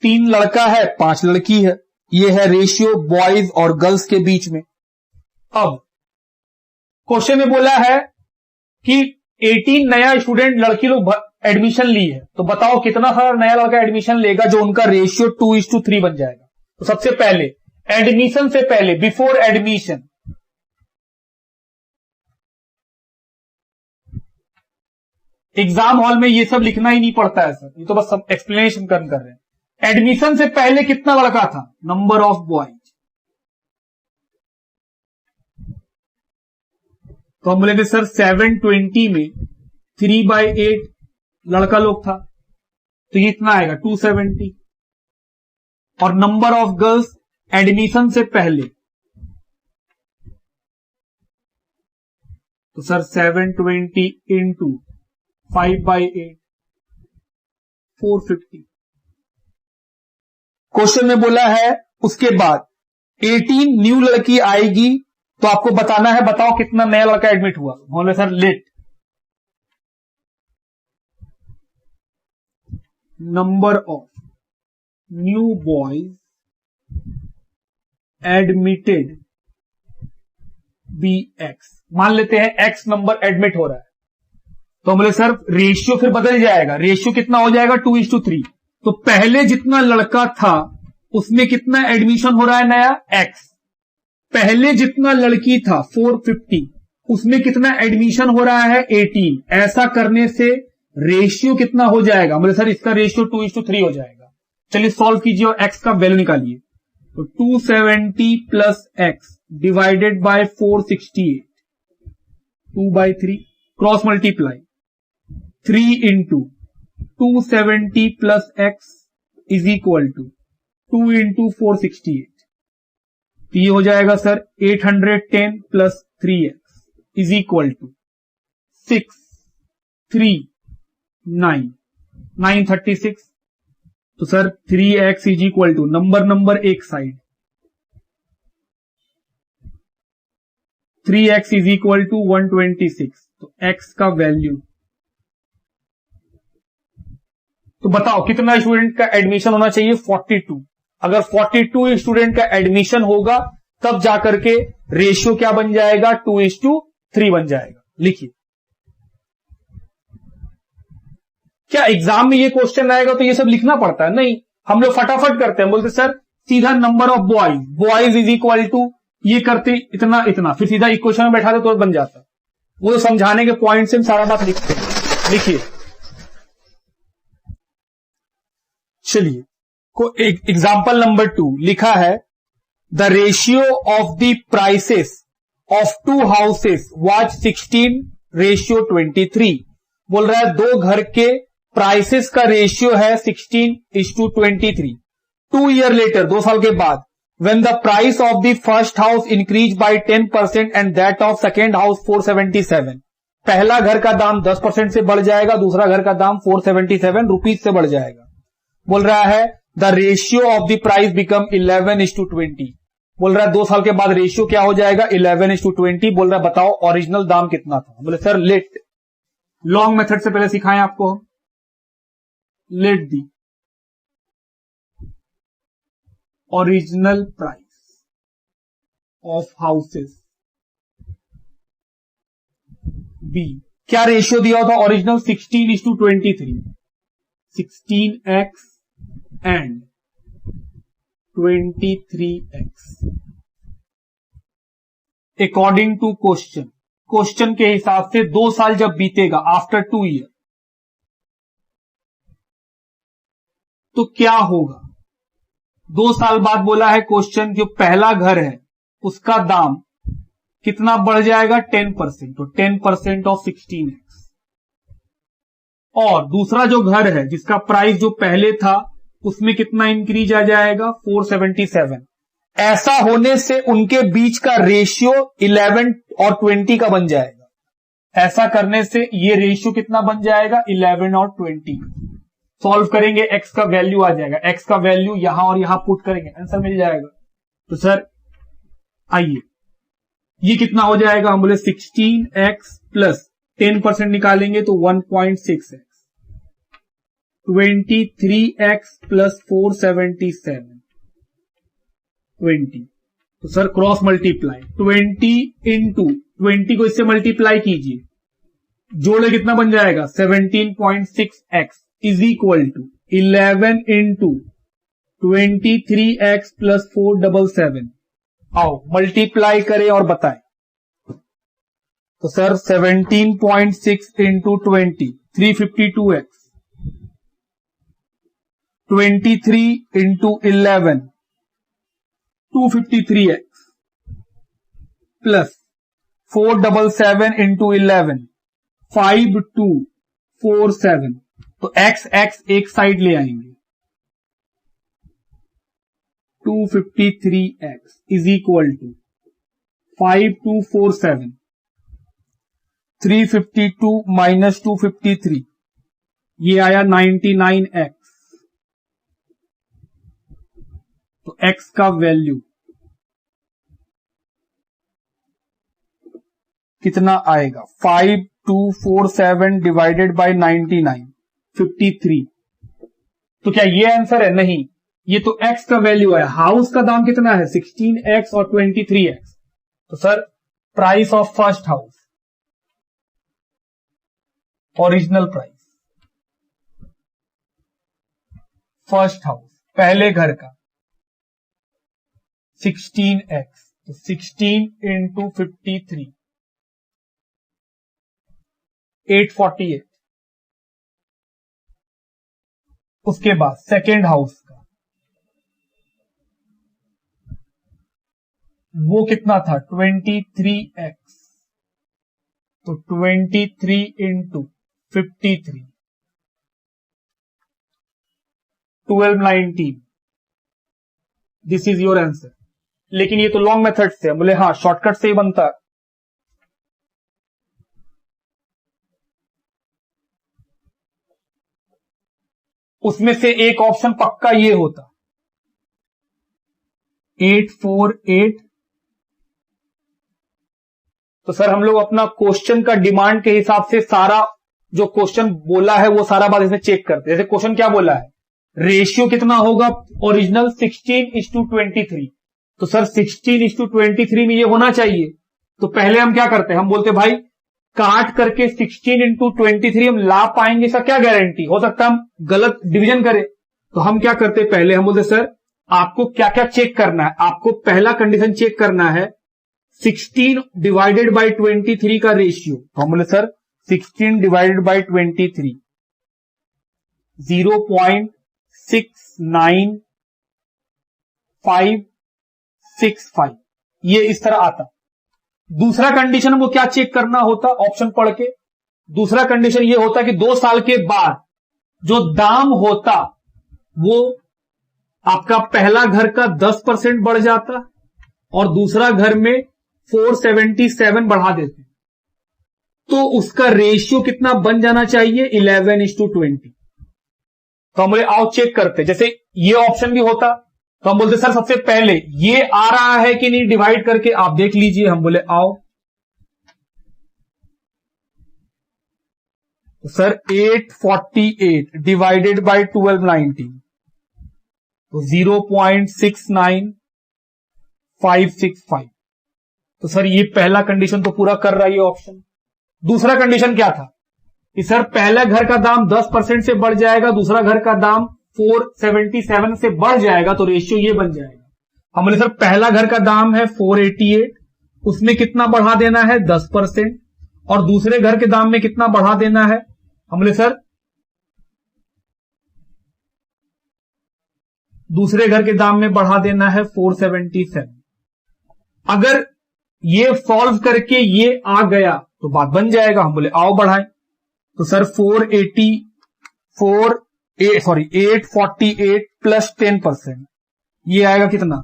3 लड़का है 5 लड़की है, ये है रेशियो बॉयज और गर्ल्स के बीच में। अब क्वेश्चन में बोला है कि 18 नया स्टूडेंट लड़की लोग एडमिशन ली है, तो बताओ कितना सारा नया लड़का एडमिशन लेगा जो उनका रेशियो 2:3 बन जाएगा। तो सबसे पहले एडमिशन से पहले, बिफोर एडमिशन, एग्जाम हॉल में ये सब लिखना ही नहीं पड़ता है सर, ये तो बस सब एक्सप्लेनेशन कर रहे हैं। एडमिशन से पहले कितना लड़का था? Number of boys. तो हम बोलेंगे सर 720 में 3/8 लड़का लोग था, तो ये इतना आएगा 270। और नंबर ऑफ गर्ल्स एडमिशन से पहले, तो सर 720 इंटू 5/8 450। क्वेश्चन में बोला है उसके बाद 18 न्यू लड़की आएगी, तो आपको बताना है, बताओ कितना नया लड़का एडमिट हुआ। बोले sir let number of new boys admitted be x. मान लेते हैं एक्स नंबर एडमिट हो रहा है, तो हम बोले सर रेशियो फिर बदल जाएगा। रेशियो कितना हो जाएगा? 2:3। तो पहले जितना लड़का था उसमें कितना एडमिशन हो रहा है नया? एक्स। पहले जितना लड़की था 450, उसमें कितना एडमिशन हो रहा है? 18। ऐसा करने से रेशियो कितना हो जाएगा? बोले सर इसका रेशियो 2:3 हो जाएगा। चलिए सॉल्व कीजिए और एक्स का वैल्यू निकालिए। तो 270 plus X divided by 468, 2/3, cross multiply 3 into 270 plus X is equal to 2 into 468। तो ये हो जाएगा sir 810 plus 3x is equal to 639 936। तो sir 3x is equal to number एक side, 3x is equal to 126। तो x का वैल्यू, तो बताओ कितना स्टूडेंट का एडमिशन होना चाहिए? 42। अगर 42 स्टूडेंट का एडमिशन होगा तब जाकर के रेशियो क्या बन जाएगा? 2:3 बन जाएगा। लिखिए। क्या एग्जाम में ये क्वेश्चन आएगा तो ये सब लिखना पड़ता है? नहीं, हम लोग फटाफट करते हैं, बोलते सर सीधा number of boys is equal to, ये करते इतना इतना, फिर सीधा इक्वेशन में बैठा दे तो बन जाता। वो समझाने के पॉइंट से सारा बात लिखते हैं। लिखिए। चलिए को एग्जाम्पल नंबर 2 लिखा है, the ratio of the prices of 2 houses was 16:23। बोल रहा है 2 घर के प्राइसेस का रेशियो है 16:23। 2 ईयर लेटर, 2 साल के बाद, when the price of the first house increased by 10% and that of second house 477। पहला घर का दाम 10% से बढ़ जाएगा, दूसरा घर का दाम 477 रुपीज से बढ़ जाएगा। बोल रहा है the ratio of the price become 11:20। बोल रहा है 2 साल के बाद रेशियो क्या हो जाएगा? 11:20। बोल रहा है बताओ ओरिजिनल दाम कितना था? बोले सर लेट, लॉन्ग मेथड से पहले सिखाएं आपको हम। Let the original price of houses be, क्या रेशियो दिया होता original? 16:23। 16x and 23x according to question के हिसाब से 2 साल जब बीतेगा आफ्टर 2 ईयर तो क्या होगा? 2 साल बाद बोला है क्वेश्चन, जो पहला घर है उसका दाम कितना बढ़ जाएगा? 10%। तो 10% ऑफ 16x। और दूसरा जो घर है जिसका प्राइस जो पहले था उसमें कितना इंक्रीज आ जाएगा? 477। ऐसा होने से उनके बीच का रेशियो 11 और 20 का बन जाएगा। ऐसा करने से ये रेशियो कितना बन जाएगा? 11 और 20। सॉल्व करेंगे, एक्स का वैल्यू आ जाएगा। एक्स का वैल्यू यहां और यहां पुट करेंगे, आंसर मिल जाएगा। तो सर आइए ये कितना हो जाएगा, हम बोले 16x प्लस 10% निकालेंगे तो 1.6x, 23x प्लस 477, 20। तो सर क्रॉस मल्टीप्लाई 20 इंटू 20 को इससे मल्टीप्लाई कीजिए, जोड़े कितना बन जाएगा 17.6x is equal to 11 into 23x plus 477। आओ मल्टीप्लाई करें और बताएं। तो sir 17.6 into 20 352x, 23 into 11 253x plus 477 into 11 5247। तो x एक साइड ले आएंगे, 253x is equal to 5247, 352 minus 253, ये आया 99x। तो x का वैल्यू कितना आएगा, 5247 डिवाइडेड बाय 99, 53। तो क्या ये आंसर है? नहीं, ये तो x का वैल्यू है। हाउस का दाम कितना है, 16x और 23x। तो sir price of first house, original price first house पहले घर का 16x, तो 16 इंटू 53 848। उसके बाद सेकेंड हाउस का वो कितना था 23x, तो 23 into 53 1219। This is your answer. लेकिन ये तो लॉन्ग मेथड से, बोले हाँ शॉर्टकट से ही बनता है। उसमें से एक ऑप्शन पक्का ये होता 848। तो सर हम लोग अपना क्वेश्चन का डिमांड के हिसाब से सारा जो क्वेश्चन बोला है वो सारा बात इसमें चेक करते हैं। जैसे क्वेश्चन क्या बोला है, रेशियो कितना होगा ओरिजिनल 16:23। तो सर 16:23 में ये होना चाहिए। तो पहले हम क्या करते हैं, हम बोलते भाई काट करके 16:23 हम ला पाएंगे, इसका क्या गारंटी, हो सकता है हम गलत डिवीजन करें। तो हम क्या करते हैं, पहले हम बोलते सर आपको क्या क्या चेक करना है। आपको पहला कंडीशन चेक करना है 16 डिवाइडेड बाई 23 का रेशियो। तो हम बोले सर 16 डिवाइडेड बाई 23 0.69565, ये इस तरह आता। दूसरा कंडीशन हमको क्या चेक करना होता, ऑप्शन पढ़ के दूसरा कंडीशन ये होता कि 2 साल के बाद जो दाम होता वो आपका पहला घर का 10% बढ़ जाता और दूसरा घर में 477 बढ़ा देते, तो उसका रेशियो कितना बन जाना चाहिए 11:20। तो हम बोले आओ चेक करते। जैसे ये ऑप्शन भी होता तो हम बोलते सर सबसे पहले ये आ रहा है कि नहीं डिवाइड करके आप देख लीजिए। हम बोले आओ, तो सर 848 डिवाइडेड बाय 1219 तो 0.69565। तो सर ये पहला कंडीशन तो पूरा कर रहा है ये ऑप्शन। दूसरा कंडीशन क्या था कि सर पहला घर का दाम 10% से बढ़ जाएगा, दूसरा घर का दाम 477 से बढ़ जाएगा, तो रेशियो ये बन जाएगा। हम बोले सर पहला घर का दाम है 488, उसमें कितना बढ़ा देना है 10%, और दूसरे घर के दाम में कितना बढ़ा देना है, हम बोले सर दूसरे घर के दाम में बढ़ा देना है 477। अगर ये सॉल्व करके ये आ गया तो बात बन जाएगा। हम बोले आओ बढ़ाएं। तो सर 848 प्लस 10%, ये आएगा कितना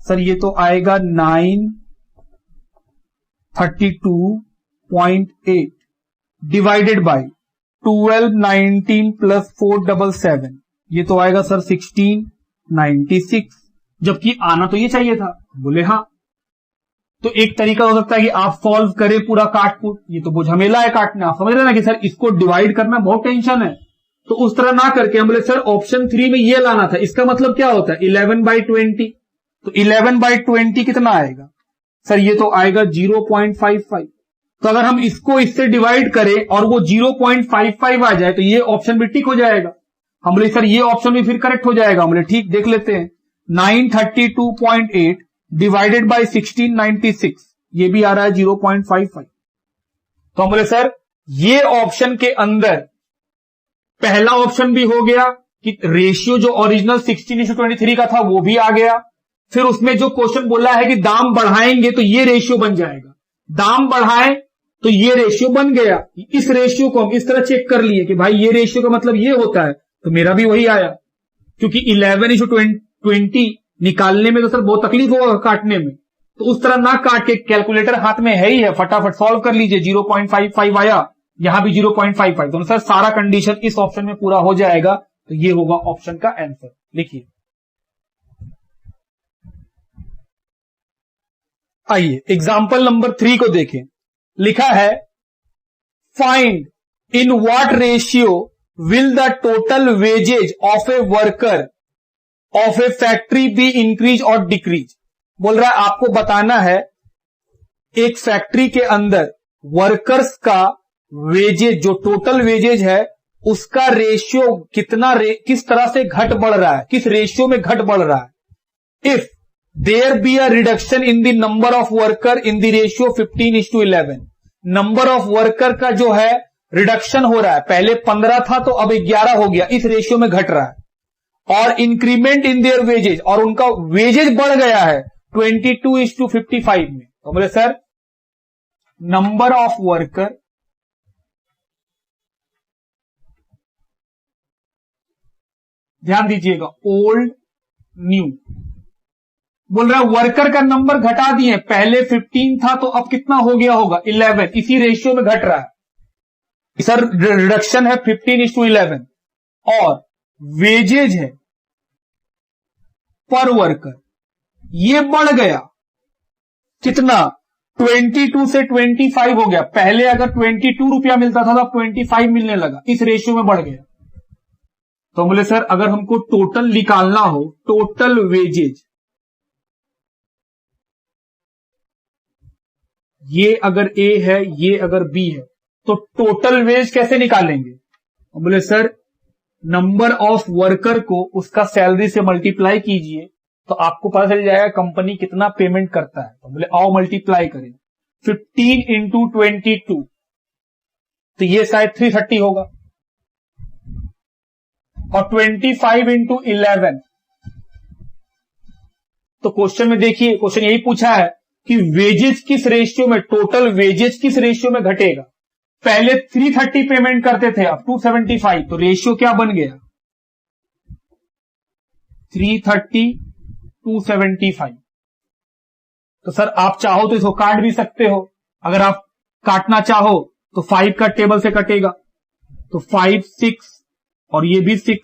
सर, ये तो आएगा 932.8 डिवाइडेड बाय 1219 प्लस 477, ये तो आएगा सर 1696, जबकि आना तो ये चाहिए था। बोले हाँ। तो एक तरीका हो सकता है कि आप सॉल्व करें पूरा काट कूट, ये तो बहुत झमेला है काटना, आप समझ रहे ना कि सर इसको डिवाइड करना बहुत टेंशन है। तो उस तरह ना करके हम बोले सर ऑप्शन 3 में ये लाना था। इसका मतलब क्या होता है 11/20, तो 11/20 कितना आएगा सर, ये तो आएगा 0.55। तो अगर हम इसको इससे डिवाइड करें और वो 0.55 आ जाए तो ये ऑप्शन भी टिक हो जाएगा। हम बोले सर ये ऑप्शन भी फिर करेक्ट हो जाएगा। हम बोले ठीक, देख लेते हैं। 932.8 डिवाइडेड बाय 1696, ये भी आ रहा है 0.55। तो हम बोले सर ये ऑप्शन के अंदर पहला ऑप्शन भी हो गया कि रेशियो जो ओरिजिनल 16:23 का था वो भी आ गया। फिर उसमें जो क्वेश्चन बोला है कि दाम बढ़ाएंगे तो ये रेशियो बन जाएगा, दाम बढ़ाएं तो ये रेशियो बन गया। इस रेशियो को हम इस तरह चेक कर लिए कि भाई ये रेशियो का मतलब ये होता है, तो मेरा भी वही आया। क्योंकि 11:20 निकालने में तो सर बहुत तकलीफ होगा काटने में, तो उस तरह ना काट के कैलकुलेटर हाथ में है ही है, फटाफट सॉल्व कर लीजिए। 0.55 आया, यहां भी 0.55, तो सर सारा कंडीशन इस ऑप्शन में पूरा हो जाएगा। तो ये होगा ऑप्शन का आंसर। लिखिए, आइए एग्जाम्पल नंबर 3 को देखें। लिखा है find in what ratio will the total wages of a worker of a factory be increase और डिक्रीज। बोल रहा है आपको बताना है एक फैक्ट्री के अंदर वर्कर्स का वेजेज, जो टोटल वेजेज है उसका रेशियो किस तरह से घट बढ़ रहा है, किस रेशियो में घट बढ़ रहा है। If there be a reduction in the number of worker in the ratio 15:11, number of worker का जो है रिडक्शन हो रहा है, पहले 15 था तो अब 11 हो गया, इस रेशियो में घट रहा है। और इंक्रीमेंट इन देयर वेजेज, और उनका वेजेज बढ़ गया है 22:55 में। तो बोले सर नंबर ऑफ वर्कर ध्यान दीजिएगा, ओल्ड न्यू। बोल रहा है वर्कर का नंबर घटा दिए, पहले 15 था तो अब कितना हो गया होगा 11, इसी रेशियो में घट रहा है सर, रिडक्शन है 15:11। और वेजेज है पर वर्कर, ये बढ़ गया कितना 22 से 25 हो गया, पहले अगर 22 रुपया मिलता था तो अब 25 मिलने लगा, इस रेशियो में बढ़ गया। तो बोले सर अगर हमको टोटल निकालना हो, टोटल वेजेज, ये अगर ए है ये अगर बी है, तो टोटल वेज कैसे निकालेंगे। बोले सर नंबर ऑफ वर्कर को उसका सैलरी से मल्टीप्लाई कीजिए तो आपको पता चल जाएगा कंपनी कितना पेमेंट करता है। तो बोले आओ मल्टीप्लाई करें, 15 into 22, तो ये शायद 330 होगा। और 25 into 11, तो क्वेश्चन में देखिए, क्वेश्चन यही पूछा है कि वेजेज किस रेशियो में, टोटल वेजेज किस रेशियो में घटेगा। पहले 330 पेमेंट करते थे, अब 275, तो रेशियो क्या बन गया 330 275। तो सर आप चाहो तो इसको काट भी सकते हो, अगर आप काटना चाहो तो 5 का टेबल से कटेगा, तो 5 6 और ये भी 6,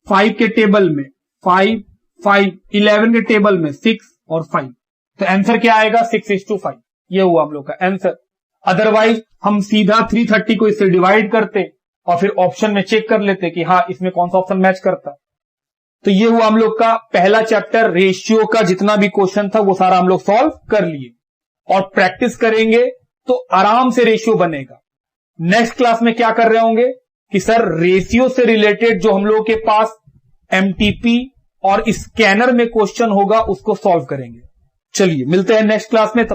5 के टेबल में 5 5, 11 के टेबल में 6 और 5, तो आंसर क्या आएगा 6:5। ये हुआ हम लोग का आंसर। अदरवाइज हम सीधा 330 को इससे डिवाइड करते और फिर ऑप्शन में चेक कर लेते कि हाँ इसमें कौन सा ऑप्शन मैच करता। तो ये हुआ हम लोग का पहला चैप्टर, रेशियो का जितना भी क्वेश्चन था वो सारा हम लोग सॉल्व कर लिए, और प्रैक्टिस करेंगे तो आराम से रेशियो बनेगा। नेक्स्ट क्लास में क्या कर रहे होंगे कि सर रेशियो से रिलेटेड जो हम लोग के पास एमटीपी और स्कैनर में क्वेश्चन होगा उसको सॉल्व करेंगे। चलिए मिलते हैं नेक्स्ट क्लास में।